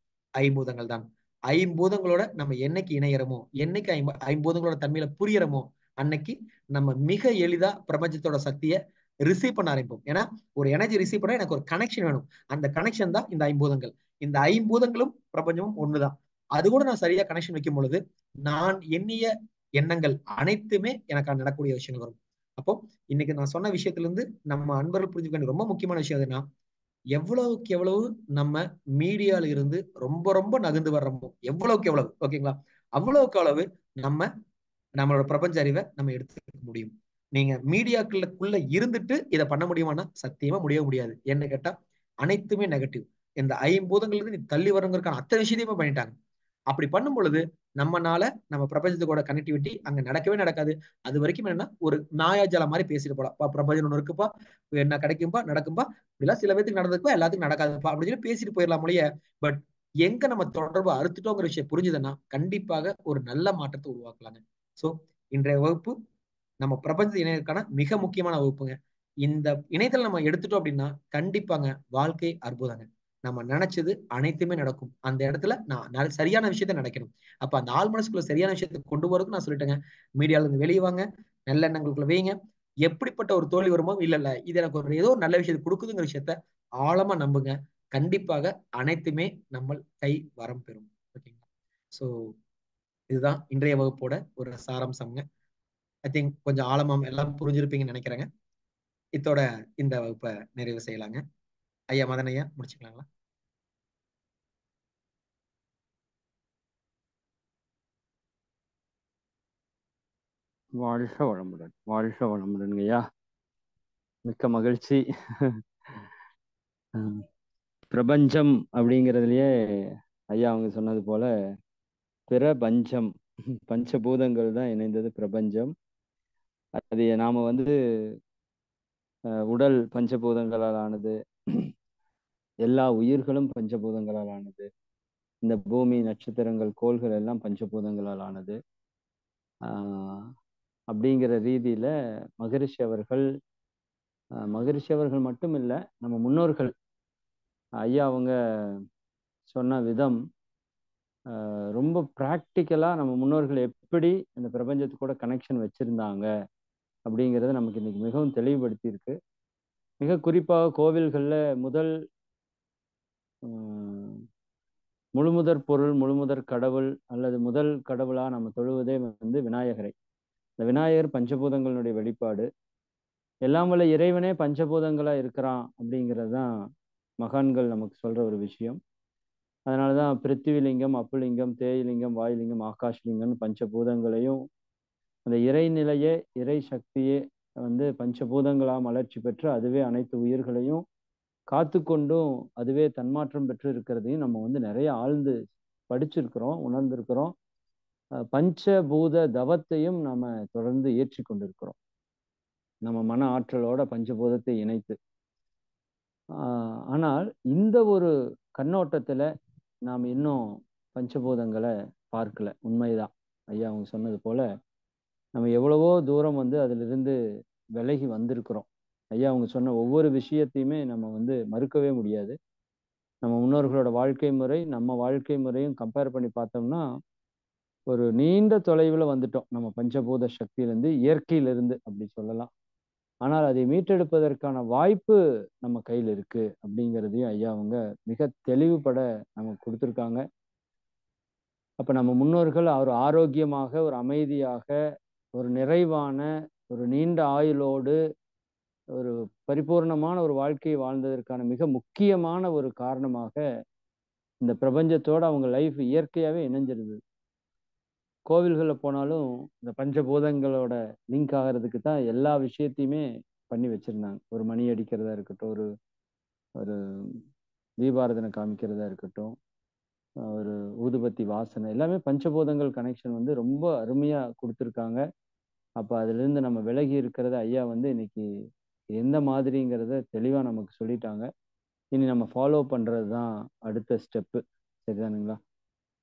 ஐம்பூதங்கள் தான். ஐம்பூதங்களோட நம்ம என்னைக்கு இணையறோமோ, என்னைக்கு ஐம்பூதங்களோட தன்மையில புரியறோமோ, அன்னைக்கு நம்ம மிக எளிதா பிரபஞ்சத்தோட சக்தியை ரிசீவ் பண்ண ஆரம்பிப்போம். ஏன்னா ஒரு எனர்ஜி ரிசீவ் பண்ண எனக்கு ஒரு கனெக்ஷன் வேணும். அந்த கனெக்ஷன் தான் இந்த ஐம்பூதங்கள். இந்த ஐம்பூதங்களும் பிரபஞ்சமும் ஒண்ணுதான். அது கூட நான் சரியா கனெக்ஷன் வைக்கும் பொழுது நான் எண்ணிய எண்ணங்கள் அனைத்துமே எனக்கு நடக்கக்கூடிய விஷயங்கள் வரும். அப்போ இன்னைக்கு நான் சொன்ன விஷயத்துல இருந்து நம்ம அன்பர்கள் புரிஞ்சுக்க வேண்டிய ரொம்ப முக்கியமான விஷயம் எதுனா எவ்வளவுக்கு எவ்வளவு நம்ம மீடியால இருந்து ரொம்ப ரொம்ப நகர்ந்து வர்றோமோ, எவ்வளவுக்கு எவ்வளவு ஓகேங்களா, அவ்வளவுக்கு அளவு நம்ம நம்மளோட பிரபஞ்ச அறிவை நம்ம எடுத்துக்க முடியும். நீங்க மீடியாக்களுக்குள்ள இருந்துட்டு இதை பண்ண முடியுமானா சத்தியமா முடியவே முடியாது. என்ன கேட்டா அனைத்துமே நெகட்டிவ். இந்த ஐம்பூதங்கள்ல இருந்து நீ தள்ளி வரங்கிறதுக்கான அத்தனை விஷயத்தையுமே பண்ணிட்டாங்க. அப்படி பண்ணும் பொழுது நம்மனால நம்ம பிரபஞ்சத்துக்கூட கனெக்டிவிட்டி அங்க நடக்கவே நடக்காது. அது வரைக்கும் என்னன்னா ஒரு மாயாஜாலம் மாதிரி பேசிட்டு போலாம். பிரபஞ்சம் ஒண்ணு இருக்குப்பா, என்ன கிடைக்கும்பா நடக்கும்பா, இப்படிலாம் சில பேருக்கு நடந்ததுப்பா, எல்லாத்துக்கும் நடக்காதுப்பா அப்படின்னு சொல்லி பேசிட்டு போயிடலாம் மொழிய. பட் எங்க நம்ம தொடர்பு அறுத்துட்டோங்கிற விஷயம் புரிஞ்சுதுன்னா கண்டிப்பாக ஒரு நல்ல மாற்றத்தை உருவாக்கலாங்க. சோ இன்றைய வகுப்பு நம்ம பிரபஞ்ச இணையத்துக்கான மிக முக்கியமான வகுப்புங்க. இந்த இணையத்தில் நம்ம எடுத்துட்டோம் அப்படின்னா கண்டிப்பாங்க வாழ்க்கை அற்புதங்க. நம்ம நினைச்சது அனைத்துமே நடக்கும். அந்த இடத்துல நான் சரியான விஷயத்த நினைக்கணும். அப்ப அந்த ஆள் மனசுக்குள்ள சரியான விஷயத்தை கொண்டு போறதுக்கு நான் சொல்லிட்டேங்க. மீடியால இருந்து வெளியே வாங்க, நல்ல எண்ணங்களுக்குள்ள வைங்க. எப்படிப்பட்ட ஒரு தோல்வி வருமோ இல்ல இல்ல இது எனக்கு ஒரு ஏதோ ஒரு நல்ல விஷயத்தை கொடுக்குதுங்கிற விஷயத்த ஆழமா நம்புங்க. கண்டிப்பாக அனைத்துமே நம்ம கை வரம் பெறும். ஓகேங்களா? சோ இதுதான் இன்றைய வகுப்போட ஒரு சாராம்சம்ங்க. ஐ திங்க் கொஞ்சம் ஆழமா எல்லாம் புரிஞ்சிருப்பீங்கன்னு நினைக்கிறேங்க. இத்தோட இந்த வகுப்பை நிறைவு செய்யலாங்க. ஐயா மதன் ஐயா முடிச்சுக்கலாங்களா? வாழ்க வளமுடன், வாழ்க வளமுடன் ஐயா. மிக்க மகிழ்ச்சி. பிரபஞ்சம் அப்படிங்கிறதுலயே ஐயா அவங்க சொன்னது போல பிரபஞ்சம், பஞ்சபூதங்கள் தான் இணைந்தது பிரபஞ்சம். அது நாம உடல் பஞ்சபூதங்களால் ஆனது, எல்லா உயிர்களும் பஞ்சபூதங்களால் ஆனது, இந்த பூமி நட்சத்திரங்கள் கோள்கள் எல்லாம் பஞ்சபூதங்களால் ஆனது. ஆஹ் அப்படிங்கிற ரீதியில மகரிஷி அவர்கள் மகரிஷி அவர்கள் மட்டும் இல்லை, நம்ம முன்னோர்கள் ஐயா அவங்க சொன்ன விதம் ரொம்ப ப்ராக்டிக்கலா நம்ம முன்னோர்கள் எப்படி இந்த பிரபஞ்சத்து கூட கனெக்ஷன் வச்சிருந்தாங்க அப்படிங்கிறத நமக்கு இன்னைக்கு மிகவும் தெளிவுபடுத்தி இருக்கு. மிக குறிப்பாக கோவில்கள்ல முதல் முழுமுதற் பொருள், முழுமுதற் கடவுள் அல்லது முதல் கடவுளா நம்ம தொழுவதே விநாயகரை. இந்த விநாயகர் பஞ்சபூதங்களுடைய வெளிப்பாடு. எல்லாம் வல்ல இறைவனே பஞ்சபூதங்களா இருக்கிறான் அப்படிங்கிறது தான் மகான்கள் நமக்கு சொல்ற ஒரு விஷயம். அதனாலதான் பிருத்திவிலிங்கம், அப்புலிங்கம், தேயிலிங்கம், வாயுலிங்கம், ஆகாஷ்லிங்கம்னு பஞ்சபூதங்களையும் அந்த இறைநிலையே இறை சக்தியே பஞ்சபூதங்களா மலர்ச்சி பெற்று அதுவே அனைத்து உயிர்களையும் காத்து கொண்டும் அதுவே தன்மாற்றம் பெற்று இருக்கிறதையும் நம்ம நிறைய ஆழ்ந்து படிச்சிருக்கிறோம், உணர்ந்திருக்கிறோம். பஞ்சபூத தவத்தையும் நாம தொடர்ந்து ஏற்றி கொண்டிருக்கிறோம். நம்ம மன ஆற்றலோட பஞ்சபூதத்தை இணைத்து. ஆனால் இந்த ஒரு கண்ணோட்டத்துல நாம் இன்னும் பஞ்சபூதங்களை பார்க்கல. உண்மைதான் ஐயா அவங்க சொன்னது போல நம்ம எவ்வளவோ தூரம் அதிலிருந்து விலகி வந்திருக்கிறோம். ஐயா அவங்க சொன்ன ஒவ்வொரு விஷயத்தையுமே நம்ம மறுக்கவே முடியாது. நம்ம முன்னோர்களோட வாழ்க்கை முறை நம்ம வாழ்க்கை முறையும் கம்பேர் பண்ணி பார்த்தோம்னா ஒரு நீண்ட தொலைவில் வந்துட்டோம் நம்ம பஞ்சபூத சக்தியிலிருந்து, இயற்கையிலிருந்து அப்படி சொல்லலாம். ஆனால் அதை மீட்டெடுப்பதற்கான வாய்ப்பு நம்ம கையில் இருக்கு அப்படிங்கிறதையும் ஐயா அவங்க மிக தெளிவுபட நமக்கு கொடுத்துருக்காங்க. அப்ப நம்ம முன்னோர்கள் ஒரு ஆரோக்கியமாக, ஒரு அமைதியாக, ஒரு நிறைவான, ஒரு நீண்ட ஆயுளோடு ஒரு பரிபூர்ணமான ஒரு வாழ்க்கையை வாழ்ந்ததற்கான மிக முக்கியமான ஒரு காரணமாக இந்த பிரபஞ்சத்தோட அவங்க லைஃப் இயற்கையாவே இணைஞ்சிருந்தது. கோவில்களில் போனாலும் இந்த பஞ்சபூதங்களோட லிங்க் ஆகிறதுக்கு தான் எல்லா விஷயத்தையுமே பண்ணி வச்சிருந்தாங்க. ஒரு மணி அடிக்கிறதா இருக்கட்டும், ஒரு ஒரு தீபாரதனை காமிக்கிறதா இருக்கட்டும், ஒரு ஊதுபத்தி வாசனை எல்லாமே பஞ்சபூதங்கள் கனெக்ஷன் வந்து ரொம்ப அருமையா கொடுத்துருக்காங்க. அப்ப அதுல இருந்து நம்ம விலகி இருக்கிறத ஐயா வந்து இன்னைக்கு எந்த மாதிரிங்கிறத தெளிவா நமக்கு சொல்லிட்டாங்க. இனி நம்ம ஃபாலோ பண்றது தான் அடுத்த ஸ்டெப்பு. சரிதானுங்களா?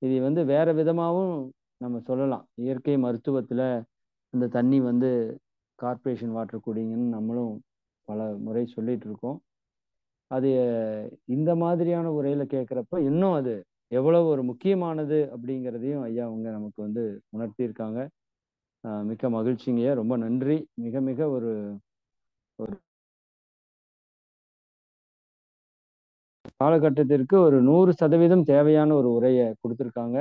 இது வந்து வேற விதமாவும் நம்ம சொல்லலாம். இயற்கை மருத்துவத்துல இந்த தண்ணி வந்து கார்ப்பரேஷன் வாட்டர் குடிங்கன்னு நம்மளும் பல முறை சொல்லிட்டு இருக்கோம். அது இந்த மாதிரியான உரையில கேட்கிறப்ப இன்னும் அது எவ்வளவு ஒரு முக்கியமானது அப்படிங்கிறதையும் ஐயா அவங்க நமக்கு வந்து உணர்த்தியிருக்காங்க. மிக்க மகிழ்ச்சிங்கய்யா. ரொம்ப நன்றி. மிக மிக ஒரு ஒரு காலகட்டத்திற்கு ஒரு 100% தேவையான ஒரு உரையை கொடுத்துருக்காங்க.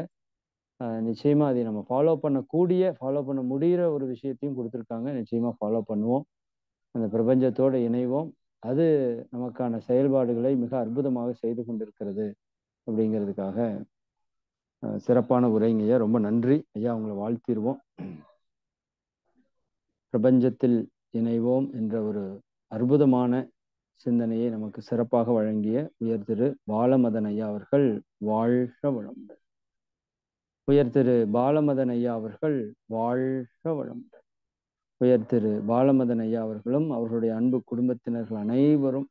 நிச்சயமா அதை நம்ம ஃபாலோ பண்ண முடிகிற ஒரு விஷயத்தையும் கொடுத்துருக்காங்க. நிச்சயமா ஃபாலோ பண்ணுவோம். அந்த பிரபஞ்சத்தோடு இணைவோம். அது நமக்கான செயல்பாடுகளை மிக அற்புதமாக செய்து கொண்டிருக்கிறது அப்படிங்கிறதுக்காக சிறப்பான உரைங்கய்யா. ரொம்ப நன்றி ஐயா. உங்களை வாழ்த்திடுவோம். பிரபஞ்சத்தில் இணைவோம் என்ற ஒரு அற்புதமான சிந்தனையை நமக்கு சிறப்பாக வழங்கிய உயர் திரு பாலமதன் ஐயா அவர்கள் வாழ்க வளமுடன். உயர் திரு பாலமதன் ஐயா அவர்கள் வாழ்க வளமுடன். உயர் திரு பாலமதன் ஐயா அவர்களும் அவர்களுடைய அன்பு குடும்பத்தினர்கள் அனைவரும்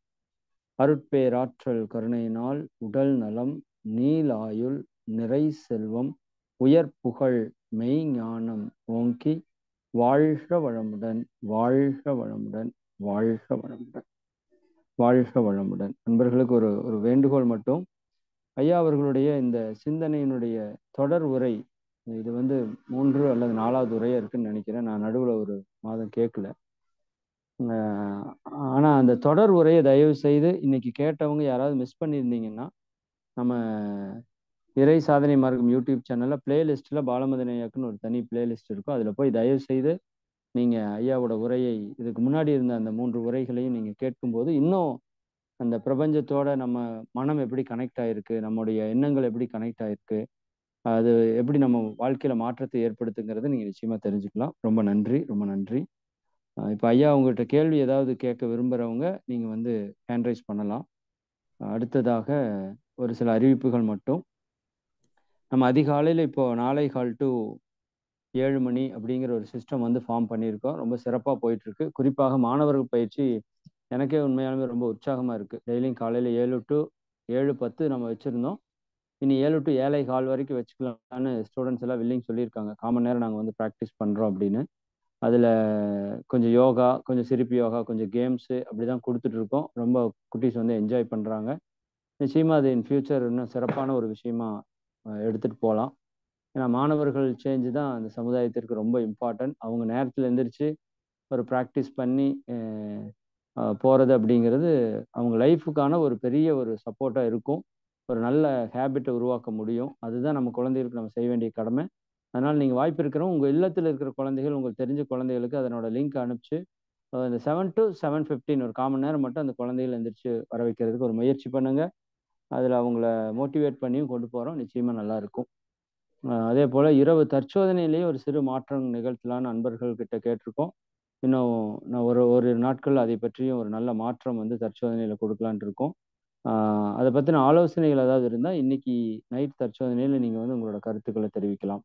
அருட்பேராற்றல் கருணையினால் உடல் நலம், நீலாயுள், நிறை செல்வம், உயர் புகழ், மெய் ஞானம் ஓங்கி வாழ்க வளமுடன், வாழ்க வளமுடன், வாழ்க வளமுடன், வாழ்க வளமுடன். நண்பர்களுக்கு ஒரு ஒரு வேண்டுகோள் மட்டும். ஐயா அவர்களுடைய இந்த சிந்தனையினுடைய தொடர் உரை, இது வந்து 3 அல்லது 4வது உரையா இருக்குன்னு நினைக்கிறேன். நான் நடுவில் ஒரு மாதம் கேட்கல. ஆனா அந்த தொடர் உரையை தயவு செய்து இன்னைக்கு கேட்டவங்க யாராவது மிஸ் பண்ணியிருந்தீங்கன்னா, நம்ம இறை சாதனை மார்க்கம் யூடியூப் சேனல்ல பிளேலிஸ்ட்ல பாலமதன் ஐயாக்குன்னு ஒரு தனி பிளேலிஸ்ட் இருக்கும். அதுல போய் தயவு செய்து நீங்க ஐயாவோட உரையை, இதுக்கு முன்னாடி இருந்த அந்த 3 உரைகளையும் நீங்க கேட்கும்போது இன்னும் அந்த பிரபஞ்சத்தோட நம்ம மனம் எப்படி கனெக்ட் ஆயிருக்கு, நம்முடைய எண்ணங்கள் எப்படி கனெக்ட் ஆயிருக்கு, அது எப்படி நம்ம வாழ்க்கையில மாற்றத்தை ஏற்படுத்துங்கிறத நீங்க நிச்சயமா தெரிஞ்சுக்கலாம். ரொம்ப நன்றி, ரொம்ப நன்றி. இப்போ ஐயா உங்கள்கிட்ட கேள்வி ஏதாவது கேட்க விரும்புகிறவங்க நீங்கள் வந்து ஹேண்ட் ரைஸ் பண்ணலாம். அடுத்ததாக ஒரு சில அறிவிப்புகள் மட்டும். நம்ம அதிகாலையில் இப்போ 4:15 to 7 மணி அப்படிங்கிற ஒரு சிஸ்டம் வந்து ஃபார்ம் பண்ணியிருக்கோம். ரொம்ப சிறப்பாக போயிட்டுருக்கு. குறிப்பாக மாணவர்கள் பயிற்சி எனக்கே உண்மையாலுமே ரொம்ப உற்சாகமாக இருக்குது. டெய்லியும் காலையில் 7 to 7:10 நம்ம வச்சுருந்தோம். இனி 7 to 7:15 வரைக்கும் வச்சுக்கலாம்னு ஸ்டூடெண்ட்ஸ் எல்லாம் வில்லிங் சொல்லியிருக்காங்க. காமன் நேரம் நாங்கள் வந்து ப்ராக்டிஸ் பண்ணுறோம் அப்படின்னு. அதில் கொஞ்சம் யோகா, கொஞ்சம் சிரிப்பு யோகா, கொஞ்சம் கேம்ஸு அப்படி தான் கொடுத்துட்ருக்கோம். ரொம்ப குட்டீஸ் வந்து என்ஜாய் பண்ணுறாங்க. நிச்சயமாக அது இன் ஃபியூச்சர் இன்னும் சிறப்பான ஒரு விஷயமா எடுத்துகிட்டு போகலாம். ஏன்னா மாணவர்கள் சேஞ்சு தான் அந்த சமுதாயத்திற்கு ரொம்ப இம்பார்ட்டன்ட். அவங்க நேரத்தில் எந்திரிச்சு ஒரு ப்ராக்டிஸ் பண்ணி போகிறது அப்படிங்கிறது அவங்க லைஃபுக்கான ஒரு பெரிய ஒரு சப்போர்ட்டாக இருக்கும். ஒரு நல்ல ஹேபிட்டை உருவாக்க முடியும். அதுதான் நம்ம குழந்தைகளுக்கு நம்ம செய்ய வேண்டிய கடமை. அதனால் நீங்கள் வாய்ப்பு இருக்கிறவங்க உங்கள் இல்லத்தில் இருக்கிற குழந்தைகள், உங்களுக்கு தெரிஞ்ச குழந்தைகளுக்கு அதனோட லிங்க் அனுப்பிச்சு இந்த 7 to 7:15 ஒரு காமன் நேரம் மட்டும் அந்த குழந்தைகள் எந்திரிச்சு வர வைக்கிறதுக்கு ஒரு முயற்சி பண்ணுங்க. அதில் அவங்கள மோட்டிவேட் பண்ணியும் கொண்டு போகிறோம். நிச்சயமாக நல்லா இருக்கும். அதே போல் இரவு தற்சோதனையிலேயே ஒரு சிறு மாற்றம் நிகழ்த்தலான்னு நண்பர்கள் கிட்ட கேட்டிருக்கோம். இன்னும் நான் ஒரு நாட்கள் அதை பற்றியும் ஒரு நல்ல மாற்றம் வந்து தற்சோதனையில் கொடுக்கலான் இருக்கோம். அதை பற்றின ஆலோசனைகள் ஏதாவது இருந்தால் இன்னைக்கு நைட் தற்சோதனையில் நீங்கள் வந்து உங்களோட கருத்துக்களை தெரிவிக்கலாம்.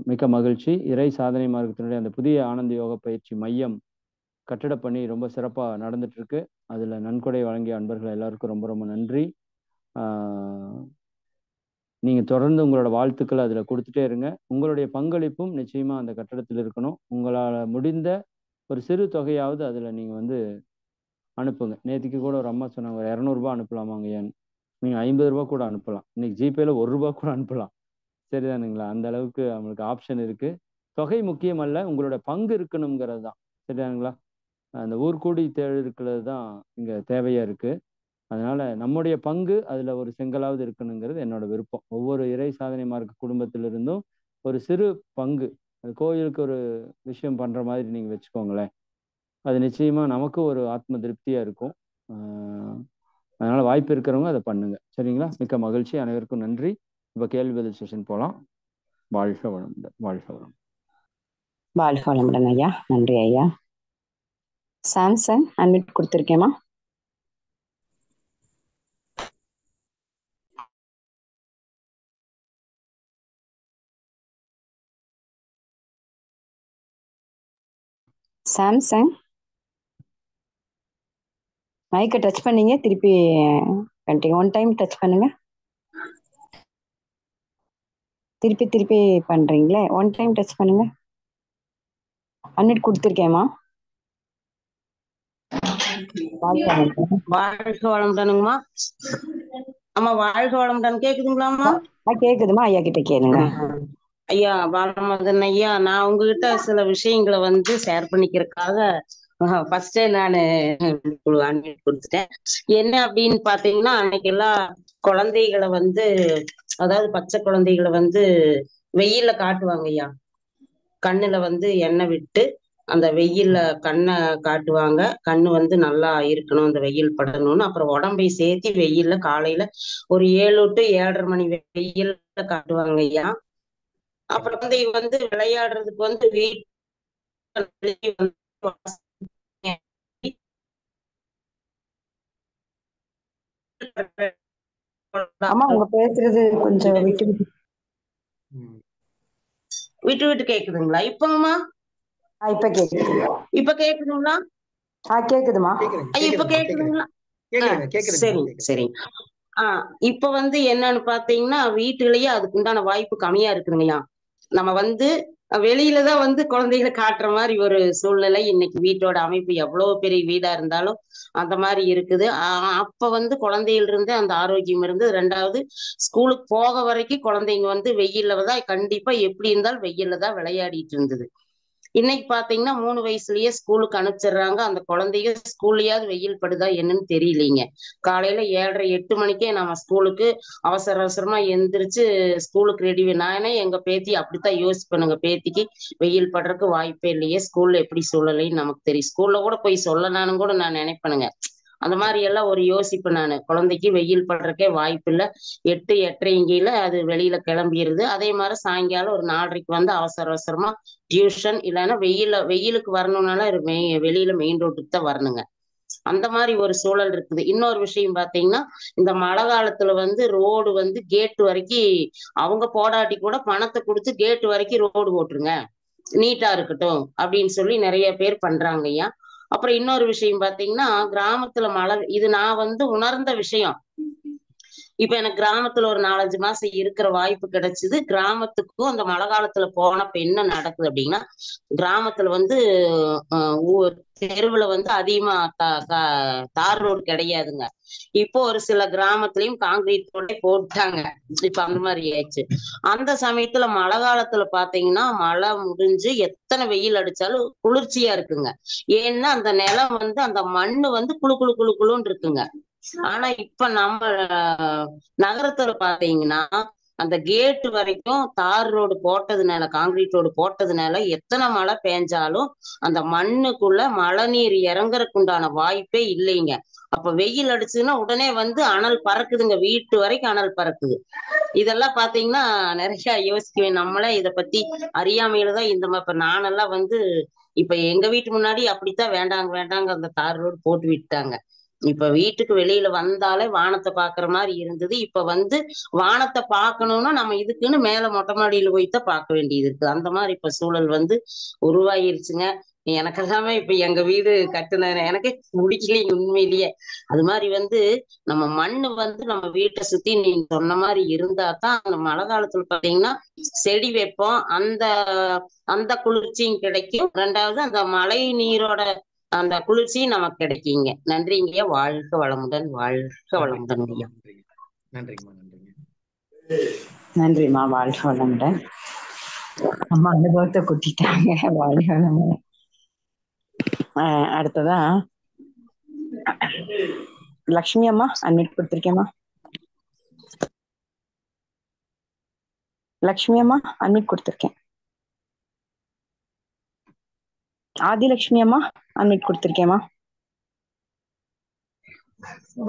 மிக்க மகிழ்ச்சி. இறை சாதனை மார்க்கத்தினுடைய அந்த புதிய ஆனந்த யோக பயிற்சி மையம் கட்டிட பணி ரொம்ப சிறப்பாக நடந்துட்டு இருக்கு. அதில் நன்கொடை வழங்கிய அன்பர்கள் எல்லாருக்கும் ரொம்ப ரொம்ப நன்றி. நீங்கள் தொடர்ந்து உங்களோட வாழ்த்துக்களை அதில் கொடுத்துட்டே இருங்க. உங்களுடைய பங்களிப்பும் நிச்சயமாக அந்த கட்டடத்தில் இருக்கணும். உங்களால் முடிந்த ஒரு சிறு தொகையாவது அதில் நீங்கள் வந்து அனுப்புங்க. நேற்றுக்கு கூட ஒரு அம்மா சொன்னாங்க, ஒரு 200 அனுப்பலாமாங்க ஏன்? நீங்கள் 50 கூட அனுப்பலாம். இன்னைக்கு ஜிபேல ₹1 கூட அனுப்பலாம். சரிதானுங்களா? அந்த அளவுக்கு அவங்களுக்கு ஆப்ஷன் இருக்கு. தொகை முக்கியம் அல்ல, உங்களோட பங்கு இருக்கணுங்கிறது தான். சரிதானுங்களா? அந்த ஊர்கூடி இருக்கிறது தான் இங்க தேவையா இருக்கு. அதனால நம்முடைய பங்கு அதுல ஒரு செங்கலாவது இருக்கணுங்கிறது என்னோட விருப்பம். ஒவ்வொரு இறை சாதனை மார்க்க குடும்பத்திலிருந்தும் ஒரு சிறு பங்கு, அது கோயிலுக்கு ஒரு விஷயம் பண்ற மாதிரி நீங்க வச்சுக்கோங்களேன். அது நிச்சயமா நமக்கு ஒரு ஆத்ம திருப்தியா இருக்கும். அதனால வாய்ப்பு இருக்கிறவங்க அதை பண்ணுங்க. சரிங்களா? மிக்க மகிழ்ச்சி. அனைவருக்கும் நன்றி. இப்ப கேள்வி பதில் செஷன் போலாம். வாழ்க வளமுடன். வாழ்க வளம். வாழ்க வளமுடன் ஐயா. நன்றி ஐயா. சாம்சங் அன்மிட் கொடுத்துருக்கேமா? சாம்சங் மைக்கை டச் பண்ணீங்க, திருப்பி கண்டினியூ. ஒன் டைம் டச் பண்ணுங்க, திருப்பி திருப்பி பண்றீங்களே. ஒன் டைம் டச் பண்ணுங்க. அன்மிட் கொடுத்துருக்கேம்மா. வாழ்க வளமுடனுங்கம்மா. அம்மா வாழ்க வளமுடன் கேக்குதுங்களாம்மா? கேக்குதுமா, ஐயா கிட்ட கேளுங்க. ஐயா பாலமதன் ஐயா, நான் உங்ககிட்ட சில விஷயங்களை ஷேர் பண்ணிக்கிறதுக்காக ஃபர்ஸ்டே நான் அன்மிட் கொடுத்துட்டேன். என்ன அப்படின்னு பாத்தீங்கன்னா, அன்னைக்கு எல்லாம் குழந்தைகளை அதாவது பச்சை குழந்தைகளை வெயில்ல காட்டுவாங்க ஐயா. கண்ணுல எண்ணெய் விட்டு அந்த வெயில்ல கண்ணை காட்டுவாங்க. கண்ணு நல்லா இருக்கணும், அந்த வெயில் படணும்னு. அப்புறம் உடம்பை சேர்த்து வெயில்ல காலையில ஒரு 7 to 7:30 மணி வெயில்ல காட்டுவாங்க ஐயா. அப்புறம் விளையாடுறதுக்கு வீட்டு அம்மா உங்க பேசுறது கொஞ்சம் விட்டு விட்டு விட்டு கேக்குதுங்களா? இப்பங்கம்மா இப்ப கேக்குது. இப்ப கேக்குதுங்களா? கேக்குதுமா. இப்ப கேக்குதுங்களா? சரிங்க சரிங்க. இப்ப என்னன்னு பாத்தீங்கன்னா, வீட்டுலயே அதுக்கு உண்டான வாய்ப்பு கம்மியா இருக்குதுங்கய்யா. நம்ம வெளியிலதான் குழந்தைகளை காட்டுற மாதிரி ஒரு சூழ்நிலை. இன்னைக்கு வீட்டோட அமைப்பு எவ்வளவு பெரிய வீடா இருந்தாலும் அந்த மாதிரி இருக்குது. அப்ப குழந்தைகள் இருந்து அந்த ஆரோக்கியம் இருந்து, 2வது ஸ்கூலுக்கு போக வரைக்கும் குழந்தைங்க வெயில்ல தான் கண்டிப்பா எப்படி இருந்தாலும் வெயில்ல தான் விளையாடிட்டு இருந்தது. இன்னைக்கு பாத்தீங்கன்னா 3 வயசுலயே ஸ்கூலுக்கு அனுப்பிச்சிடுறாங்க. அந்த குழந்தைங்க ஸ்கூல்லயாவது வெயில் படுதா என்னன்னு தெரியலீங்க. காலையில 7:30 8 மணிக்கே நம்ம ஸ்கூலுக்கு அவசர அவசரமா எந்திரிச்சு ஸ்கூலுக்கு ரெடி. நானே எங்க பேத்தி அப்படித்தான் யோசிப்பேனுங்க. பேத்திக்கு வெயில் படுறதுக்கு வாய்ப்பே இல்லையே, ஸ்கூல்ல எப்படி சூழலைன்னு நமக்கு தெரியும். ஸ்கூல்ல கூட போய் சொல்லலான்னு கூட நான் நினைப்பேனுங்க. அந்த மாதிரி எல்லாம் ஒரு யோசிப்பு. நான் குழந்தைக்கு வெயில் படுறதுக்கே வாய்ப்பு இல்லை. 8 8:30 அது வெளியில கிளம்பிடுது. அதே மாதிரி சாயங்காலம் ஒரு 4:30 அவசர அவசரமா டியூஷன், இல்லைன்னா வெயிலுக்கு வரணும்னால வெளியில மெயின் ரோட்டுக்கு தான் வரணுங்க. அந்த மாதிரி ஒரு சூழல் இருக்குது. இன்னொரு விஷயம் பாத்தீங்கன்னா, இந்த மழை காலத்துல ரோடு கேட் வரைக்கும் அவங்க போடாட்டி கூட பணத்தை கொடுத்து கேட் வரைக்கும் ரோடு போட்டுருங்க, நீட்டா இருக்கட்டும் அப்படின்னு சொல்லி நிறைய பேர் பண்றாங்க ஐயா. அப்புறம் இன்னொரு விஷயம் பாத்தீங்கன்னா, கிராமத்துல மழை, இது நான் உணர்ந்த விஷயம். இப்ப எனக்கு கிராமத்துல ஒரு 4-5 மாசம் இருக்கிற வாய்ப்பு கிடைச்சது. கிராமத்துக்கும் அந்த மழை காலத்துல போனப்ப என்ன நடக்குது அப்படின்னா, கிராமத்துல தெருவுல அதிகமா தார் ரோடு கிடையாதுங்க. இப்போ ஒரு சில கிராமத்துலயும் காங்கிரீட் ரோடே போட்டாங்க. இப்ப அந்த மாதிரி ஆயிடுச்சு. அந்த சமயத்துல மழை காலத்துல பாத்தீங்கன்னா, மழை முடிஞ்சு எத்தனை வெயில் அடிச்சாலும் குளிர்ச்சியா இருக்குங்க. ஏன்னா அந்த நிலம் அந்த மண்ணு குளு குளு குளு குளுன்னு இருக்குங்க. ஆனா இப்ப நம்ம நகரத்துல பாத்தீங்கன்னா, அந்த கேட் வரைக்கும் தார் ரோடு போட்டதுனால, காங்கிரீட் ரோடு போட்டதுனால எத்தனை மழை பெஞ்சாலும் அந்த மண்ணுக்குள்ள மழை நீர் இறங்குறதுக்கு உண்டான வாய்ப்பே இல்லைங்க. அப்ப வெயில் அடிச்சுன்னா உடனே அனல் பறக்குதுங்க, வீட்டு வரைக்கும் அனல் பறக்குது. இதெல்லாம் பாத்தீங்கன்னா நிறைய யோசிக்குவேன். நம்மளே இத பத்தி அறியாமையில தான் இப்ப நானெல்லாம் இப்ப எங்க வீட்டு முன்னாடி அப்படித்தான் வேண்டாங்க வேண்டாங்க அந்த தார் ரோடு போட்டு விட்டாங்க. இப்ப வீட்டுக்கு வெளியில வந்தாலே வானத்தை பாக்குற மாதிரி இருந்தது. இப்ப வானத்தை பார்க்கணும்னா நம்ம இதுக்குன்னு மேல மொட்டை மாடியில போய்தான் பார்க்க வேண்டியது இருக்கு. அந்த மாதிரி இப்ப சூழல் உருவாயிருச்சுங்க. எனக்கு எல்லாமே இப்ப எங்க வீடு கட்டுன எனக்கே முடிக்கலைங்க உண்மையிலேயே. அது மாதிரி நம்ம மண்ணு நம்ம வீட்டை சுத்தி நீங்க சொன்ன மாதிரி இருந்தா தான் அந்த மழை காலத்துல பாத்தீங்கன்னா செடி வைப்போம், அந்த அந்த குளிர்ச்சியும் கிடைக்கும். 2வது அந்த மழை நீரோட அந்த குளிர்ச்சியும் நமக்கு கிடைக்குங்க. நன்றிங்க. வாழ்க வளமுடன், வாழ்க வளமுடன் ஐயா. நன்றிங்கம்மா. நன்றிங்க. நன்றிம்மா, வாழ்க வளமுடன். அம்மா அனுபவத்தை கூட்டிட்டாங்க. வாழ்க வளமுடன். அடுத்ததா லக்ஷ்மி அம்மா அன்மிட் கொடுத்திருக்கேம்மா. லக்ஷ்மி அம்மா அன்மிட் கொடுத்திருக்கேன். ஆதிலட்சுமி அம்மா அன்மிட் கொடுத்திருக்கேம்மா.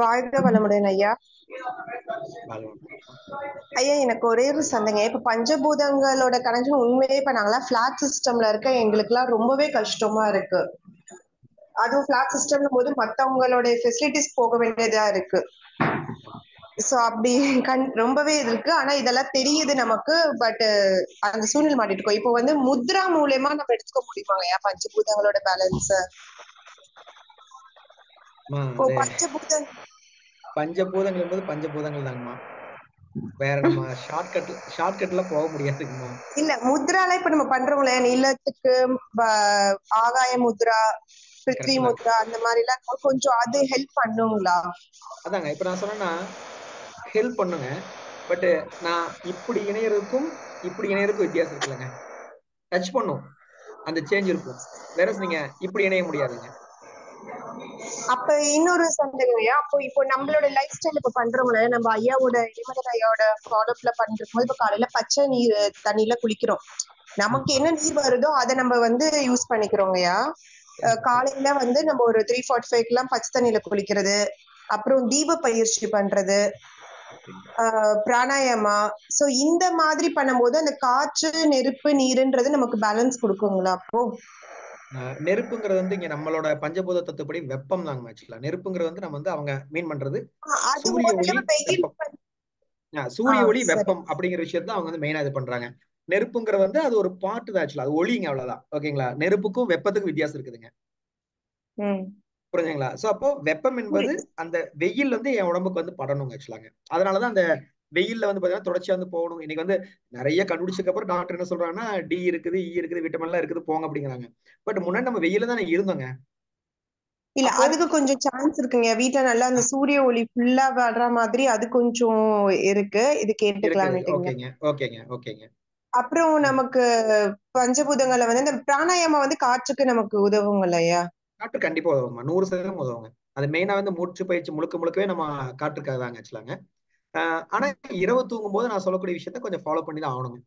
வாழ்க வளமுடன் ஐயா. ஐயா எனக்கு ஒரே ஒரு சந்தேகம். இப்ப பஞ்சபூதங்களோட கனெக்ஷன் உண்மையே இப்ப நாங்கெல்லாம் பிளாட் சிஸ்டம்ல இருக்க எங்களுக்கு எல்லாம் ரொம்பவே கஷ்டமா இருக்கு. அதுவும் பிளாட் சிஸ்டம்னும் போது மத்தவங்களோட ஃபெசிலிட்டிஸ் போக வேண்டியதா இருக்கு. சோ அப்படி ரொம்பவே இருக்கு. ஆனா இதெல்லாம் தெரியுது நமக்கு. பட் அந்த சூழ்நிலை மாட்டிட்டு இருக்கோம். இப்போ வந்து முத்ரா மூலியமா நம்ம எடுத்துக்க முடியுமாங்கய்யா பஞ்சபூதங்களோட பேலன்ஸ்? இப்போ பஞ்சபூதங்கள் என்பது பஞ்சபூதங்கள் தாங்கம்மா. வேற நம்ம ஷார்ட்கட்ல போக முடியாதுங்கம்மா. இல்ல முத்ரால இப்ப நம்ம பண்றோம்ல, நிலத்துக்கு ஆகாய முத்ரா, பிருத்வி முத்ரா, அந்த மாதிரி எல்லாம் கொஞ்சம் அது ஹெல்ப் பண்ணுங்களா? அதாங்க இப்ப நான் சொன்னேன்னா ஹெல்ப் பண்ணுங்க. பட் நான் இப்படி இணையறதுக்கும் இப்படி இணையறதுக்கும் வித்தியாசம் இருக்குல்லங்க. டச் பண்ணும், அந்த சேஞ்ச் இருக்கும். வேற நீங்க இப்படி இணைய முடியாதுங்க. அப்ப இன்னொரு சந்தேகம்யா, அப்போ இப்போ நம்மளோட லைஃப் ஸ்டைல் இப்ப பண்றோம்ல, நம்ம ஐயாவோட இமதன் ஐயாவோட ஃபாலோப்ல பண்றோம். இப்ப காலையில பச்சை நீர் தண்ணியில குளிக்கிறோம். நமக்கு என்ன நீர் வருதோ அதை நம்ம வந்து யூஸ் பண்ணிக்கிறோங்கய்யா. காலையில வந்து நம்ம ஒரு 3:45 எல்லாம் பச்சை தண்ணியில குளிக்கிறது, அப்புறம் தீப பயிற்சி பண்றது, பிராணாயாமா. சோ இந்த மாதிரி பண்ணும்போது அந்த காற்று, நெருப்பு, நீருன்றது நமக்கு பேலன்ஸ் கொடுக்குங்களா? அப்போ நெருப்புங்கிறது வந்து இங்க நம்மளோட பஞ்சபூத தத்துவப்படி வெப்பம் தாங்க. ஆக்சுவலா நெருப்புங்கிறது வந்து நம்ம வந்து அவங்க மீன் பண்றது சூரிய ஒளி வெப்பம். சூரிய ஒளி வெப்பம் அப்படிங்கிற விஷயத்த அவங்க வந்து மெயினா இது பண்றாங்க. நெருப்புங்கிறது வந்து அது ஒரு பாட்டு தான் ஆக்சுவலா, அது ஒளிங்க, அவ்வளவுதான். ஓகேங்களா? நெருப்புக்கும் வெப்பத்துக்கும் வித்தியாசம் இருக்குதுங்க. புரிஞ்சுங்களா? சோ அப்போ வெப்பம் என்பது அந்த வெயில் வந்து என் உடம்புக்கு வந்து படணுங்க ஆக்சுவலாங்க. அதனாலதான் அந்த வெயில்ல வந்து பாத்தீங்கன்னா தொடர்ச்சியா வந்து போகணும். இன்னைக்கு வந்து நிறைய கண்டுபிடிச்சதுக்கு அப்புறம் டாக்டர் என்ன சொல்றாங்கன்னா டி இருக்குது, இ இருக்குது, விட்டமின் எல்லாம் இருக்குது, போங்க அப்படிங்கிறாங்க. பட் முன்னாடி நம்ம வெயில தான் இருந்தோங்க. இல்ல அதுக்கு கொஞ்சம் சான்ஸ் இருக்குங்க. வீட்டுல நல்லா அந்த சூரிய ஒளி ஃபுல்லா வர்ற மாதிரி அது கொஞ்சம் இருக்கு. இது கேட்டுக்கலாம். அப்புறம் நமக்கு பஞ்சபூதங்களை வந்து இந்த பிராணாயாமா வந்து காற்றுக்கு நமக்கு உதவும் இல்லையா? காற்று கண்டிப்பா உதவுங்க, 100% உதவுங்க. அது மெயினா வந்து மூச்சு பயிற்சி முழுக்கவே நம்ம காற்றுக்காக தாங்க ஆக்சுவலாங்க. ஆனா இரவு தூங்கும் போது நான் சொல்லக்கூடிய விஷயத்த கொஞ்சம் ஃபாலோ பண்ணி தான் ஆகணுங்க.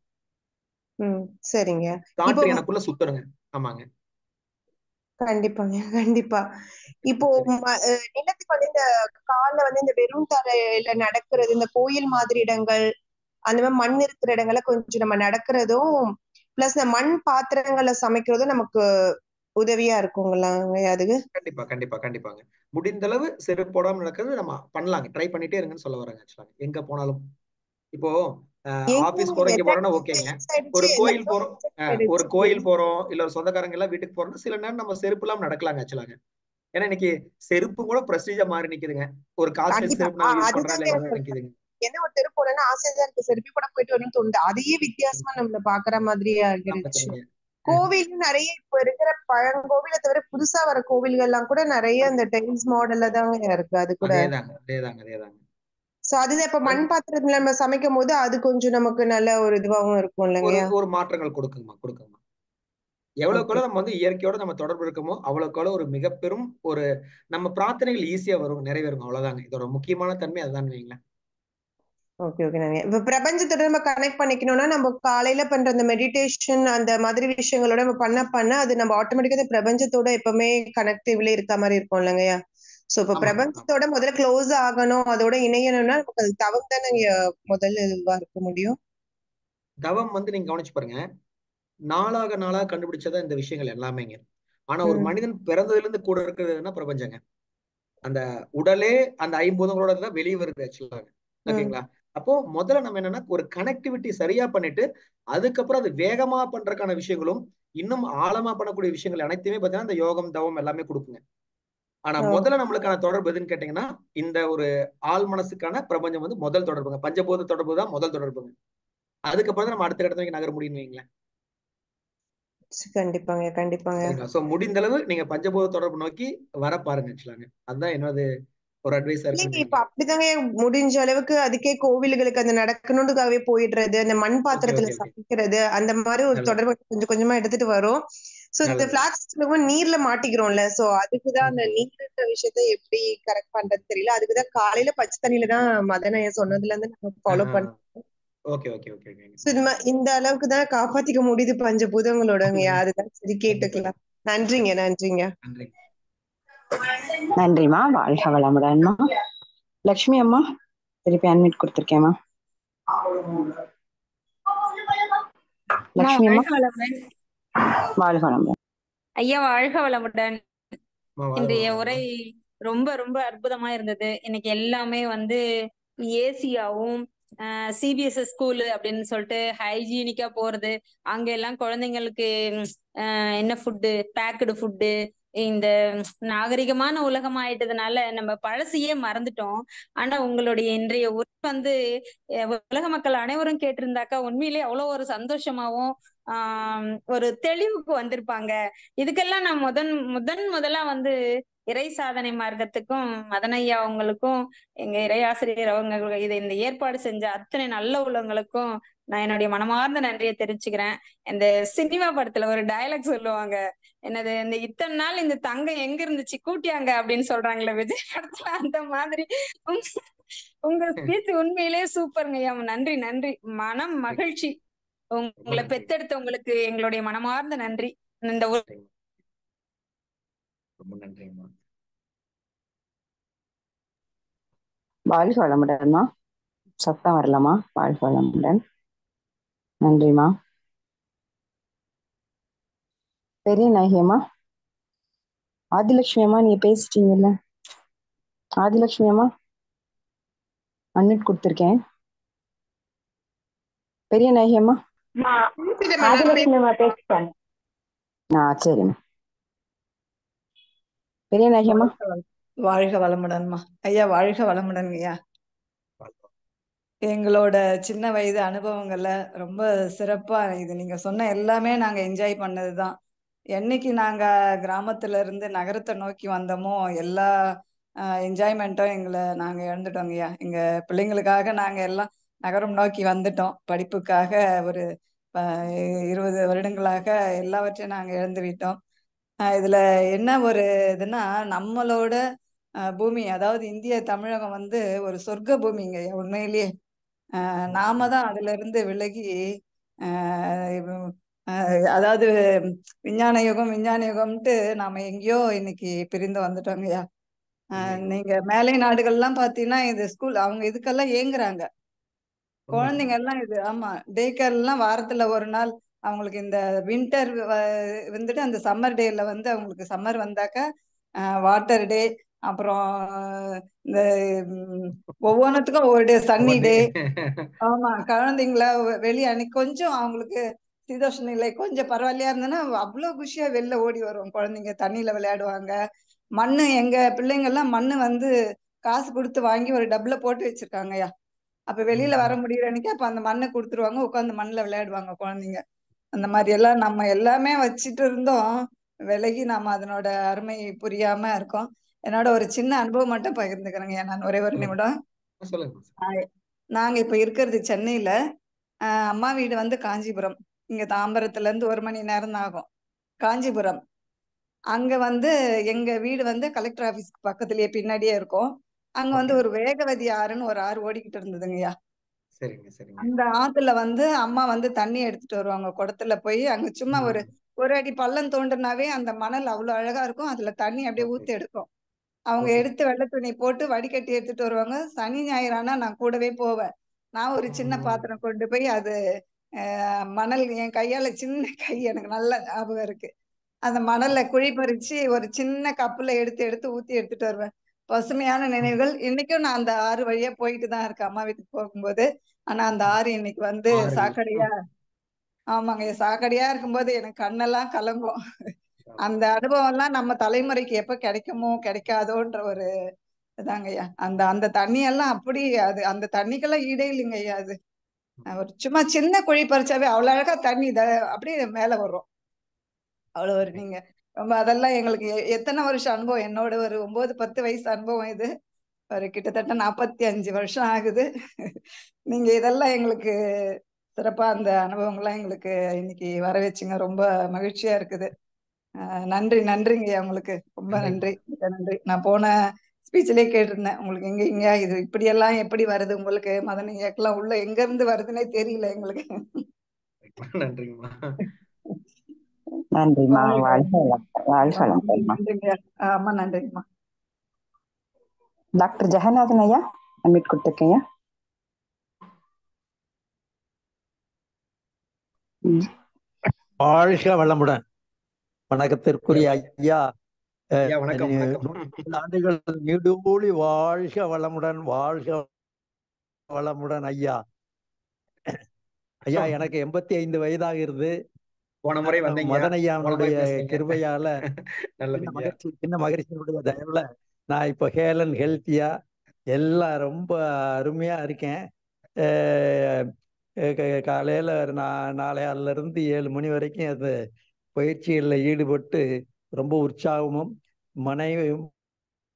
சரிங்க. காற்று எனக்குள்ள சுத்தணுங்க. ஆமாங்க, கண்டிப்பா. இப்போ நிலத்துக்கு வந்து இந்த கால்ல வந்து இந்த வெறும் தரையில நடக்கிறது, இந்த கோயில் மாதிரி இடங்கள், அந்த மாதிரி மண் இருக்கிற இடங்கள்ல கொஞ்சம் நம்ம நடக்கிறதும் பிளஸ் இந்த மண் பாத்திரங்களை சமைக்கிறதும் நமக்கு உதவியா இருக்குங்களாங்க அதுக்கு? கண்டிப்பாங்க. முடிந்த அளவு செருப்பு போடாம நடக்கிறது நம்ம பண்ணலாங்க. ட்ரை பண்ணிட்டே இருங்கன்னு சொல்ல வராங்க ஆக்சுவலா. எங்க போனாலும் இப்போ ஆபீஸ் போறோம், இங்க போறோம்னா ஓகேங்க. ஒரு கோயில் போறோம் இல்ல ஒரு சொந்தக்காரங்க எல்லாம் வீட்டுக்கு போறோம்னா சில நேரம் நம்ம செருப்பு எல்லாம் நடக்கலாங்க ஆக்சுவலாங்க. ஏன்னா இன்னைக்கு செருப்பு கூட பிரஸ்டீஜா மாறி நிக்குதுங்க. ஒரு காஸ்ட்லி செருப்பு நம்ம யூஸ் பண்றோம் நிக்குதுங்க. என்ன ஒரு தெரு போறேன்னா ஆசையா இருக்கு, செருப்பி கூட போயிட்டு வரணும்னு தோணுது. அதையே வித்தியாசமா நம்மள பாக்குற மாதிரி ஆகிடுச்சு. கோவில் நிறைய இப்ப இருக்கிற பழங்கோவிலை தவிர புதுசா வர கோவில்கள் எல்லாம் கூட நிறைய இந்த டைல்ஸ் மாடல்ல தாங்க இருக்கு. அது கூட அதேதாங்க. சோ அதுதான் இப்ப மண் பாத்திரத்துல நம்ம சமைக்கும் போது அது கொஞ்சம் நமக்கு நல்ல ஒரு இதுவாகவும் இருக்கும் இல்லைங்க? ஒரு மாற்றங்கள் கொடுக்குங்க. எவ்வளவுக்கு நம்ம வந்து இயற்கையோட நம்ம தொடர்பு இருக்கமோ அவ்வளவுக்கு ஒரு மிக பெரும் ஒரு நம்ம பிரார்த்தனைகள் ஈஸியா வரும், நிறைவேறும். அவ்வளவுதாங்க இதோட முக்கியமான தன்மை. அதுதான் வைங்களேன். ஓகே. இப்ப பிரபஞ்சத்தோட நம்ம கனெக்ட் பண்ணிக்கணும்னா நம்ம காலையில பண்ற அந்த மெடிடேஷன் அந்த மாதிரி விஷயங்களோட நம்ம பண்ண அது நம்ம ஆட்டோமேட்டிக்கா பிரபஞ்சத்தோட எப்பவுமே கனெக்டிவ்ல இருக்க மாதிரி இருக்கும் இல்லைங்கய்யா? சோ இப்ப பிரபஞ்சத்தோட முதல்ல க்ளோஸ் ஆகணும், அதோட இணையணும்னா நமக்கு அது தவம் தானே முதல்ல இதுவா இருக்க முடியும். தவம் வந்து நீங்க கவனிச்சு பாருங்க, நாளாக கண்டுபிடிச்சதா இந்த விஷயங்கள் எல்லாமேங்க. ஆனா ஒரு மனிதன் பிறந்ததுல இருந்து கூட இருக்கிறதுனா பிரபஞ்சங்க. அந்த உடலே அந்த 5 பூதங்களோட தான் வெளியே வருது ஆக்சுவலா. ஓகேங்களா? அப்போ முதல்ல நம்ம என்னன்னா ஒரு கனெக்டிவிட்டி சரியா பண்ணிட்டு அதுக்கப்புறம் அது வேகமா பண்றதுக்கான விஷயங்களும் இன்னும் ஆழமா பண்ணக்கூடிய விஷயங்கள் அனைத்துமே பார்த்தீங்கன்னா இந்த யோகம் தவம் எல்லாமே கொடுக்குங்க. ஆனா முதல்ல நம்மளுக்கான தொடர்பு எதுன்னு கேட்டீங்கன்னா இந்த ஒரு ஆள் மனசுக்கான பிரபஞ்சம் வந்து முதல் தொடர்புங்க. பஞ்சபூத தொடர்பு தான் முதல் தொடர்புங்க. அதுக்கப்புறம் நம்ம அடுத்த இடத்துல நகர முடியும்னு வைங்களேன். கண்டிப்பாங்க. சோ முடிந்த அளவு நீங்க பஞ்சபூத தொடர்பு நோக்கி வர பாருங்க ஆக்சுவலாங்க. அதுதான் என்னது ஒரு அட்வைஸா இருக்கு. இப்ப அப்படிதாங்க முடிஞ்ச அளவுக்கு அதுக்கே கோவில்களுக்கு அந்த நடக்கணுன்றதுக்காகவே போயிடுறது, அந்த மண் பாத்திரத்துல சமைக்கிறது, அந்த மாதிரி ஒரு தொடர்பு கொஞ்சம் கொஞ்சமா எடுத்துட்டு வரும். சோ இந்த பிளாட் சிஸ்டம் நீர்ல மாட்டிக்கிறோம்ல, சோ அதுக்குதான் அந்த நீர்ன்ற விஷயத்த எப்படி கரெக்ட் பண்றது தெரியல. அதுக்குதான் காலையில பச்சை தண்ணியில தான் மதனைய சொன்னதுல இருந்து நம்ம ஃபாலோ பண்ணோம். இந்த அளவுக்கு தான் காப்பாத்திக்க முடியுது பஞ்சபூதங்களோடங்க. அதுதான் சரி கேட்டுக்கலாம். நன்றிங்க. நன்றிமா, வாழ்க வளமுடன்மா. லட்சுமி அம்மா திருப்பி அன்மிட் கொடுத்திருக்கேம்மா. லட்சுமி அம்மா வாழ்க வளமுடன். ஐயா வாழ்க வளமுடன். இன்றைய உரை ரொம்ப ரொம்ப அற்புதமா இருந்தது. இன்னைக்கு எல்லாமே வந்து ஏசியாவும் சிபிஎஸ்எஸ் ஸ்கூலு அப்படின்னு சொல்லிட்டு ஹைஜீனிக்கா போறது, அங்க எல்லாம் குழந்தைங்களுக்கு என்ன ஃபுட்டு, பேக்கடு ஃபுட்டு, இந்த நாகரிகமான உலகம் ஆயிட்டதுனால நம்ம பழசையே மறந்துட்டோம். ஆனா உங்களுடைய இன்றைய உரை வந்து உலக மக்கள் அனைவரும் கேட்டிருந்தாக்கா உண்மையிலேயே அவ்வளவு ஒரு சந்தோஷமாவும் ஒரு தெளிவுக்கு வந்திருப்பாங்க. இதுக்கெல்லாம் நான் முதலா வந்து இறை சாதனை மார்க்கத்துக்கும் மதனையா அவங்களுக்கும் எங்க இறையாசிரியர் அவங்க இந்த ஏற்பாடு செஞ்ச அத்தனை நல்ல உள்ளவங்களுக்கும் நான் என்னுடைய மனமார்ந்த நன்றியை தெரிவிச்சுக்கிறேன். இந்த சினிமா படத்துல ஒரு டயலாக் சொல்லுவாங்க, என்னது, இந்த இத்தனை நாள் இந்த தங்கம் எங்க இருந்துச்சு கூட்டியாங்க அப்படின்னு சொல்றாங்களே விஜய் படத்துல, அந்த மாதிரி உங்க ஸ்பீச் உண்மையிலேயே சூப்பருங்க ஐயா. நன்றி நன்றி, மனம் மகிழ்ச்சி. உங்களை பெத்தெடுத்த உங்களுக்கு எங்களுடைய மனமார்ந்த நன்றி. இந்த ரொம்ப நன்றிங்கம்மா. வாழ்க வளமுடன்மா. சத்தம் வரலாமா? வாழ்க வளமுடன். நன்றிம்மா. பெரிய நாயகியம்மா. ஆதிலட்சுமி அம்மா, நீங்க பேசிட்டீங்கல்ல? ஆதிலட்சுமி அம்மா அன்மியூட் கொடுத்துருக்கேன். பெரிய நாயகியம்மா. ஆதிலட்சுமி அம்மா பேசிட்டாங்க. சரிம்மா. பெரிய நாயகியம்மா. வாழ்க வளமுடன்மா ஐயா. வாழ்க வளமுடன் ஐயா. எங்களோட சின்ன வயது அனுபவங்கள்ல ரொம்ப சிறப்பா இது நீங்க சொன்ன எல்லாமே நாங்க என்ஜாய் பண்ணதுதான். என்னைக்கு நாங்க கிராமத்துல இருந்து நகரத்தை நோக்கி வந்தோமோ எல்லா என்ஜாய்மெண்ட்டும் நாங்க இழந்துட்டோங்க ஐயா. எங்க பிள்ளைங்களுக்காக நாங்க எல்லாம் நகரம் நோக்கி வந்துட்டோம். படிப்புக்காக ஒரு 20 வருடங்களாக எல்லாவற்றையும் நாங்க இழந்து விட்டோம். இதுல என்ன ஒரு இதுன்னா, நம்மளோட பூமி, அதாவது இந்திய தமிழகம் வந்து ஒரு சொர்க்க பூமிங்க உண்மையிலேயே. நாம தான் அதுல இருந்து விலகி அதாவது விஞ்ஞான யுகம்ட்டு நாம எங்கேயோ இன்னைக்கு பிரிந்து வந்துட்டோங்கய்யா. நீங்க மேலை நாடுகள்லாம் பாத்தீங்கன்னா இந்த ஸ்கூல் அவங்க இதுக்கெல்லாம் ஏங்குறாங்க. குழந்தைங்க எல்லாம் இது ஆமா டே கேர் எல்லாம் வாரத்துல ஒரு நாள் அவங்களுக்கு இந்த வின்டர் வந்துட்டு அந்த சம்மர் டேல வந்து அவங்களுக்கு சம்மர் வந்தாக்கா வாட்டர் டே, அப்புறம் இந்த ஒவ்வொன்றுத்துக்கும் ஒவ்வொரு டே, சன்னி டே. ஆமா, குழந்தைங்கள வெளியே அன்னைக்கு கொஞ்சம் அவங்களுக்கு சீதோஷ நிலை கொஞ்சம் பரவாயில்லையா இருந்ததுன்னா அவ்வளவு குஷியா வெளில ஓடி வரும் குழந்தைங்க. தண்ணியில விளையாடுவாங்க. மண்ணு, எங்க பிள்ளைங்க எல்லாம் மண்ணு வந்து காசு கொடுத்து வாங்கி ஒரு டப்புல போட்டு வச்சிருக்காங்கய்யா. அப்ப வெளியில வர முடியற அன்னைக்கு அப்ப அந்த மண்ணை கொடுத்துருவாங்க, உட்காந்து மண்ணுல விளையாடுவாங்க குழந்தைங்க. அந்த மாதிரி எல்லாம் நம்ம எல்லாமே வச்சுட்டு இருந்தோம், விலகி நாம அதனோட அருமை புரியாம இருக்கோம். என்னோட ஒரு சின்ன அனுபவம் மட்டும் பகிர்ந்துக்கிறேங்க நான், ஒரே ஒரு நிமிடம். நாங்க இப்ப இருக்கிறது சென்னையில, அம்மா வீடு வந்து காஞ்சிபுரம். இங்க தாம்பரத்துல இருந்து 1 மணி நேரம் தான் ஆகும். காஞ்சிபுரம் அங்க வந்து எங்க வீடு வந்து கலெக்டர் ஆபீஸ்க்கு பக்கத்துலயே பின்னாடியே இருக்கும். அங்க வந்து ஒரு வேகவதி ஆறுன்னு ஒரு ஆறு ஓடிக்கிட்டு இருந்ததுங்கய்யா. அந்த ஆத்துல வந்து அம்மா வந்து தண்ணி எடுத்துட்டு வருவாங்க குடத்துல போய். அங்க சும்மா ஒரு அடி பள்ளம் தோண்டுனாவே அந்த மணல் அவ்வளவு அழகா இருக்கும். அதுல தண்ணி அப்படியே ஊத்தி எடுக்கும். அவங்க எடுத்து வெள்ளை துணி போட்டு வடிகட்டி எடுத்துட்டு வருவாங்க. சனி ஞாயிறானா நான் கூடவே போவேன். நான் ஒரு சின்ன பாத்திரம் கொண்டு போய் அது மணல் என் கையால, சின்ன கை, எனக்கு நல்ல ஞாபகம் இருக்கு. அந்த மணல்ல குழி பறிச்சு ஒரு சின்ன கப்புல எடுத்து ஊத்தி எடுத்துட்டு வருவேன். பசுமையான நினைவுகள். இன்னைக்கும் நான் அந்த ஆறு வழியா போயிட்டு தான் இருக்கேன் அம்மா வீட்டுக்கு போகும்போது. ஆனா அந்த ஆறு இன்னைக்கு வந்து சாக்கடையா, ஆமாங்க, சாக்கடையா இருக்கும்போது எனக்கு கண்ணெல்லாம் கலங்கும். அந்த அனுபவம் எல்லாம் நம்ம தலைமுறைக்கு எப்ப கிடைக்குமோ கிடைக்காதோன்ற ஒரு இதாங்கய்யா. அந்த தண்ணி எல்லாம் அப்படி, அது அந்த தண்ணிக்கெல்லாம் ஈடே இல்லைங்க ஐயா. அது ஒரு சும்மா சின்ன குழி பறிச்சாவே அவ்வளவு அழகா தண்ணி அப்படியே மேல வரும். அவ்வளவு ஒரு நீங்க ரொம்ப அதெல்லாம் எங்களுக்கு எத்தனை வருஷம் அனுபவம். என்னோட ஒரு 9-10 வயசு அனுபவம் இது. ஒரு கிட்டத்தட்ட 45 வருஷம் ஆகுது. நீங்க இதெல்லாம் எங்களுக்கு சிறப்பா அந்த அனுபவங்கள்லாம் எங்களுக்கு இன்னைக்கு வர வச்சுங்க. ரொம்ப மகிழ்ச்சியா இருக்குது. நன்றிங்க உங்களுக்கு. ரொம்ப நன்றி, நன்றி. நான் போன ஸ்பீச்லயே கேட்டிருந்தேன் உங்களுக்கு, எங்க இது இப்படியெல்லாம் எப்படி வருது உங்களுக்கு, மதனையாக்கெல்லாம் உள்ள எங்க இருந்து வருதுன்னே தெரியல எங்களுக்கு. நன்றிங்கம்மா. நன்றிம்மா. ஆமா, நன்றிங்கம்மா. டாக்டர் ஜெகநாதன் ஐயா அட்மிட் கொடுத்துருக்கேன். வாழ்க வளமுடன். வணக்கத்திற்குரிய ஐயா, ஆண்டுகள் நீடூழி வாழ்க வளமுடன். வாழ்க வளமுடன் ஐயா. ஐயா, எனக்கு 85 வயதாகிறது. போன முறை வந்தீங்க, மதன் ஐயாவுடைய கிருபையால சின்ன மகிழ்ச்சியினுடைய தயவுல நான் இப்போ ஹேலன் ஹெல்த்தியா எல்லாம் ரொம்ப அருமையா இருக்கேன். காலையில 4:30 இருந்து 7 மணி வரைக்கும் அந்த பயிற்சிகளில் ஈடுபட்டு ரொம்ப உற்சாகமும்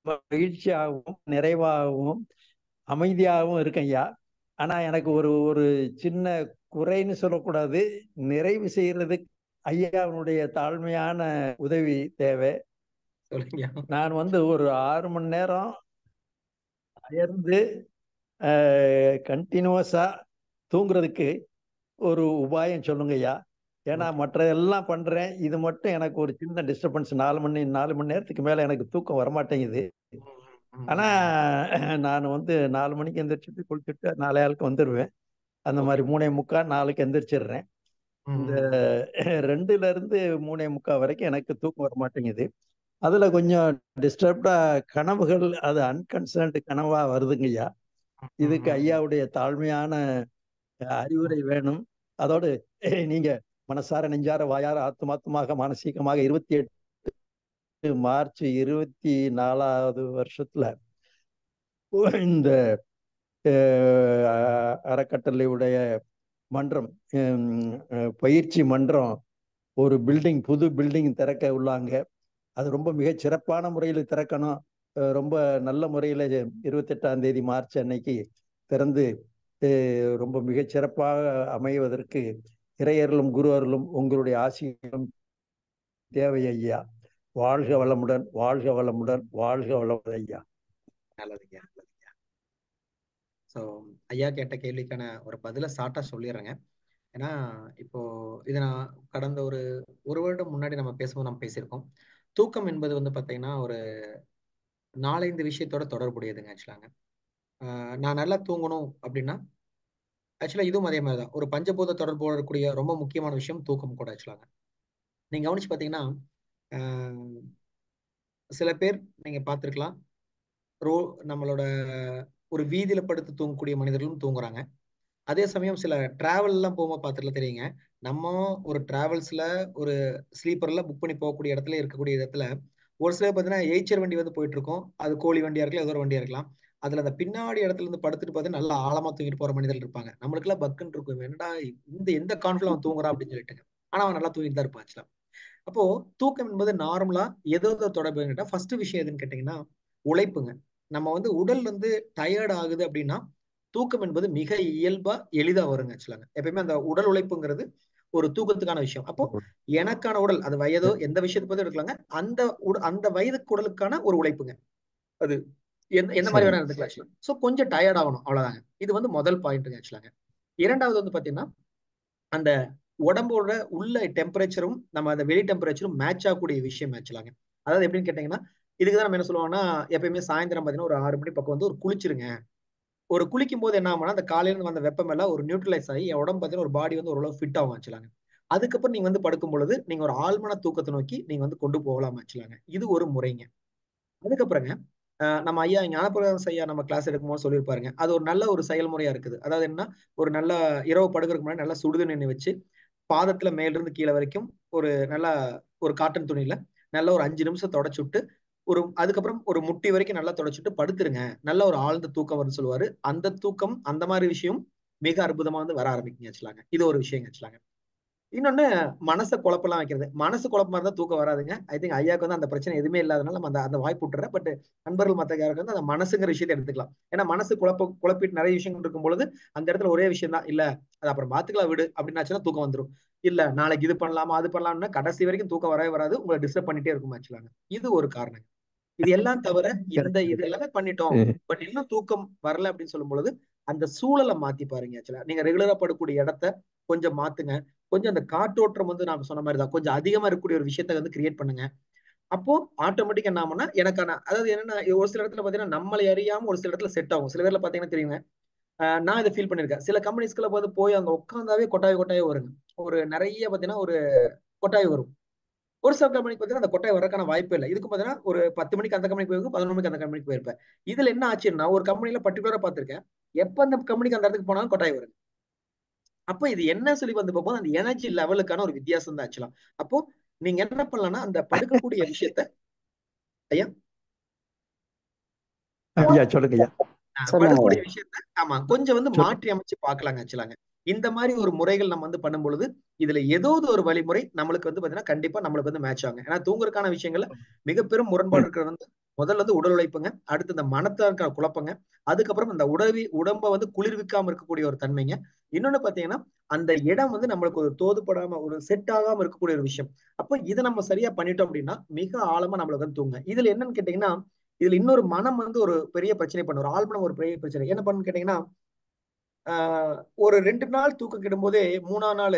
மகிழ்ச்சியாகவும் நிறைவாகவும் அமைதியாகவும் இருக்கேன் ஐயா. ஆனா எனக்கு ஒரு சின்ன குறைன்னு சொல்லக்கூடாது, நிறைவு செய்யறதுக்கு ஐயாவுடைய தாழ்மையான உதவி தேவை. நான் ஒரு 6 மணி நேரம் அயர்ந்து கண்டினியூஸா தூங்குறதுக்கு ஒரு உபாயம் சொல்லுங்க ஐயா. ஏன்னா மற்றதெல்லாம் பண்றேன், இது மட்டும் எனக்கு ஒரு சின்ன டிஸ்டர்பன்ஸ். 4 மணி நேரத்துக்கு மேல எனக்கு தூக்கம் வரமாட்டேங்குது. ஆனா நான் 4 மணிக்கு எந்திரிச்சுட்டு குளிச்சுட்டு 4:15 வந்துடுவேன். அந்த மாதிரி 3:45 4க்கு எந்திரிச்சிடுறேன். இந்த 2ல இருந்து 3:45 வரைக்கும் எனக்கு தூக்கம் வர மாட்டேங்குது. அதுல கொஞ்சம் டிஸ்டர்ப்டா கனவுகள், அது அன்கன்சர்ன்டு கனவா வருதுங்கய்யா. இதுக்கு ஐயாவுடைய தாழ்மையான அறிவுரை வேணும். அதோடு நீங்க மனசார நெஞ்சார வாயார ஆத்துமாத்தமாக மானசீகமாக 28 மார்ச் 24வது வருஷத்துல இந்த அறக்கட்டளையுடைய மன்றம், பயிற்சி மன்றம் ஒரு புது பில்டிங் திறக்க உள்ளாங்க. அது ரொம்ப மிகச் சிறப்பான முறையில் திறக்கணும். ரொம்ப நல்ல முறையில் 28ஆம் தேதி மார்ச் அன்னைக்கு திறந்து ரொம்ப மிகச் சிறப்பாக அமைவதற்கு இறையர்களும் குரு அருளும் உங்களுடைய ஆசீர்வாதம் தேவை ஐயா. வாழ்க வளமுடன், வாழ்க வளமுடன், வாழ்க வளமுடன் ஐயா. நல்லதுங்க. ஸோ ஐயா கேட்ட கேள்விக்கான ஒரு பதில ஷார்ட்டா சொல்லிடுறேங்க. ஏன்னா இப்போ இதை நான் கடந்த ஒரு வருடம் முன்னாடி நம்ம பேசியிருக்கோம். தூக்கம் என்பது பார்த்தீங்கன்னா ஒரு 4-5 விஷயத்தோட தொடர்புடையதுங்க. ஆக்சுவலாங்க நான் நல்லா தூங்கணும் அப்படின்னா ஆக்சுவலா இதுவும் அதே மாதிரி தான். ஒரு பஞ்சபூத தொடர்பு இருக்கக்கூடிய ரொம்ப முக்கியமான விஷயம் தூக்கம் கூட. ஆக்சுவலாங்க நீங்க கவனிச்சு பார்த்தீங்கன்னா சில பேர் நீங்க பார்த்துருக்கலாம், நம்மளோட ஒரு வீதியில படுத்து தூங்கக்கூடிய மனிதர்களும் தூங்குறாங்க. அதே சமயம் சில டிராவல் எல்லாம் போகும்போது பார்த்துட்டு தெரியுங்க, நம்ம ஒரு டிராவல்ஸ்ல ஒரு ஸ்லீப்பர்ல புக் பண்ணி போகக்கூடிய இடத்துல இருக்கக்கூடிய இடத்துல ஒரு சில பார்த்தீங்கன்னா எய்ச்சர் வண்டி போயிட்டு இருக்கும். அது கோழி வண்டியா இருக்கலாம், ஏதோ ஒரு வண்டியா இருக்கலாம். அதுல அந்த பின்னாடி இடத்துல இருந்து படுத்துட்டு பார்த்தீங்கன்னா நல்லா ஆழமா தூங்கிட்டு போற மனிதர்கள் இருப்பாங்க. நம்மளுக்குலாம் பக்குன்னு இருக்கும், என்னடா எந்த கான்ஃபிடன்ஸ் அவன் தூங்குறான் அப்படின்னு சொல்லிட்டு. ஆனா அவன் நல்லா தூங்கிட்டு தான் இருப்பான். அப்போ தூக்கம் என்பது நார்மலா ஏதோ தொடர்பு கேட்டா ஃபர்ஸ்ட் விஷயம் எதுன்னு கேட்டீங்கன்னா உழைப்புங்க. நம்ம உடல் டயர்ட் ஆகுது அப்படின்னா தூக்கம் என்பது மிக இயல்பா எளிதா வருங்க. ஆக்சுவலாங்க எப்பயுமே அந்த உடல் உழைப்புங்கிறது ஒரு தூக்கத்துக்கான விஷயம். அப்போ எனக்கான உடல், அது வயதோ எந்த விஷயத்தை பத்தி எடுக்கலாங்க, அந்த வயதுக்கு உடலுக்கான ஒரு உழைப்புங்க. அது எந்த மாதிரி வேணா எடுத்துக்கலாம். சோ கொஞ்சம் டயர்ட் ஆகணும், அவ்வளவுதாங்க. இது முதல் பாயிண்ட்டுங்க. ஆக்சுவலாங்க இரண்டாவது பாத்தீங்கன்னா அந்த உடம்போட உள்ள டெம்பரேச்சரும் நம்ம அந்த வெளி டெம்பரேச்சரும் மேட்ச் ஆகக்கூடிய விஷயம். ஆக்சுவலாங்க அதாவது எப்படின்னு கேட்டீங்கன்னா இதுக்குதான் நம்ம என்ன சொல்லுவாங்கன்னா எப்பயுமே சாயந்தரம் பாத்தீங்கன்னா ஒரு 6 மணி பக்கம் ஒரு குளிச்சிருங்க. ஒரு குளிக்கும் போது என்ன ஆகும்னா அந்த காலையில வந்த வெப்பம் எல்லாம் ஒரு நியூட்ரலைஸ் ஆகி என் உடம்பு பார்த்தீங்கன்னா ஒரு பாடி ஓரளவு ஃபிட் ஆகும். ஆச்சுலாங்க அதுக்கப்புறம் நீங்க படுக்கும் பொழுது நீங்க ஒரு ஆழ்மன தூக்கத்தை நோக்கி நீங்க கொண்டு போகலாம். ஆச்சுலாங்க இது ஒரு முறைங்க. அதுக்கப்புறங்க நம்ம ஐயா ஞானப்பிரகாசம் ஐயா நம்ம கிளாஸ் எடுக்கும்போது சொல்லியிருப்பாருங்க, அது ஒரு நல்ல ஒரு செயல்முறையா இருக்குது. அதாவது என்ன, ஒரு நல்ல இரவு படுக்கிறதுக்கு முன்னாடி நல்லா சுடுதண்ணி வச்சு பாதத்துல மேல இருந்து கீழே வரைக்கும் ஒரு நல்லா ஒரு காட்டன் துணியில நல்லா ஒரு 5 நிமிஷம் தொடச்சு விட்டு அதுக்கப்புறம் ஒரு முட்டி வரைக்கும் நல்லா தொடச்சிட்டு படுத்துருங்க, நல்ல ஒரு ஆழ்ந்த தூக்கம் வரும்னு சொல்லுவாரு. அந்த தூக்கம் அந்த மாதிரி விஷயம் மிக அற்புதமா வர ஆரம்பிக்குங்க. ஆக்சுவலாங்க இது ஒரு விஷயம். ஆக்சுவலாங்க இன்னொன்னு மனசை குழப்பெல்லாம் வைக்கிறது. மனசு குழப்பமா இருந்தா தூக்கம் வராதுங்க. ஐ திங்க் ஐயாவுக்கு அந்த பிரச்சனை எதுவுமே இல்லாதனால நம்ம அந்த வாய்ப்பு விட்டுறேன். பட் நண்பர்கள் மத்த யாருக்கு அந்த மனசுங்கிற விஷயத்தை எடுத்துக்கலாம். ஏன்னா மனசு குழப்பிட்டு நிறைய விஷயங்கள் இருக்கும் பொழுது அந்த இடத்துல ஒரே விஷயம் தான், இல்ல அது அப்புறம் பாத்துக்கலாம் விடு அப்படின்னாச்சுன்னா தூக்கம் வந்துடும். இல்ல நாளைக்கு இது பண்ணலாமா அது பண்ணலாம்னா கடைசி வரைக்கும் தூக்கம் வரவே வராது, உங்களை டிஸ்டர்ப் பண்ணிட்டே இருக்கும். ஆக்சுவலாங்க இது ஒரு காரணம். இது எல்லாம் தவிர இது எல்லாமே பண்ணிட்டோம் பட் இன்னும் தூக்கம் வரல அப்படின்னு சொல்லும் பொழுது அந்த சூழலை மாத்தி பாருங்க. ஆக்சுவலா நீங்க ரெகுலரா படக்கூடிய இடத்த கொஞ்சம் மாத்துங்க. கொஞ்சம் அந்த காற்றோட்டம் நான் சொன்ன மாதிரி தான் கொஞ்சம் அதிகமா இருக்கக்கூடிய ஒரு விஷயத்த கிரியேட் பண்ணுங்க. அப்போ ஆட்டோமேட்டிக்கா என்ன ஆகும்னா எனக்கான அதாவது என்னன்னா ஒரு சில இடத்துல பாத்தீங்கன்னா நம்மளை அறியாம ஒரு சில இடத்துல செட் ஆகும். சில பேர்ல பாத்தீங்கன்னா தெரியுங்க, நான் இதை ஃபீல் பண்ணிருக்கேன். சில கம்பெனிஸ்க்குள்ள போய் அங்க உட்காந்தாவே கொட்டாய் வருங்க. ஒரு நிறைய பாத்தீங்கன்னா ஒரு கொட்டாய் வரும். ஒரு சில கம்பெனிக்கு பார்த்தீங்கன்னா அந்த கொட்டாய் வரக்கான வாய்ப்பே இல்லை. இதுக்கு பார்த்தீங்கன்னா ஒரு 10 மணிக்கு அந்த கம்பெனிக்கு போயிருக்கும், 11 மணிக்கு அந்த கம்பெனிக்கு போயிருப்பேன். இதுல என்ன ஆச்சுன்னா ஒரு கம்பெனில பர்டிகுலரா பார்த்திருக்கேன், எப்ப அந்த கம்பெனிக்கு அந்த இடத்துக்கு போனாலும் கொட்டாய் வருது. அப்போ இது என்ன சொல்லி வந்து பார்ப்போம், அந்த எனர்ஜி லெவலுக்கான ஒரு வித்தியாசம் தான் ஆக்சுவலா. அப்போ நீங்க என்ன பண்ணலாம்னா அந்த படுக்கக்கூடிய விஷயத்த ஐயா ஐயா சொல்லுங்க ஐயா. படுக்கக்கூடிய விஷயத்த ஆமா கொஞ்சம் வந்து மாற்றி அமைச்சு பார்க்கலாங்க ஆக்சுவலாங்க. இந்த மாதிரி ஒரு முறைகள் நம்ம வந்து பண்ணும் பொழுது இதுல ஏதோ ஒரு வழிமுறை நம்மளுக்கு வந்து பாத்தீங்கன்னா கண்டிப்பா நம்மளுக்கு வந்து மேட்ச் ஆகும். ஏன்னா தூங்குறதுக்கான விஷயங்கள்ல மிக பெரும் முரண்பாடு இருக்கிறது வந்து முதல்ல வந்து உடல் உழைப்புங்க, அடுத்து இந்த மனத்துல இருக்கிற குழப்பங்க, அதுக்கப்புறம் இந்த உடம்ப வந்து குளிர்விக்காம இருக்கக்கூடிய ஒரு தன்மைங்க. இன்னொன்னு பாத்தீங்கன்னா அந்த இடம் வந்து நம்மளுக்கு ஒரு தோதுப்படாம ஒரு செட் ஆகாம இருக்கக்கூடிய ஒரு விஷயம். அப்போ இதை நம்ம சரியா பண்ணிட்டோம் அப்படின்னா மிக ஆழமா நம்மளுக்கு வந்து தூங்க. இதுல என்னன்னு கேட்டீங்கன்னா இதுல இன்னொரு மனம் வந்து ஒரு பெரிய பிரச்சனை பண்ணும். ஒரு ஆழ்மனம் ஒரு பெரிய பிரச்சனை என்ன பண்ணுன்னு கேட்டீங்கன்னா ஒரு 2 நாள் தூக்கம் கெடும்போதே 3ஆம் நாள்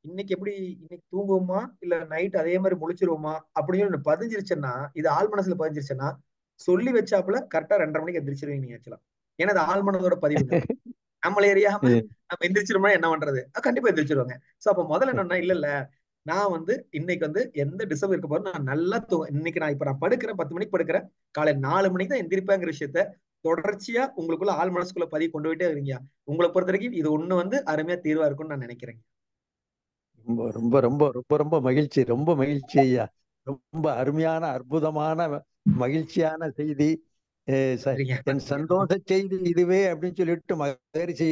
இன்னைக்கு எப்படி இன்னைக்கு தூங்குவோமா இல்ல நைட் அதே மாதிரி முழிச்சிருவோமா அப்படின்னு பதிஞ்சிருச்சுன்னா இது ஆள் மனசுல பதிஞ்சிருச்சுன்னா சொல்லி வச்சாப்புல கரெக்டா 2:30 மணிக்கு எந்திரிச்சிருவீங்க நீங்க ஆக்சுவலா. ஏன்னா அது ஆள் மனதோட பதிவுங்க. நம்மள எரியாம நம்ம எந்திரிச்சிருமோ என்ன பண்றது, கண்டிப்பா எந்திரிச்சிருவாங்க. சோ அப்ப முதல்ல என்னன்னா இல்ல நான் வந்து இன்னைக்கு வந்து எந்த டிஸ்டர்ப் இருக்க போது நான் நல்லா இன்னைக்கு நான் இப்ப நான் படுக்கிறேன் 10 மணிக்கு படுக்கிறேன், காலை 4 மணிக்கு தான் எந்திரிப்பேங்கிற விஷயத்த தொடர்ச்சியா உங்களுக்குள்ள ஆள் மனசுக்குள்ள பதிவு கொண்டு போயிட்டே இருக்கீங்க. உங்களை பொறுத்த வரைக்கும் இது ஒண்ணு வந்து அருமையா தீர்வா இருக்கும்னு நான் நினைக்கிறேன். ரொம்ப ரொம்ப ரொம்ப ரொம்ப ரொம்ப மகிழ்ச்சி, ரொம்ப மகிழ்ச்சி ஐயா. ரொம்ப அருமையான அற்புதமான மகிழ்ச்சியான செய்தி. என் சந்தோஷ செய்தி இதுவே அப்படின்னு சொல்லிட்டு மகிழ்ச்சி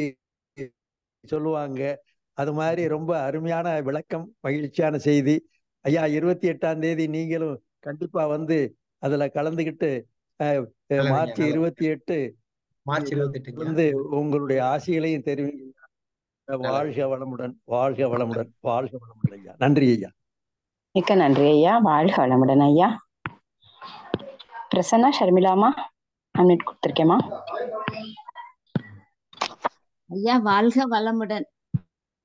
சொல்லுவாங்க. அது மாதிரி ரொம்ப அருமையான விளக்கம், மகிழ்ச்சியான செய்தி ஐயா. 28ஆம் தேதி நீங்களும் கண்டிப்பா வந்து அதுல கலந்துகிட்டு மார்ச் 28 வந்து உங்களுடைய ஆசைகளையும் தெரிவிங்க. வாழ்க வளமுடன், வாழ்க வளமுடன், வாழ்க வளமுடன் ஐயா. நன்றி ஐயா. மிக்க நன்றி ஐயா. வாழ்க வளமுடன் ஐயா. பிரசன்னா ஷர்மிளாமா அன்மியூட் கொடுத்திருக்கேமா. ஐயா வாழ்க வளமுடன்.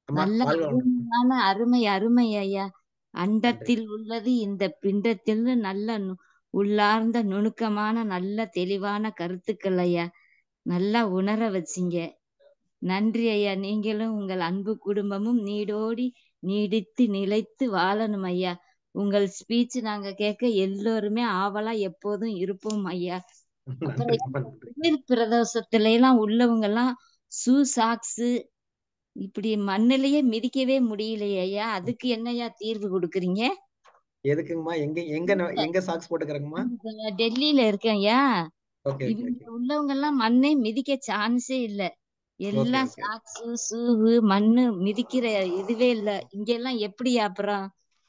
நல்ல அருமையான அருமை அருமை ஐயா. அண்டத்தில் உள்ளது இந்த பிண்டத்தில் நல்ல உள்ளார்ந்த நுணுக்கமான நல்ல தெளிவான கருத்துக்கள் ஐயா. நல்லா உணர வச்சிங்க. நன்றி ஐயா. நீங்களும் உங்கள் அன்பு குடும்பமும் நீடோடி நீடித்து நிலைத்து வாழணும் ஐயா. உங்கள் ஸ்பீச் நாங்க கேட்க எல்லோருமே ஆவலா எப்போதும் இருப்போம் ஐயா. அப்புறம் பிரதோஷத்துல எல்லாம் உள்ளவங்க எல்லாம் ஷூ சாக்ஸ் இப்படி மண்ணிலேயே மிதிக்கவே முடியலையே ஐயா. அதுக்கு என்னையா தீர்வு கொடுக்குறீங்க? எதுக்குங்கம்மா? எங்க சாக்ஸ் போட்டுக்கறங்கம்மா? டெல்லியில இருக்கேன் ஐயா. இவங்க உள்ளவங்க எல்லாம் மண்ணே மிதிக்க சான்ஸே இல்ல. எல்லாம் சாக்ஸ் ஷூவு மண்ணு மிதிக்கிற இதுவே இல்ல. இங்க எல்லாம் எப்படி அப்புறம்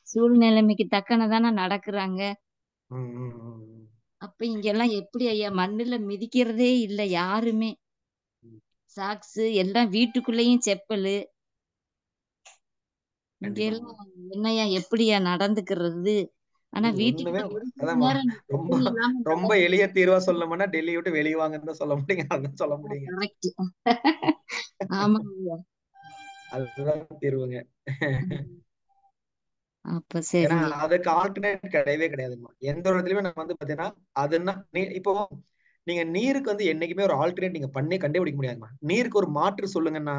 சூழ்நிலைமைக்கு தக்கனதானே நடக்குறாங்க. அப்ப இங்க எல்லாம் எப்படி ஐயா மண்ணுல மிதிக்கிறதே இல்ல யாருமே. சாக்ஸ் எல்லாம் வீட்டுக்குள்ளேயும் செப்பலு. இங்க எல்லாம் என்னையா எப்படியா நடந்துக்கிறது? ஆனா வீட்டுக்கு ரொம்ப எளிய தீர்வா சொல்லணும்னா டெல்லி விட்டு வெளியே வாங்கன்னு தான் சொல்ல முடியுங்க. அதான் சொல்ல முடியுங்க. ஆமாங்க. அதுதான் தீர்வுங்க. அப்ப சரி. அதுக்கு ஆல்டர்னேட் கிடையவே கிடையாதுமா. எந்த ஒரு இடத்துலயுமே நம்ம வந்து பாத்தீங்கன்னா அதுன்னா இப்போ நீங்க நீருக்கு வந்து என்னைக்குமே ஒரு ஆல்டர்னேட் நீங்க பண்ணி கண்டுபிடிக்க முடியாதுமா. நீருக்கு ஒரு மாற்று சொல்லுங்கன்னா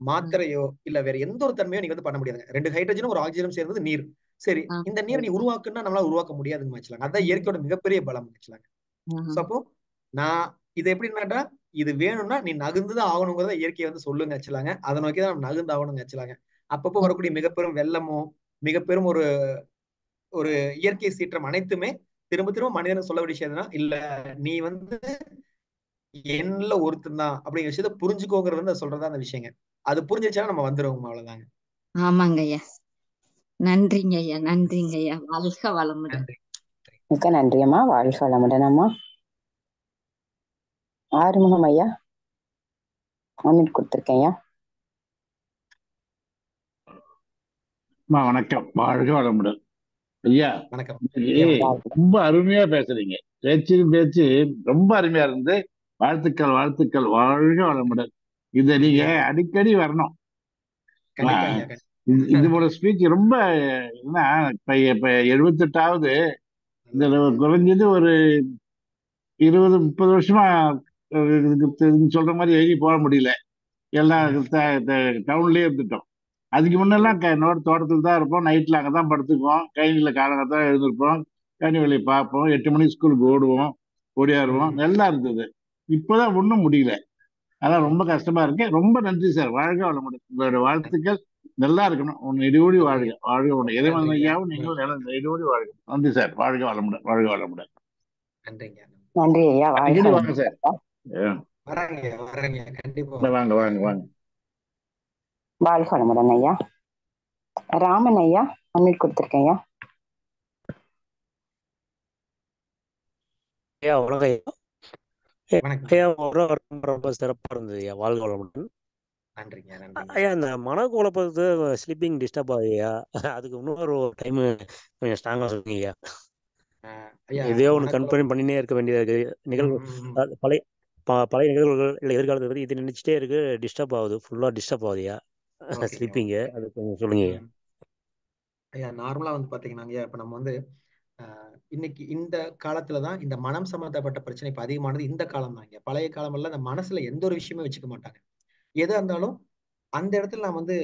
மாத்திரையோ இல்ல வேற எந்த ஒரு தன்மையோ நீங்க வந்து பண்ண முடியாதுங்க. 2 ஹைட்ரஜனும் ஒரு ஆக்சிஜனும் சேர்ந்தது நீர். சரி, இந்த நீர் நீ உருவாக்குன்னா நம்மளால உருவாக்க முடியாதுங்க வச்சுலாங்க. அதான் இயற்கையோட மிகப்பெரிய பலம் வச்சுலாங்க. அப்போ நான் இது எப்படின்னாட்டா இது வேணும்னா நீ நகுந்துதான் ஆகணுங்கிறத இயற்கையை வந்து சொல்லுங்க வச்சுலாங்க. அதை நோக்கிதான் நம்ம நகுந்து ஆகணுங்க வச்சுலாங்க. அப்பப்போ வரக்கூடிய மிகப்பெரும் வெள்ளமோ மிகப்பெரும் ஒரு ஒரு இயற்கை சீற்றம் அனைத்துமே திரும்ப திரும்ப மனிதன் சொல்ல வேண்டிய விஷயம் இல்ல நீ வந்து என்ன ஒருத்தன் தான் அப்படிங்கிற விஷயத்த புரிஞ்சுக்கோங்கிறது வந்து சொல்றதா அந்த விஷயங்க. அது புரிஞ்சிச்சுன்னா நம்ம வந்துருவோம். அவ்வளவுதாங்க. ஆமாங்க ஐயா. நன்றிங்க ஐயா. நன்றிங்க ஐயா. வாழ்க வளமுடன். மிக்க நன்றி அம்மா. வாழ்க வளமுடன் அம்மா. ஆறுமுகம் ஐயா அன்மியூட் கொடுத்திருக்கேன் ஐயா. வணக்கம். வாழ்க வளமுடன் ஐயா. ரொம்ப அருமையா பேசுறீங்க. பேச்சு ரொம்ப அருமையா இருந்து வாழ்த்துக்கள் வாழ்த்துக்கள். வாழ்க வளமுடன். இத நீங்க அடிக்கடி வரணும். இது போல ஸ்பீச் ரொம்ப என்ன இப்ப 78வது இந்த குறைஞ்சது ஒரு 20-30 வருஷமா சொல்ற மாதிரி எழுதி போட முடியல. எல்லாம் டவுன்லயே இருந்துட்டோம். அதுக்கு முன்னெல்லாம் என்னோட தோட்டத்தில் தான் இருப்போம், நைட்ல அங்கதான் படுத்துக்குவோம், கைனியில் காலங்கத்தான் எழுந்திருப்போம், கனி வேலையை பார்ப்போம், 8 மணிக்கு ஸ்கூலுக்கு ஓடுவோம், ஓடியாருவோம், நல்லா இருந்தது. இப்பதான் ஒன்றும் முடியல. அதான் ரொம்ப கஷ்டமா இருக்கு. ரொம்ப நன்றி சார், வாழ்க வளமுடன். உங்களோட வாழ்த்துக்கள் நல்லா இருக்கணும். உன்னை இடியோடி வாழ்க, வாழ்க வளமுடன். இறைவன் ஐயாவும் நீங்களும் இடியோடி வாழ்க. நன்றி சார், வாழ்க வளமுடன், வாழ்க வளமுடன். நன்றி ஐயா, அடிக்கடி வாங்க சார். வாங்க வாங்க வாங்க. வாழ்க வளமுடன் ஐயா. ராமன் ஐயா அன்மிட் கொடுத்துருக்கேன் ஐயா. ஐயா வணக்கம் ஐயா. ஐயா ரொம்ப சிறப்பா இருந்தது ஐயா, வாழ்க வளமுடன். ஐயா இந்த மனக்குழப்பத்து ஸ்லீப்பிங் டிஸ்டர்ப் ஆகுதுயா, அதுக்கு இன்னொரு டைம் கொஞ்சம் ஸ்ட்ராங்கா சொல்லுங்க ஐயா. எதையோ ஒன்று கன்ஃபார்ம் பண்ணினே இருக்க வேண்டியதா இருக்கு. நிகழ்வு பழைய நிகழ்வுகள் இல்லை எதிர்காலத்தை பற்றி இது நினைச்சிட்டே இருக்கு, டிஸ்டர்ப் ஆகுது, ஃபுல்லா டிஸ்டர்ப் ஆகுதுயா ஸ்லீப்பிங்கு. அது கொஞ்சம் சொல்லுங்க ஐயா. நார்மலா வந்து பாத்தீங்கன்னா இப்ப நம்ம வந்து இன்னைக்கு இந்த காலத்துலதான் இந்த மனம் சம்பந்தப்பட்ட பிரச்சனை இப்ப அதிகமானது இந்த காலம் தான். பழைய காலம் எல்லாம் இந்த மனசுல எந்த ஒரு விஷயமே வச்சுக்க மாட்டாங்க. எதா இருந்தாலும் அந்த இடத்துல நான் வந்து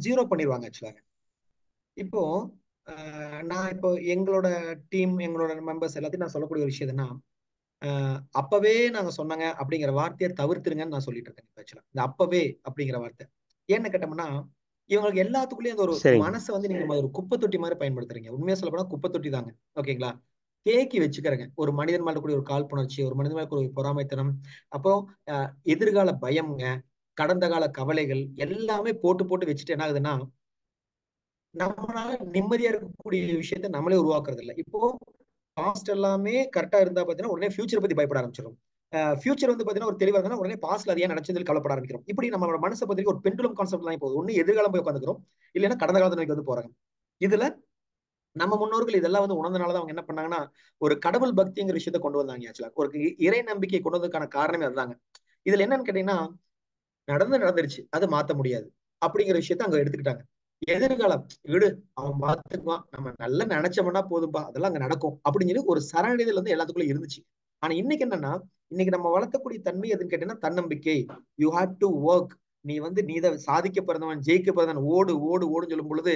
ஜீரோ பண்ணிடுவாங்க ஆக்சுவலாக. இப்போ நான் இப்போ எங்களோட டீம், எங்களோட மெம்பர்ஸ் எல்லாத்தையும் நான் சொல்லக்கூடிய ஒரு விஷயம் என்னன்னா, அப்பவே நாங்க சொன்னாங்க அப்படிங்கிற வார்த்தையை தவிர்த்துருங்கன்னு நான் சொல்லிட்டு இருக்கேன். ஆக்சுவலா இந்த அப்பவே அப்படிங்கிற வார்த்தை ஏன்னு கேட்டோம்னா, இவங்களுக்கு எல்லாத்துக்குள்ளேயும் அந்த ஒரு மனசை வந்து நீங்க ஒரு குப்பை தொட்டி மாதிரி பயன்படுத்துறீங்க. உண்மையா சொல்ல போனா குப்பை தொட்டி தாங்க, ஓகேங்களா? தேக்கி வச்சுக்கிறேங்க. ஒரு மனிதன் மேல கூடிய ஒரு காழ்ப்புணர்ச்சி, ஒரு மனிதன் மேல கூடிய ஒரு பொறாமைத்தனம், அப்புறம் எதிர்கால பயம்ங்க, கடந்த கால கவலைகள் எல்லாமே போட்டு போட்டு வச்சுட்டு என்ன ஆகுதுன்னா, நம்மளால நிம்மதியா இருக்கக்கூடிய விஷயத்த நம்மளே உருவாக்குறது இல்லை. இப்போ பாஸ்ட் எல்லாமே கரெக்டா இருந்தா பாத்தீங்கன்னா உடனே ஃபியூச்சர் பத்தி பயப்பட ஆரம்பிச்சிடும். ஃபியூச்சர் வந்து பாத்தீங்கன்னா ஒரு தெளிவா இருந்தா உடனே பாஸ்ட்ல அதையா நினைச்சதில் கவலைப்பட ஆரம்பிக்கிறோம். இப்படி நம்மளோட மனசை பத்தி ஒரு பெண்டுலம் கான்செப்ட் தான் போகுது. ஒண்ணு எதிர்காலம் போய் உட்காந்துக்கிறோம், இல்லைன்னா கடந்த காலத்தை நோக்கி வந்து போறாங்க. இதுல நம்ம முன்னோர்கள் இதெல்லாம் வந்து உணர்ந்தனாலதான் அவங்க என்ன பண்ணாங்கன்னா ஒரு கடவுள் பக்திங்கிற விஷயத்த கொண்டு வந்தாங்க. ஆக்சுவலா ஒரு இறை நம்பிக்கை கொண்டு வந்ததுக்கான காரணமே அதுதாங்க. இதுல என்னன்னு கேட்டீங்கன்னா, நடந்துருச்சு, அது மாத்த முடியாது அப்படிங்கிற விஷயத்த அங்க எடுத்துக்கிட்டாங்க. எதிர்காலம் விடு, அவன் பார்த்துக்குவான், நம்ம நல்லா நினைச்சோம்னா போதும்பா, அதெல்லாம் அங்க நடக்கும் அப்படின்னு சொல்லி ஒரு சரணடைதல் வந்து எல்லாத்துக்குள்ள இருந்துச்சு. ஆனா இன்னைக்கு என்னன்னா, இன்னைக்கு நம்ம வளர்த்தக்கூடிய தன்மை எதுன்னு கேட்டீங்கன்னா தன்னம்பிக்கை. You have to work. நீ வந்து நீதான் சாதிக்க பிறந்தவன், ஜெயிக்க பிறந்தவன், ஓடு ஓடு ஓடுன்னு சொல்லும் பொழுது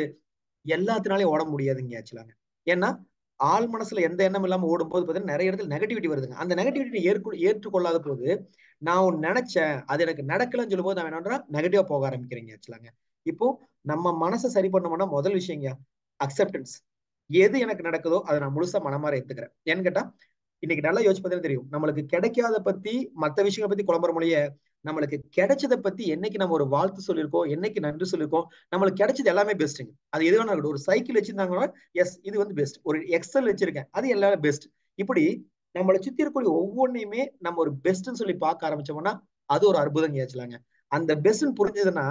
எல்லாத்தினாலையும் ஓட முடியாதுங்க ஆக்சுவலாங்க. ஏன்னா ஆள் மனசுல எந்த எண்ணம் இல்லாம ஓடும் போது பாத்தீங்கன்னா நிறைய இடத்துல நெகட்டிவிட்டி வருதுங்க. அந்த நெகட்டிவிட்டி ஏற்றுக்கொள்ளாத போது நான் ஒன்னு நினைச்சேன், அது எனக்கு நடக்கலன்னு சொல்லும் போது நான் என்னன்றா நெகட்டிவா போக ஆரம்பிக்கிறேங்க ஆக்சுவலாங்க. இப்போ நம்ம மனசை சரி பண்ணோம்னா முதல் விஷயங்க அக்செப்டன்ஸ். எது எனக்கு நடக்குதோ அதை நான் முழுசா மனமாற ஏத்துக்கிறேன். ஏன்னு கேட்டா இன்னைக்கு நல்லா யோசிச்சு பார்த்தா தெரியும், நம்மளுக்கு கிடைக்காத பத்தி மற்ற விஷயங்களை பத்தி குழம்புற மொழிய, நம்மளுக்கு கிடைச்சதை பத்தி என்னைக்கு நம்ம ஒரு வாழ்த்து சொல்லியிருக்கோம், என்னைக்கு நன்றி சொல்லியிருக்கோம், நம்மளுக்கு கிடைச்சது எல்லாமே பெஸ்ட்டுங்க. அது எது வேணா ஒரு சைக்கிள் வச்சிருந்தாங்கன்னா எஸ் இது வந்து பெஸ்ட், ஒரு எக்ஸல் வச்சிருக்கேன் அது எல்லாமே பெஸ்ட். இப்படி நம்மளை சுத்தி இருக்கக்கூடிய ஒவ்வொன்றையுமே நம்ம ஒரு பெஸ்ட்ன்னு சொல்லி பார்க்க ஆரம்பிச்சோம்னா அது ஒரு அற்புதம் ஏச்சலாங்க. அந்த பெஸ்ட்ன்னு புரிஞ்சதுன்னா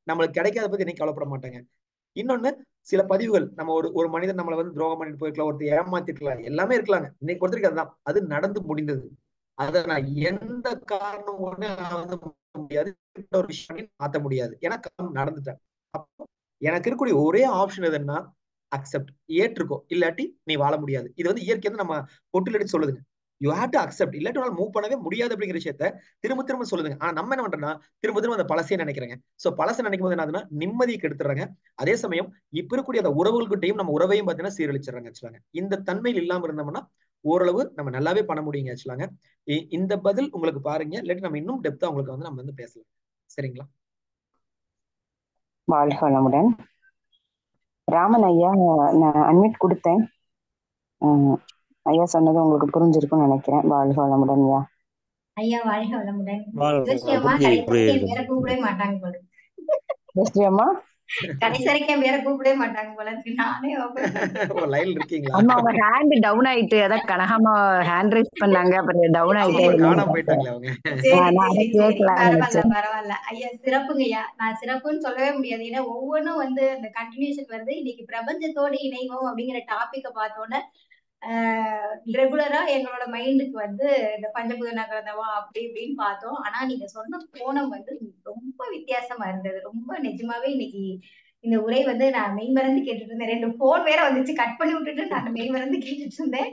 நம்மளுக்கு கிடைக்காத பத்தி என்னைக்கு கவலைப்பட மாட்டாங்க. இன்னொன்னு சில பதிவுகள், நம்ம ஒரு மனிதன் நம்மளை வந்து துரோகம் பண்ணிட்டு போயிருக்கலாம், ஒருத்தர் ஏமாத்திருக்கலாம், எல்லாமே இருக்கலாங்க. இன்னைக்கு ஒருத்தருக்கு அதுதான், அது நடந்து முடிந்தது. அதை நான் எந்த காரணம் ஒண்ணு வந்து முடியாது, ஒரு விஷயம் மாத்த முடியாது, ஏன்னா நடந்துட்டேன். அப்போ எனக்கு இருக்கக்கூடிய ஒரே ஆப்ஷன் எதுன்னா அக்செப்ட், ஏற்றுக்கோ, இல்லாட்டி நீ வாழ முடியாது. இது வந்து இயற்கை வந்து நம்ம பொட்டில் எடுத்து சொல்லுதுங்க. யூ ஹேவ் டு அக்செப்ட், இல்லாட்டி மூவ் பண்ணவே முடியாது அப்படிங்கிற விஷயத்த திரும்ப திரும்ப சொல்லுதுங்க. ஆனா நம்ம என்ன பண்றோம்னா திரும்ப திரும்ப அந்த பழசையே நினைக்கிறேங்க. சோ பழசை நினைக்கும் போது என்னதுன்னா நிம்மதியை கெடுத்துறாங்க. அதே சமயம் இப்ப இருக்கக்கூடிய அந்த உறவுகள்கிட்டையும் நம்ம உறவையும் பார்த்தீங்கன்னா சீரழிச்சிடறாங்க ஆக்சுவலாங்க. இந்த தன்மையில் இல்லாம இருந்தோம்னா ஓரளவு நம்ம நல்லாவே பண்ண முடியுங்க ஆக்சுவலாங்க. இந்த பதில் உங்களுக்கு பாருங்க, இல்லாட்டி நம்ம இன்னும் டெப்தா உங்களுக்கு வந்து நம்ம வந்து பேசலாம். சரிங்களா? வாழ்க வளமுடன். ராமன் ஐயா நான் அட்மிட் கொடுத்தேன். ஐயா சொன்னது உங்களுக்கு புரிஞ்சிருக்கும்னு நினைக்கிறேன். வாழ்க வளமுடன் ஐயா. ஐயா வாழ்க வளமுடன். வேற கூப்பிடவே மாட்டாங்க போல. கடைசி வரைக்கும் வேற கூப்பிடவே மாட்டாங்க போல. நானே லைன்ல இருக்கீங்களா? அம்மா அவங்க ஹேண்ட் டவுன் ஆயிட்டு, அதான் கனகாம ஹேண்ட் ரைஸ் பண்ணாங்க, அப்புறம் டவுன் ஆயிட்டு காணாம போயிட்டாங்களே அவங்க. பரவாயில்ல ஐயா, சிறப்புங்க ஐயா. நான் சிறப்புன்னு சொல்லவே முடியாது, ஏன்னா ஒவ்வொன்றும் வந்து அந்த கண்டினியூஷன் வருது. இன்னைக்கு பிரபஞ்சத்தோடு இணைவோம் அப்படிங்கிற டாபிக்கை பார்த்தோன்னே ரெகுலரா எங்களோட மைண்டுக்கு வந்து இந்த பஞ்சபூத நகரதவா அப்படி இப்படின்னு பார்த்தோம். ஆனா நீங்க சொன்ன கோணம் வந்து ரொம்ப வித்தியாசமா இருந்தது. ரொம்ப நிஜமாவே இன்னைக்கு இந்த உரை வந்து நான் மெய்மறந்து கேட்டுட்டு இருந்தேன். 2 போன் வேற வந்துச்சு, கட் பண்ணி விட்டுட்டு நான் மெய்மறந்து கேட்டுட்டு இருந்தேன்.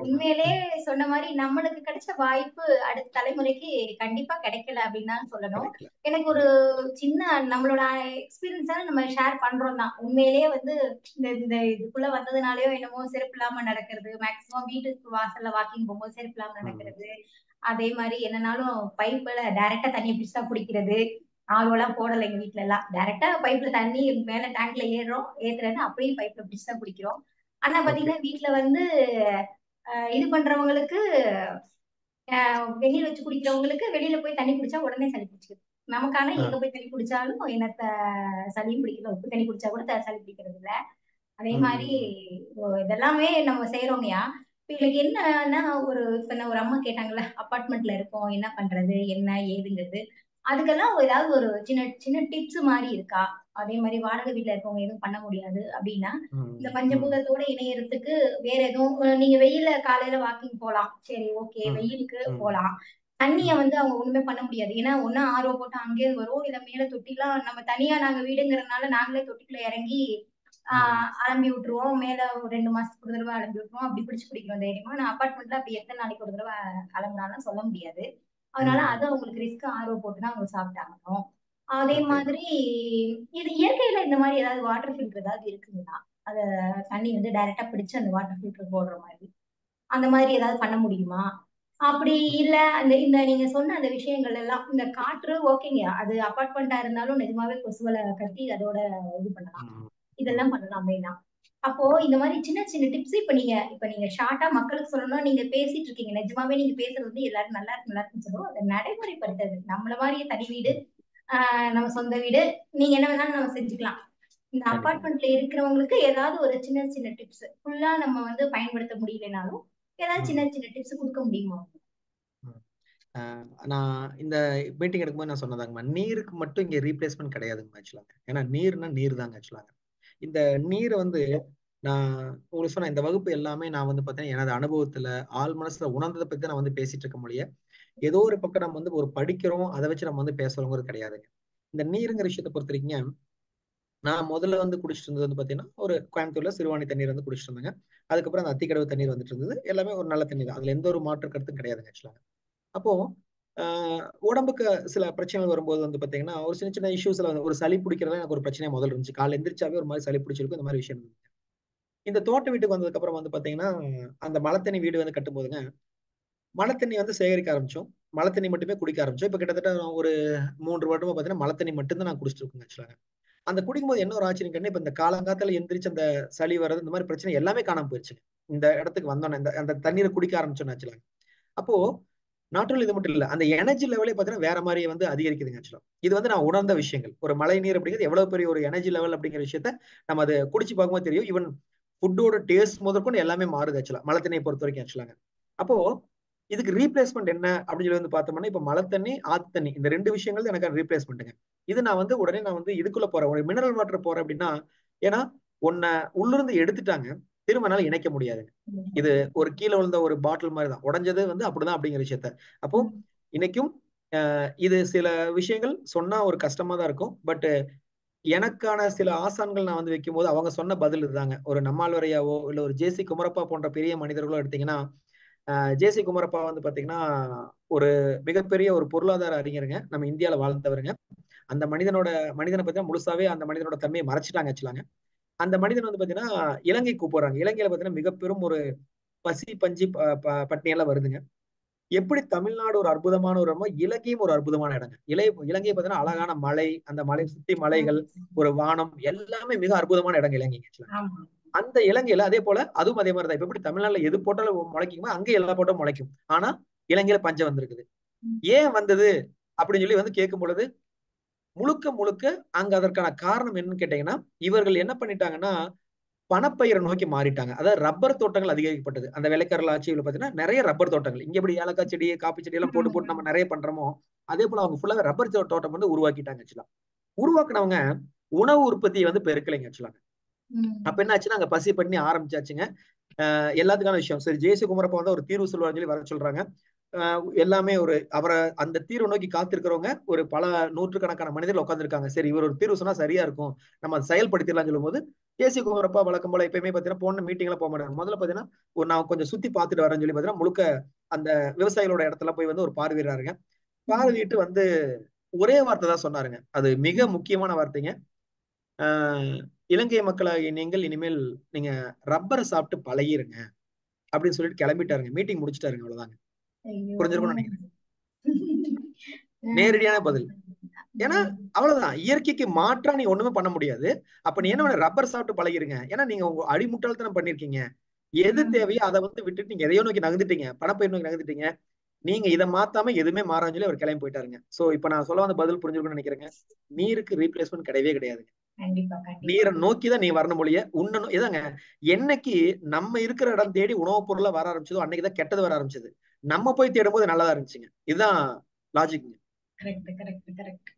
உண்மையிலே சொன்ன மாதிரி நம்மளுக்கு கிடைச்ச வாய்ப்பு அடுத்த தலைமுறைக்கு கண்டிப்பா கிடைக்கல அப்படின்னு தான் சொல்லணும். எனக்கு ஒரு சின்ன நம்மளோட எக்ஸ்பீரியன்ஸால நம்ம ஷேர் பண்றோம் தான். உண்மையிலேயே வந்து இந்த இதுக்குள்ள வந்ததுனாலயோ என்னமோ செருப்பு இல்லாம நடக்கிறது, மேக்சிமம் வீட்டுக்கு வாசல்ல வாக்கிங் போகும்போது செருப்பு இல்லாம நடக்கிறது, அதே மாதிரி என்னன்னாலும் பைப்ல டைரக்டா தண்ணியை பிடிச்சா குடிக்கிறது. ஆளுவெல்லாம் போடலை எங்க வீட்டுல எல்லாம், டைரக்டா பைப்ல தண்ணி மேல டேங்க்ல ஏத்துறது அப்படியே பைப்ல பிடிச்சுதான் குடிக்கிறோம். ஆனா பாத்தீங்கன்னா வீட்டுல வந்து இது பண்றவங்களுக்கு வெந்நீர் வச்சு குடிக்கிறவங்களுக்கு வெளியில போய் தண்ணி குடிச்சா உடனே சளி பிடிச்சிக்குது. நமக்கான எங்க போய் தண்ணி குடிச்சாலும் என்னத்த சளியும் பிடிக்கல, உப்பு தண்ணி குடிச்சா கூட சளி பிடிக்கிறது இல்ல. அதே மாதிரி இதெல்லாமே நம்ம செய்யறோங்கயா. இப்ப எனக்கு என்னன்னா இப்ப ஒரு அம்மா கேட்டாங்கல்ல, அப்பார்ட்மெண்ட்ல இருக்கோம் என்ன பண்றது என்ன ஏதுங்கிறது, அதுக்கெல்லாம் ஏதாவது ஒரு சின்ன சின்ன டிப்ஸ் மாதிரி இருக்கா? அதே மாதிரி வாடகை வீட்டுல இருக்கவங்க எதுவும் பண்ண முடியாது அப்படின்னா இந்த பஞ்சபூதத்தோட இணையறதுக்கு வேற எதுவும், நீங்க வெயில காலையில வாக்கிங் போலாம், சரி ஓகே வெயிலுக்கு போலாம். தண்ணிய வந்து அவங்க ஒண்ணுமே பண்ண முடியாது, ஏன்னா ஒன்னா ஆர்வ போட்டு அங்கேயே வரும், இல்ல மேல தொட்டிலாம் நம்ம தனியா நாங்க வீடுங்கிறதுனால நாங்களே தொட்டிக்குள்ள இறங்கி அலம்பி விட்டுருவோம், மேல ஒரு 2 மாசத்துக்கு ஒரு தடவை அலம்பி விட்டுருவோம், அப்படி பிடிச்சு குடிக்கிறோம் தைரியமா. நான் அப்பார்ட்மெண்ட்ல அப்படி எத்தனை நாளைக்கு ஒரு தடவை அலம்புனாலும் சொல்ல முடியாது. அதனால அது அவங்களுக்கு ரிஸ்க் ஆர்வ போட்டுதான் அவங்க சாப்பிட்டாங்கணும். அதே மாதிரி இது இயற்கையில இந்த மாதிரி ஏதாவது வாட்டர் ஃபில்டர் ஏதாவது இருக்குங்களா? அத தண்ணி வந்து டைரக்டா பிடிச்சு அந்த வாட்டர் ஃபில்டர் போடுற மாதிரி அந்த மாதிரி ஏதாவது பண்ண முடியுமா? அப்படி இல்ல இந்த நீங்க சொன்ன அந்த விஷயங்கள் எல்லாம், இந்த காற்று ஓகேங்க, அது அபார்ட்மெண்டா இருந்தாலும் நிஜமாவே கொசுவலை கட்டி அதோட இது பண்ணலாம், இதெல்லாம் பண்ணலாம் அப்படின்னா. அப்போ இந்த மாதிரி சின்ன சின்ன டிப்ஸ் இப்ப நீங்க ஷார்ட்டா மக்களுக்கு சொல்லணும், நீங்க பேசிட்டு இருக்கீங்க, நிஜமாவே நீங்க பேசுறது வந்து எல்லாரும் நல்லா இருக்கு நல்லா இருக்குன்னு சொல்லுவோம். அதை நடைமுறைப்படுத்துறது, நம்மள மாதிரியே தனி வீடு நம்ம சொந்த வீடு, நீங்க என்ன வேணாலும் நம்ம செஞ்சுக்கலாம். இந்த அபார்ட்மெண்ட்ல இருக்கிறவங்களுக்கு ஏதாவது ஒரு சின்ன சின்ன டிப்ஸ் ஃபுல்லா நம்ம வந்து பயன்படுத்த முடியலனாலும் ஏதாவது சின்ன சின்ன டிப்ஸ் கொடுக்க முடியுமா? நான் இந்த மீட்டிங் எடுக்கும்போது நான் சொன்னதாங்கம்மா, நீருக்கு மட்டும் இங்க ரீப்ளேஸ்மெண்ட் கிடையாதுங்க ஆக்சுவலாங்க. ஏன்னா நீர்னா நீர் தாங்க ஆக்சுவலாங்க. இந்த நீரை வந்து நான் உங்களுக்கு சொன்ன இந்த வகுப்பு எல்லாமே நான் வந்து பார்த்தீங்கன்னா எனது அனுபவத்துல ஆள் மனசுல உணர்ந்ததை பத்தி நான் வந்து பேசிட்டு இருக்க முடியும். ஏதோ ஒரு பக்கம் நம்ம வந்து ஒரு படிக்கிறோம், அதை வச்சு நம்ம வந்து பேசுறோங்கிறது கிடையாதுங்க. இந்த நீருங்கிற விஷயத்தை பொறுத்த வரைக்கும் நான் முதல்ல வந்து குடிச்சிட்டு இருந்தது வந்து பாத்தீங்கன்னா ஒரு கோயம்புத்தூர்ல சிறுவாணி தண்ணீர் வந்து குடிச்சிட்டு இருந்தாங்க. அதுக்கப்புறம் அந்த அத்திக்கடவு தண்ணீர் வந்துட்டு இருந்தது. எல்லாமே ஒரு நல்ல தண்ணீர், அதுல எந்த ஒரு மாற்று கருத்தும் கிடையாதுங்க ஆக்சுவலாங்க. அப்போ உடம்புக்கு சில பிரச்சனைகள் வரும்போது வந்து பாத்தீங்கன்னா ஒரு சின்ன சின்ன இஷ்யூஸ்ல ஒரு சளி பிடிக்கிறதா எனக்கு ஒரு பிரச்சனையா முதல்ல இருந்துச்சு. காலைல எந்திரிச்சாவே ஒரு மாதிரி சளி பிடிச்சிருக்கும், இந்த மாதிரி விஷயம் இருந்துச்சு. இந்த தோட்ட வீட்டுக்கு வந்ததுக்கு அப்புறம் வந்து பாத்தீங்கன்னா அந்த மழைத்தண்ணி வீடு வந்து கட்டும் போதுங்க மழை தண்ணி வந்து சேகரிக்க ஆரம்பிச்சோம். மழை தண்ணி மட்டுமே குடிக்க ஆரம்பிச்சோம். இப்ப கிட்டத்தட்ட ஒரு 3 வருடமா பாத்தீங்கன்னா மழை தண்ணி மட்டும்தான் நான் குடிச்சிட்டு இருக்கேன் ஆக்சுவலாங்க. அந்த குடிக்கும்போது என்ன ஒரு ஆச்சரியம் கேட்டா, இப்ப இந்த காலங்காத்தால எந்திரிச்சு அந்த சளி வர்றது இந்த மாதிரி பிரச்சனை எல்லாமே காணாம போயிடுச்சுங்க. இந்த இடத்துக்கு வந்தோன்னே அந்த தண்ணீரை குடிக்க ஆரம்பிச்சோன்னு ஆக்சுவலாங்க. அப்போ நாட்டுல இது மட்டும் இல்ல, அந்த எனர்ஜி லெவலே பாத்தீங்கன்னா வேற மாதிரி வந்து அதிகரிக்குதுங்க ஆக்சுவலா. இது வந்து நான் உணர்ந்த விஷயங்கள். ஒரு மழை நீர் அப்படிங்கிறது எவ்வளவு பெரிய ஒரு எனர்ஜி லெவல் அப்படிங்கிற விஷயத்த நம்ம அதை குடிச்சு பார்க்கும்போது தெரியும். ஈவன் ஃபுட்டோட டேஸ்ட் முதற்கொண்டு எல்லாமே மாறுது ஆக்சுவலா மழை தண்ணியை பொறுத்த வரைக்கும் ஆக்சுவலாங்க. அப்போ இதுக்கு ரீப்ளேஸ்மெண்ட் என்ன அப்படின்னு சொல்லி வந்து பார்த்தோம்னா, இப்ப மழை தண்ணி ஆத்து தண்ணி இந்த 2 விஷயங்கள் எனக்கு ரீப்ளேஸ்மெண்ட்டுங்க. இது நான் வந்து உடனே நான் வந்து இதுக்குள்ள போறேன், ஒரு மினரல் வாட்டர் போறேன் அப்படின்னா, ஏன்னா உன்னை உள்ளிருந்து எடுத்துட்டாங்க, திரும்ப என்னால இணைக்க முடியாதுங்க. இது ஒரு கீழே விழுந்த ஒரு பாட்டில் மாதிரி தான், உடஞ்சது வந்து அப்படிதான் அப்படிங்கிற விஷயத்த. அப்போ இன்னைக்கும் இது சில விஷயங்கள் சொன்னா ஒரு கஷ்டமா தான் இருக்கும். பட் எனக்கான சில ஆசான்கள் நான் வந்து வைக்கும் போது அவங்க சொன்ன பதில் இதுதாங்க. ஒரு நம்மாழ்வாரையாவோ இல்ல ஒரு ஜேசி குமரப்பா போன்ற பெரிய மனிதர்களோ எடுத்தீங்கன்னா, ஜேசி குமரப்பா வந்து பாத்தீங்கன்னா ஒரு மிகப்பெரிய ஒரு பொருளாதார அறிஞருங்க, நம்ம இந்தியாவில வாழ்ந்தவருங்க. அந்த மனிதனை பத்தி முழுசாவே அந்த மனிதனோட தன்மையை மறைச்சிட்டாங்க ஆக்சுவலாங்க. அந்த மனிதன் வந்து பாத்தீங்கன்னா இலங்கை கூப்பிடுறாங்க. இலங்கையில பாத்தீங்கன்னா மிகப்பெரும் ஒரு பசி பஞ்சி பட்டினியெல்லாம் வருதுங்க. எப்படி தமிழ்நாடு ஒரு அற்புதமான ஒரு இடமோ இலங்கையும் ஒரு அற்புதமான இடங்க. இலங்கை பாத்தீங்கன்னா அழகான மலை, அந்த மலை சுத்தி மலைகள், ஒரு வானம், எல்லாமே மிக அற்புதமான இடங்க இலங்கை ஆக்சுவலா. அந்த இலங்கையில அதே போல அதுவும் அதே மாதிரிதான். இப்ப எப்படி தமிழ்நாட்டுல எது போட்டாலும் முளைக்குமோ அங்கே எல்லா போட்டாலும் முளைக்கும். ஆனா இலங்கையில பஞ்சம் வந்திருக்குது. ஏன் வந்தது அப்படின்னு சொல்லி வந்து கேட்கும் பொழுது முழுக்க அங்க அதற்கான காரணம் என்னன்னு கேட்டீங்கன்னா, இவர்கள் என்ன பண்ணிட்டாங்கன்னா பணப்பயிரை நோக்கி மாறிட்டாங்க. அதாவது ரப்பர் தோட்டங்கள் அதிகரிக்கப்பட்டது. அந்த வெள்ளைக்காரர்கள் ஆட்சியில் பாத்தீங்கன்னா நிறைய ரப்பர் தோட்டங்கள், இங்க எப்படி ஏலக்காய் செடி காப்பி செடி எல்லாம் போட்டு நம்ம நிறைய பண்றோமோ அதே போல அவங்க ஃபுல்லாவே ரப்பர் தோட்டம் வந்து உருவாக்கிட்டாங்க ஆக்சுவலா. உருவாக்குனவங்க உணவு உற்பத்தியை வந்து பெருக்கலைங்க ஆக்சுவலாங்க. அப்ப என்ன ஆச்சுன்னா அங்க பசி பண்ணி ஆரம்பிச்சாச்சுங்க. எல்லாத்துக்கான விஷயம் சரி, ஜேசி குமரப்பா வந்து ஒரு தீர்வு சொல்லுவாருன்னு சொல்லி வர சொல்றாங்க. எல்லாமே ஒரு அவரை அந்த தீர்வை நோக்கி காத்திருக்கிறவங்க ஒரு பல நூற்றுக்கணக்கான மனிதர்கள் உட்காந்துருக்காங்க. சரி, இவர் ஒரு தீர்வு சொன்னா சரியா இருக்கும், நம்ம அதை செயல்படுத்திடலாம் சொல்லும் போது தேசிய குமரப்பா வழக்கம் போல எப்பயுமே பாத்தீங்கன்னா போன மீட்டிங்ல போக மாட்டாங்க. முதல்ல பாத்தீங்கன்னா ஒரு நான் கொஞ்சம் சுத்தி பார்த்துட்டு வரேன்னு சொல்லி பாத்தீங்கன்னா முழுக்க அந்த விவசாயிகளோட இடத்துல போய் வந்து ஒரு பார்வையிடுறாருங்க. பார்வையிட்டு வந்து ஒரே வார்த்தை தான் சொன்னாருங்க. அது மிக முக்கியமான வார்த்தைங்க. இலங்கை மக்களாகிய நீங்கள் இனிமேல் நீங்க ரப்பரை சாப்பிட்டு பழகிருங்க அப்படின்னு சொல்லிட்டு கிளம்பிட்டாருங்க. மீட்டிங் முடிச்சுட்டாருங்க. அவ்வளவுதாங்க. புரிஞ்சிருக்கும்னு நினைக்கிறேன். நேரடியான பதில். ஏன்னா அவ்வளவுதான், இயற்கைக்கு மாற்றா நீ ஒண்ணுமே பண்ண முடியாது. அப்ப நீ என்ன பண்ண, ரப்பர் சாப்பிட்டு பழகிருங்க. ஏன்னா நீங்க உங்க அடிமுட்டாள்தனம் பண்ணிருக்கீங்க. எது தேவையோ அதை வந்து விட்டுட்டு நீங்க எதையோ நோக்கி நகர்ந்துட்டீங்க, பணப்பயிர் நோக்கி நகர்ந்துட்டீங்க. நீங்க இதை மாத்தாம எதுவுமே மாறான்னு சொல்லி அவர் கிளம்பி போயிட்டாருங்க. சோ இப்ப நான் சொல்ல வந்த பதில் புரிஞ்சிருக்கும்னு நினைக்கிறேங்க. நீருக்கு ரீப்ளேஸ்மெண்ட் கிடையவே கிடையாதுங்க. நீரை நோக்கிதான் நீ வரணும் மொழிய உண்ணணும். இதாங்க, என்னைக்கு நம்ம இருக்கிற இடம் தேடி உணவுப் பொருளை வர ஆரம்பிச்சதோ அன்னைக்குதான் கெட்டது வர ஆரம்பிச்சது. நம்ம போய் தேடும் போது நல்லதா இருந்துச்சுங்க. இதுதான் லாஜிக்ங்க.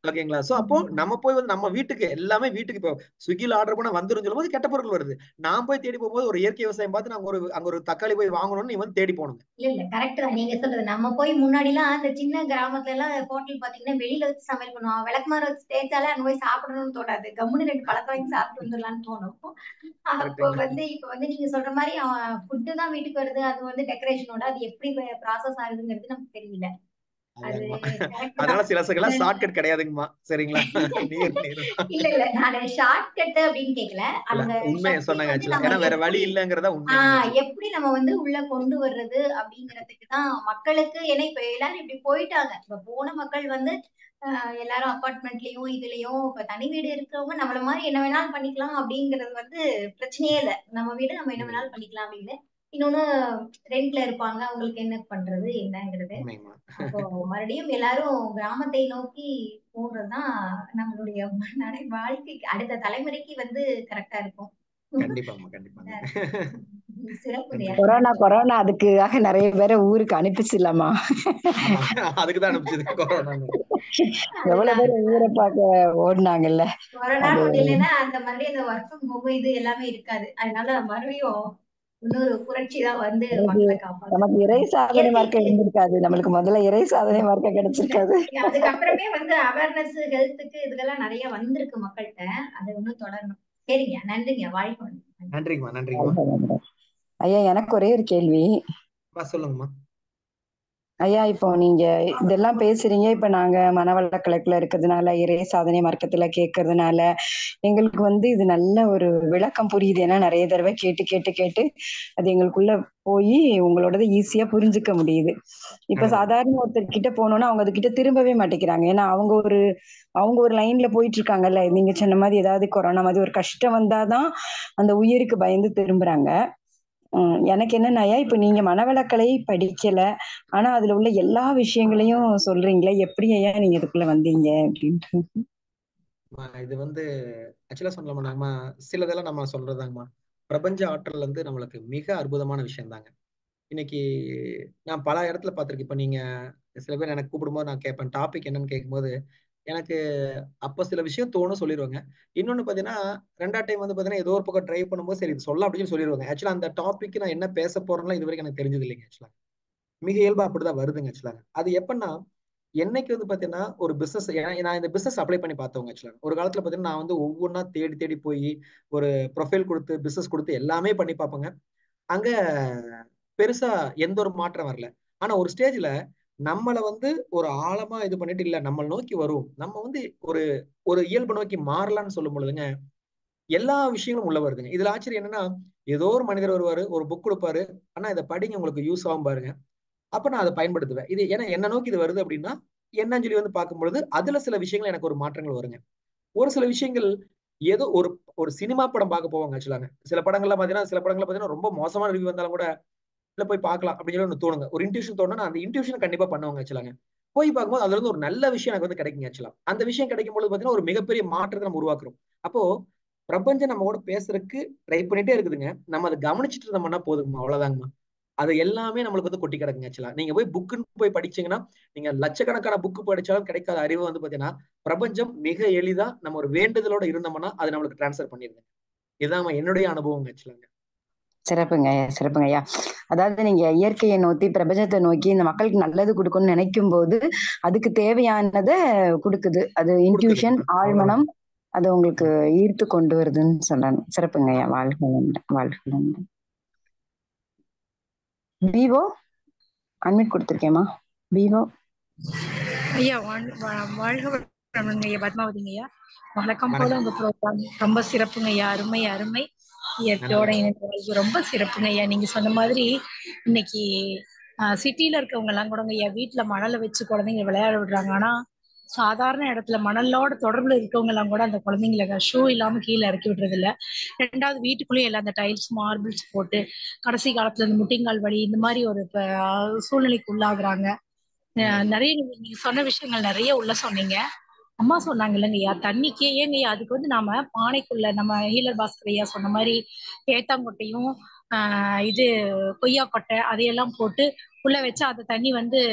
ஓகேங்களா? சோ அப்போ நம்ம போய் வந்து நம்ம வீட்டுக்கு எல்லாமே வீட்டுக்கு இப்போ ஸ்விக்கில ஆர்டர் பண்ண வந்துரும் சொல்லும் போது கெட்ட பொருட்கள் வருது. நான் போய் தேடி போகும்போது ஒரு இயற்கை விவசாயம் பார்த்து நாங்க அங்க ஒரு தக்காளி போய் வாங்கணும்னு நீ வந்து தேடி போகணுங்க. இல்ல கரெக்ட் தான் நீங்க சொல்றது. நம்ம போய் முன்னாடி எல்லாம் அந்த சின்ன கிராமத்துல எல்லாம் ஹோட்டல் பாத்தீங்கன்னா வெளியில வச்சு சமையல் பண்ணுவாங்க. விளக்குமாறு வச்சு தேய்ச்சாலே அங்க போய் சாப்பிடணும்னு தோணாது. கம்முன்னு 2 பழத்தை வாங்கி சாப்பிட்டு வந்துடலாம்னு தோணும். அப்போ வந்து இப்ப வந்து நீங்க சொல்ற மாதிரி ஃபுட்டு தான் வீட்டுக்கு வருது. அது வந்து டெக்கரேஷனோட அது எப்படி ப்ராசஸ் ஆகுதுங்கிறது நமக்கு தெரியல. அதனால சில ஷார்ட்கட் கிடையாதுங்கம்மா. சரிங்களா? இல்ல இல்ல நான் ஷார்ட்கட் அப்படின்னு கேக்கல. அந்த உண்மையை சொன்னாங்க ஆக்சுவலா. ஏன்னா வேற வழி இல்லங்கறத உண்மை. எப்படி நம்ம வந்து உள்ள கொண்டு வர்றது அப்படிங்கறதுக்கு தான் மக்களுக்கு. ஏன்னா இப்ப எல்லாரும் இப்படி போயிட்டாங்க. இப்ப போன மக்கள் வந்து எல்லாரும் அபார்ட்மெண்ட்லயும் இதுலயும் இப்ப தனி வீடு இருக்கிறவங்க நம்மள மாதிரி என்ன வேணாலும் பண்ணிக்கலாம் அப்படிங்கறது வந்து பிரச்சனையே இல்லை. நம்ம வீடு நம்ம என்ன வேணாலும் பண்ணிக்கலாம் அப்படின்னு. இன்னொன்னு ரெண்ட்ல இருப்பாங்க, அவங்களுக்கு என்ன பண்றது என்னங்கிறது. அப்போ மறுபடியும் எல்லாரும் கிராமத்தை நோக்கி போறதுதான் நம்மளுடைய வாழ்க்கைக்கு அடுத்த தலைமுறைக்கு வந்து கரெக்டா இருக்கும். கண்டிப்பாமா கண்டிப்பாங்க. கொரோனா அதுக்காக நிறைய பேரை ஊருக்கு அனுப்பிச்சிடலாமா? அதுக்குதான் அனுப்பிச்சது கொரோனா. எவ்வளவு பேர் ஊரை பார்க்க ஓடுனாங்கல்ல. கொரோனா இல்லைன்னா அந்த மாதிரி அந்த ஒர்க் ஃப்ரம் ஹோம் இது எல்லாமே இருக்காது. அதனால மறுபடியும் இன்னொரு புரட்சி தான் வந்து மக்களை காப்பாத்து. நமக்கு இறை சாதனை மார்க்க இருந்திருக்காது. நம்மளுக்கு முதல்ல இறை சாதனை மார்க்க கிடைச்சிருக்காது. அதுக்கப்புறமே வந்து அவேர்னஸ் ஹெல்த்துக்கு இதுக்கெல்லாம் நிறைய வந்திருக்கு மக்கள்கிட்ட. அதை இன்னும் தொடரணும். சரிங்க, நன்றிங்க. வாழ்க்கை நன்றிங்கம்மா. நன்றிங்கம்மா. ஐயா, எனக்கு ஒரே ஒரு கேள்வி. சொல்லுங்கம்மா. ஐயா, இப்போ நீங்க இதெல்லாம் பேசுறீங்க. இப்ப நாங்க மனவள கலக்குல இருக்கிறதுனால இறை சாதனை மார்க்கத்துல கேட்கறதுனால எங்களுக்கு வந்து இது நல்ல ஒரு விளக்கம் புரியுது. ஏன்னா நிறைய தடவை கேட்டு கேட்டு கேட்டு அது எங்களுக்குள்ள போய் உங்களோடது ஈஸியா புரிஞ்சுக்க முடியுது. இப்ப சாதாரண ஒருத்தர் கிட்ட போனோம்னா அவங்க அது கிட்ட திரும்பவே மாட்டேங்கிறாங்க. ஏன்னா அவங்க ஒரு லைன்ல போயிட்டு இருக்காங்கல்ல. நீங்க சொன்ன மாதிரி ஏதாவது கொரோனா மாதிரி ஒரு கஷ்டம் வந்தாதான் அந்த உயிருக்கு பயந்து திரும்புறாங்க. எனக்கு என்னன்னாயா, இப்ப நீங்க மனவளக்கலை படிக்கல, ஆனா அதுல உள்ள எல்லா விஷயங்களையும் சொல்றீங்களே, எப்படி ஐயா நீங்க இதுக்குள்ள வந்தீங்க அப்படின்ட்டு? இது வந்து ஆக்சுவலா சொல்லலாமா, சிலதெல்லாம் நம்ம சொல்றதாங்கம்மா. பிரபஞ்ச ஆற்றல் வந்து நம்மளுக்கு மிக அற்புதமான விஷயம் தாங்க. இன்னைக்கு நான் பல இடத்துல பார்த்திருக்கேன். இப்ப நீங்க சில பேர் எனக்கு கூப்பிடும்போது நான் கேட்பேன் டாபிக் என்னன்னு கேட்கும்போது எனக்கு அப்ப சில விஷயம் தோணும், சொல்லிடுவாங்க. இன்னொன்னு பாத்தீங்கன்னா 2வது டைம் வந்து பாத்தீங்கன்னா ஏதோ ஒரு பக்கம் ட்ரைவ் பண்ணும்போது சரி இது சொல்ல அப்படின்னு சொல்லிடுவாங்க. ஆக்சுவலா அந்த டாபிக் நான் என்ன பேச போறேன்னா இது வரைக்கும் எனக்கு தெரிஞ்சது இல்லைங்க. ஆக்சுவலா மிக இயல்பா அப்படிதான் வருதுங்க. ஆக்சுவலா அது எப்பன்னா என்னைக்கு வந்து பாத்தீங்கன்னா ஒரு பிசினஸ், நான் இந்த பிசினஸ் அப்ளை பண்ணி பார்த்தவங்க. ஆக்சுவலா ஒரு காலத்துல பாத்தீங்கன்னா நான் வந்து ஒவ்வொன்றா தேடி தேடி போய் ஒரு ப்ரொஃபைல் கொடுத்து பிசினஸ் கொடுத்து எல்லாமே பண்ணி பார்ப்பேங்க. அங்க பெருசா எந்த ஒரு மாற்றம் வரல. ஆனா ஒரு ஸ்டேஜ்ல நம்மளை வந்து ஒரு ஆழமா இது பண்ணிட்டு இல்ல நம்ம நோக்கி வரும், நம்ம வந்து ஒரு ஒரு இயல்பு நோக்கி மாறலாம்னு சொல்லும் பொழுதுங்க எல்லா விஷயங்களும் உள்ள வருதுங்க. இதுல ஆச்சரியம் என்னன்னா ஏதோ ஒரு மனிதர் வருவாரு, ஒரு புக் கொடுப்பாரு, ஆனா இதை படிங்க உங்களுக்கு யூஸ் ஆகும் பாருங்க. அப்ப நான் அதை பயன்படுத்துவேன். இது ஏன்னா என்ன நோக்கி இது வருது அப்படின்னா என்னன்னு சொல்லி வந்து பார்க்கும்பொழுது அதுல சில விஷயங்கள் எனக்கு ஒரு மாற்றங்கள் வருங்க. ஒரு சில விஷயங்கள் ஏதோ ஒரு சினிமா படம் பார்க்க போவாங்க. ஆக்சுவலாங்க சில படங்கள்லாம் பாத்தீங்கன்னா ரொம்ப மோசமான ரிவ்யூ வந்தாலும் கூட போய் பார்க்கலாம் அப்படின்னு சொல்லி ஒன்று தோணுங்க. ஒரு இன்ட்யூஷன் தோணுனா அந்த இன்ட்யூஷன் கண்டிப்பா பண்ணுவாங்க. ஆக்சுவலாங்க போய் பார்க்கும்போது அதுல இருந்து ஒரு நல்ல விஷயம் எனக்கு வந்து கிடைக்குங்க. ஆக்சுவலா அந்த விஷயம் கிடைக்கும் போது பாத்தீங்கன்னா ஒரு மிகப்பெரிய மாற்றத்தை நம்ம உருவாக்குறோம். அப்போ பிரபஞ்சம் நம்ம கூட பேசுறதுக்கு ட்ரை பண்ணிட்டே இருக்குதுங்க. நம்ம அதை கவனிச்சுட்டு இருந்தோம்னா போதுங்கம்மா, அவ்வளவுதாங்கம்மா. அது எல்லாமே நம்மளுக்கு வந்து கொட்டி கிடக்குங்க. ஆக்சுவலா நீங்க போய் புக்குன்னு போய் படிச்சீங்கன்னா நீங்க லட்சக்கணக்கான புக்கு படிச்சாலும் கிடைக்காத அறிவு வந்து பாத்தீங்கன்னா பிரபஞ்சம் மிக எளிதா நம்ம ஒரு வேண்டுதலோட இருந்தோம்னா அது நம்மளுக்கு டிரான்ஸ்ஃபர் பண்ணிருங்க. இதுதான் என்னுடைய அனுபவம். ஆக்சுவலாங்க சிறப்புங்க ஐயா, சிறப்புங்க ஐயா. அதாவது நீங்க இயற்கையை நோக்கி பிரபஞ்சத்தை நோக்கி இந்த மக்களுக்கு நல்லது கொடுக்கணும்னு நினைக்கும் போது அதுக்கு தேவையானதை கொடுக்குது. அது இன்ட்யூஷன், ஆழ்மனம் அது உங்களுக்கு ஈர்த்து கொண்டு வருதுன்னு சொல்லணும். சிறப்புங்க ஐயா. வாழ்க. பீவோ அட்மிட் கொடுத்துருக்கேம்மா. பீவோ ஐயா வாழ்க ஐயா. பத்மாவதிங்க ஐயா. வழக்கம் போல உங்க ப்ரோக்ராம் ரொம்ப சிறப்புங்க ஐயா. அருமை அருமை. இயற்கையோட இணைந்து ரொம்ப சிறப்புங்க ஐயா. நீங்க சொன்ன மாதிரி இன்னைக்கு சிட்டில இருக்கவங்க எல்லாம் கூட ஐயா வீட்டுல மணலை வச்சு குழந்தைங்க விளையாட விடுறாங்க. ஆனா சாதாரண இடத்துல மணலோட தொடர்புல இருக்கவங்க எல்லாம் கூட அந்த குழந்தைங்களை ஷூ இல்லாம கீழே இறக்கி விடுறது இல்ல. ரெண்டாவது வீட்டுக்குள்ளேயே எல்லாம் அந்த டைல்ஸ் மார்பிள்ஸ் போட்டு கடைசி காலத்துல இந்த முட்டிங்கால் வலி இந்த மாதிரி ஒரு சூழ்நிலைக்கு உள்ளாகுறாங்க. நிறைய நீங்க சொன்ன விஷயங்கள் நிறைய உள்ள சொன்னீங்க. அம்மா சொன்னாங்க இல்லைங்கய்யா தண்ணிக்கே ஏங்கய்யா அதுக்கு நாம பானைக்குள்ள நம்ம ஹீலர் பாஸ்கர் ஐயா சொன்ன மாதிரி தேத்தாங்கொட்டையும் இது கொய்யா கொட்டை அதையெல்லாம் போட்டு உள்ள வச்சா அந்த தண்ணி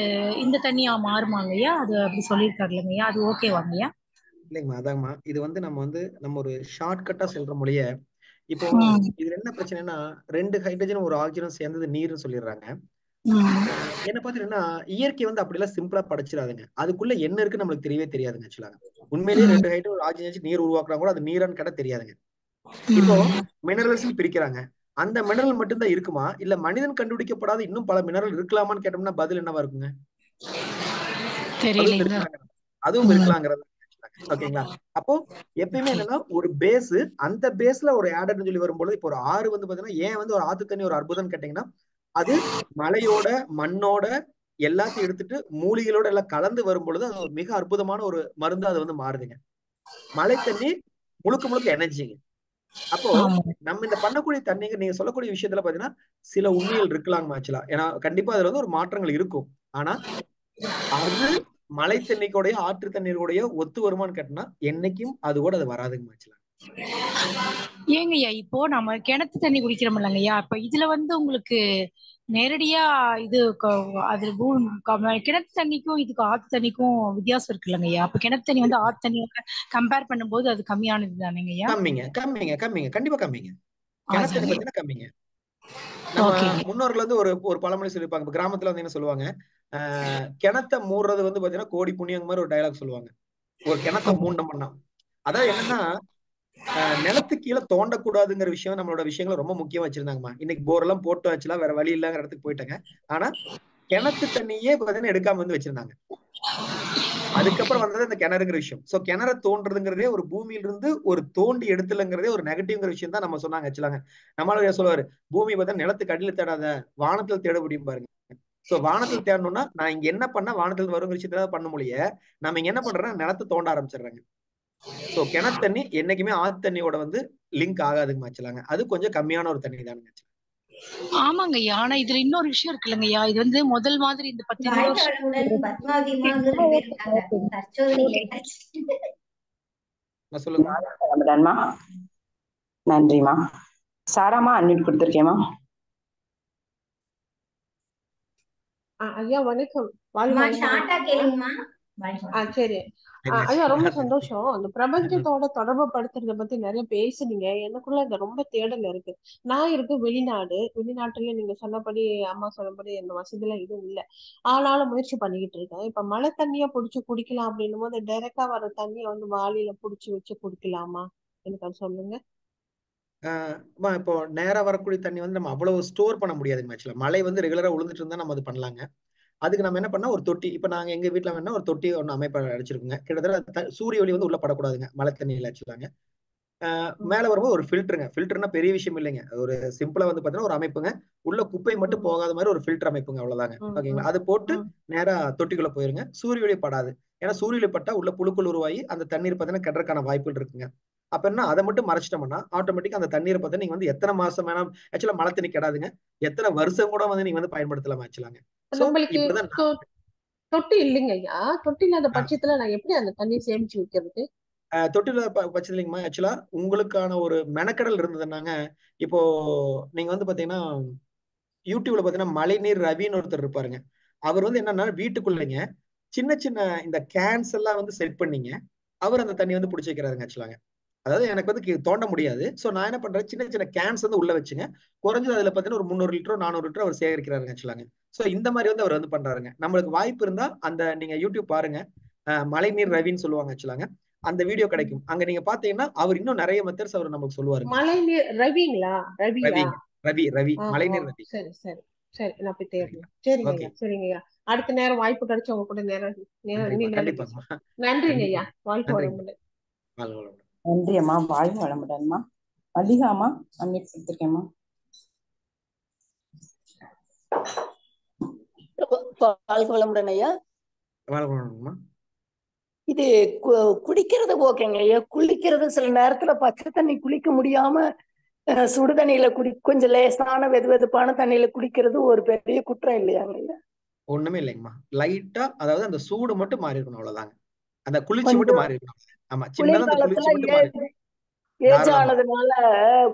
இந்த தண்ணியா மாறுமாங்கய்யா? அது அப்படி சொல்லியிருக்காரு இல்லைங்கய்யா, அது ஓகேவாங்கய்யா? இல்லைங்கம்மா, அதாங்கம்மா இது நம்ம ஒரு ஷார்ட் கட்டா சொல்ற மொழிய இப்போ இதுல என்ன பிரச்சனைனா 2 ஹைட்ரஜன் ஒரு ஆக்சிஜன் சேர்ந்தது நீர்னு சொல்லிடுறாங்க. என்ன பாத்தீங்கன்னா இயற்கை அப்படி எல்லாம் சிம்பிளா படைச்சிடாதுங்க. அதுக்குள்ள என்ன இருக்குன்னு நம்மளுக்கு தெரியவே தெரியாதுங்க. ஆக்சுவலா உண்மையிலேயே 2 ஹைட்ரஜன் ஒரு ஆக்சிஜன் நீர் உருவாக்குறாங்க கூட அது நீரான்னு கேட்டா தெரியாதுங்க. இப்போ மினரல்ஸ் பிரிக்கிறாங்க. அந்த மினரல் மட்டும்தான் இருக்குமா இல்ல மனிதன் கண்டுபிடிக்கப்படாத இன்னும் பல மினரல் இருக்கலாமான்னு கேட்டோம்னா பதில் என்னவா இருக்குங்க? அதுவும் இருக்கலாங்கிறது. ஓகேங்களா? அப்போ எப்பயுமே என்னன்னா ஒரு பேஸ், அந்த பேஸ்ல ஒரு ஆடட்னு சொல்லி வரும்போது இப்போ ஒரு ஆறு பாத்தீங்கன்னா ஏன் ஒரு ஆத்து தண்ணி ஒரு அற்புதம் கேட்டீங்கன்னா அது மலையோட மண்ணோட எல்லாத்தையும் எடுத்துட்டு மூலிகளோட எல்லாம் கலந்து வரும் பொழுது அது ஒரு மிக அற்புதமான ஒரு மருந்து அது மாறுதுங்க. மழை தண்ணி முழுக்க எனர்ஜிங்க. அப்போ நம்ம இந்த பண்ணக்கூடிய தண்ணிங்க நீங்க சொல்லக்கூடிய விஷயத்துல பாத்தீங்கன்னா சில உண்மைகள் இருக்கலாங்க ஆக்சுவலா. ஏன்னா கண்டிப்பா அதுல ஒரு மாற்றங்கள் இருக்கும். ஆனா அது மழை தண்ணிக்கூடைய ஆற்று தண்ணீருடைய ஒத்து வருமானு கேட்டோம்னா என்னைக்கும் அது கூட அது வராதுங்க ஆக்சுவலா. ஏங்கய்யா இப்போ நம்ம கிணத்து தண்ணி குடிக்கிறோம் இல்லைங்கய்யா, இப்ப இதுல உங்களுக்கு நேரடியா இது அது கிணத்து தண்ணிக்கும் இதுக்கு ஆத்து தண்ணிக்கும் வித்தியாசம் இருக்கு இல்லைங்கய்யா? அப்ப கிணத்து தண்ணி ஆத்து தண்ணியோட கம்பேர் பண்ணும்போது அது கம்மியானது தானேங்கய்யா? கம்மிங்க கண்டிப்பா கம்மிங்க. கிணத்து தண்ணி பார்த்தீங்கன்னா கம்மிங்க. நம்ம முன்னோர்கள் ஒரு பழமொழி சொல்லிருப்பாங்க. கிராமத்துல என்ன சொல்லுவாங்க, கிணத்தை மூடுறது பாத்தீங்கன்னா கோடி புண்ணியம் மாதிரி ஒரு டயலாக் சொல்லுவாங்க. ஒரு கிணத்தை மூடணும்னா அதாவது என்னன்னா நிலத்து கீழே தோண்டக்கூடாதுங்கிற விஷயம் நம்மளோட விஷயங்களை ரொம்ப முக்கியமா வச்சிருந்தாங்கம்மா. இன்னைக்கு போர் எல்லாம் போட்டு வச்சுலாம் வேற வழி இல்லங்கிற இடத்துக்கு போயிட்டாங்க. ஆனா கிணத்து தண்ணியே பாத்தீங்கன்னா எடுக்காம வச்சிருந்தாங்க. அதுக்கப்புறம் வந்தது இந்த கிணறுங்கிற விஷயம். சோ கிணற தோன்றதுங்கிறதே ஒரு பூமியில இருந்து ஒரு தோண்டி எடுத்துலங்கிறதே ஒரு நெகட்டிவ்ங்கிற விஷயம் தான் நம்ம சொன்னாங்க வச்சுலாங்க. நம்மளால சொல்லுவாரு பூமி பார்த்தா நிலத்துக்கு அடியில தேடாத வானத்துல தேட முடியும் பாருங்க. சோ வானத்துல தேடணும்னா நான் இங்க என்ன பண்ண வானத்துல வருங்கிற விஷயத்த பண்ண முடிய நம்ம இங்க என்ன பண்றோம்னா நிலத்தை தோண்ட ஆரம்பிச்சிடுறாங்க. சோ கிணத்து தண்ணி என்னைக்குமே ஆத்து தண்ணியோட லிங்க் ஆகாதுங்க வச்சுலாங்க. அது கொஞ்சம் கம்மியான ஒரு தண்ணி தானுங்க. ஆமாங்கய்யா. ஆனா இதுல இன்னொரு விஷயம் இருக்கு இல்லைங்கய்யா, இது முதல் மாதிரி இந்த 10 சொல்லுங்க. நன்றிமா. சாராமா அன்மியூட் கொடுத்திருக்கேமா. ஐயா வணக்கம். சரி ஐயா, ரொம்ப சந்தோஷம். அந்த பிரபஞ்சத்தோட தொடர்பு படுத்துறத பத்தி நிறைய பேசுனீங்க. எனக்குள்ள இந்த ரொம்ப தேடல் இருக்கு. நான் இருக்கு வெளிநாட்டுல நீங்க சொன்னபடி அம்மா சொன்னபடி இந்த வசதியில எதுவும் இல்லை. ஆனாலும் முயற்சி பண்ணிக்கிட்டு இருக்கேன். இப்ப மழை தண்ணியா புடிச்சு குடிக்கலாம் அப்படின்னும் போது டைரக்டா வர தண்ணிய வாளியில புடிச்சு வச்சு குடிக்கலாமா? எனக்கு அது சொல்லுங்க. இப்போ நேரா வரக்கூடிய தண்ணி நம்ம அவ்வளவு ஸ்டோர் பண்ண முடியாதுங்க. ஆக்சுவலா மழை ரெகுலரா விழுந்துட்டு இருந்தா நம்ம அது பண்ணலாங்க. அதுக்கு நம்ம என்ன பண்ணா ஒரு தொட்டி, இப்ப நாங்க எங்க வீட்டுல வேணா ஒரு தொட்டி ஒண்ணு அமைப்ப அடிச்சிருக்குங்க. கிட்டத்தட்ட சூரிய ஒளி உள்ள படக்கூடாதுங்க மழை தண்ணியில வச்சுலாங்க. மேல வரும்போது ஒரு ஃபில்டருங்க. ஃபில்டர்னா பெரிய விஷயம் இல்லைங்க. ஒரு சிம்பிளா பாத்தீங்கன்னா ஒரு அமைப்புங்க. உள்ள குப்பை மட்டும் போகாத மாதிரி ஒரு ஃபில்டர் அமைப்புங்க, அவ்வளவுதாங்க. ஓகேங்களா? அது போட்டு நேரா தொட்டிக்குள்ள போயிருங்க. சூரிய ஒளி படாது. ஏன்னா சூரிய ஒளி பட்டா உள்ள புழுக்கள் உருவாகி அந்த தண்ணீர் பாத்தீங்கன்னா கெடுறதுக்கான வாய்ப்புகள் இருக்குங்க. அப்ப என்ன அதை மட்டும் மறைச்சிட்டோம்னா ஆட்டோமேட்டிக்கா அந்த தண்ணீரை பார்த்தா நீங்க எத்தனை மாசம் வேணாம் ஆக்சுவலா மழை தண்ணி கெடாதுங்க. எத்தனை வருஷம் கூட நீங்க பயன்படுத்தலாம் ஆக்சுவலாங்க. தொட்டி இல்லைங்க ஐயா. தொட்டி இல்லாத பட்சத்துல நான் எப்படி அந்த தண்ணியை சேமிச்சு வைக்கிறது? தொட்டில பட்சத்துல இல்லைங்கம்மா. ஆக்சுவலா உங்களுக்கான ஒரு மெனக்கடல் இருந்ததுன்னாங்க, இப்போ நீங்க பாத்தீங்கன்னா யூடியூப்ல பாத்தீங்கன்னா மழைநீர் ரவின்னு ஒருத்தர் இருப்பாருங்க. அவர் என்னன்னா வீட்டுக்குள்ளங்க சின்ன சின்ன இந்த கேன்ஸ் எல்லாம் செட் பண்ணீங்க. அவர் அந்த தண்ணி பிடிச்சி வைக்கிறாருங்க ஆக்சுவலாங்க. அதாவது எனக்கு வந்து தோண்ட முடியாது. சோ நான் என்ன பண்றேன், சின்ன சின்ன கேன்ஸ் வந்து உள்ள வச்சுங்க. குறைஞ்சது அதுல பாத்தீங்கன்னா ஒரு 300 லிட்டரோ 400 லிட்டரோ அவர் சேகரிக்கிறாருங்க ஆக்சுவலாங்க. சோ இந்த மாதிரி வந்து அவர் வந்து பண்றாருங்க. நம்மளுக்கு வாய்ப்பு இருந்தா அந்த நீங்க யூடியூப் பாருங்க, மழைநீர் ரவின்னு சொல்லுவாங்க ஆக்சுவலாங்க. அந்த வீடியோ கிடைக்கும். அங்க நீங்க பாத்தீங்கன்னா அவர் இன்னும் நிறைய மெத்தட்ஸ் அவர் நமக்கு சொல்லுவாரு. மழைநீர் ரவிங்களா? ரவி மழைநீர் ரவி. சரி சரி சரி, நான் போய் தேடுறேன். சரிங்க ஐயா, சரிங்க ஐயா. அடுத்த நேரம் வாய்ப்பு கிடைச்சு உங்க கூட நன்றிங்க ஐயா. வாழ்க வளமுடன். நன்றி அம்மா, வாழ்க வளமுடன்மா. மல்லிகாமா அன்னைக்கு கொடுத்துருக்கேம்மா. வாழ்க வளமுடன் ஐயா. வாழ்க வளமுடன்மா. இது குடிக்கிறது ஓகேங்க ஐயா. குளிக்கிறது சில நேரத்துல பச்சை தண்ணி குளிக்க முடியாம சுடு தண்ணியில கொஞ்சம் லேசான வெதுவெதுப்பான தண்ணியில குடிக்கிறது ஒரு பெரிய குற்றம் இல்லையாங்க ஐயா? ஒண்ணுமே இல்லைங்கம்மா. லைட்டா அதாவது அந்த சூடு மட்டும் மாறி இருக்கணும், அவ்வளவுதாங்க. அந்த குளிர்ச்சி மட்டும் மாறி இருக்கணும். ஆமா, சின்னதா அந்த குளிர்ச்சி மட்டும் மாறி இருக்கணும். ஏஜ் ஆனதுனால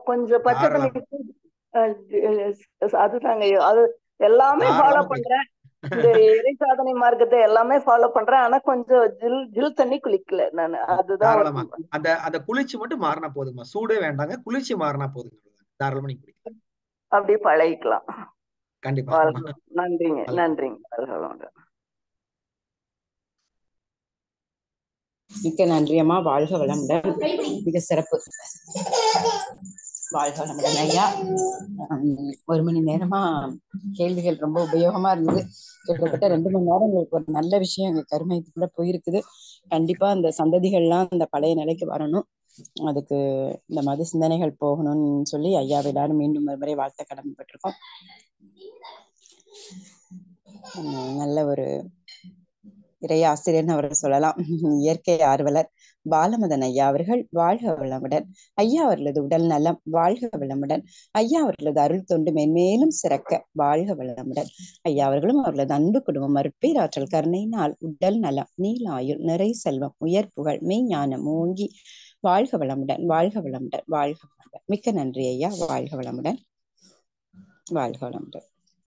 கொஞ்சம் பச்சை தண்ணி அதுதாங்க ஐயா. அது எல்லாமே ஃபாலோ பண்றேன். இந்த இறை சாதனை மார்க்கத்தை எல்லாமே ஃபாலோ பண்றேன். ஆனா கொஞ்சம் ஜில் தண்ணி குளிக்கல நானு. அதுதான் அந்த குளிர்ச்சி மட்டும் மாறினா போதுமா, சூடே வேண்டாங்க, குளிர்ச்சி மாறினா போதுங்க. தாராளமா நீங்க குளிக்கலாம், அப்படியே பழகிக்கலாம். கண்டிப்பா. நன்றிங்க நன்றிங்க. மிக்க நன்றி அம்மா. வாழ்க வளமுடன். மிக சிறப்பு. வாழ்க வளமுடன் ஐயா. 1 மணி நேரமா கேள்விகள் ரொம்ப உபயோகமா இருந்தது. கிட்டத்தட்ட 2 மணி நேரம் உங்களுக்கு ஒரு நல்ல விஷயம் எங்க கருமைக்குள்ள போயிருக்குது. கண்டிப்பா அந்த சந்ததிகள்லாம் அந்த பழைய நிலைக்கு வரணும். அதுக்கு இந்த மது சிந்தனைகள் போகணும்னு சொல்லி ஐயாவை எல்லாரும் மீண்டும் ஒரு முறை வாழ்த்த கடமைப்பட்டிருக்கோம். நல்ல ஒரு இறை ஆசிரியர்னு அவர் சொல்லலாம். இயற்கை ஆர்வலர் பாலமதன் ஐயா அவர்கள் வாழ்க வளமுடன். ஐயா அவர்களது உடல் நலம் வாழ்க வளமுடன். ஐயா அவர்களது அருள் தொண்டு மென்மேலும் சிறக்க வாழ்க வளமுடன். ஐயா அவர்களும் அவர்களது அன்பு குடும்பம் அருட்பேராற்றல் கருணையினால் உடல் நலம், நீலாயுள், நிறை செல்வம், உயர் புகழ், மெய்ஞானம் ஓங்கி வாழ்க வளமுடன், வாழ்க வளமுடன், வாழ்க வளமுடன். மிக்க நன்றி ஐயா. வாழ்க வளமுடன், வாழ்க வளமுடன்.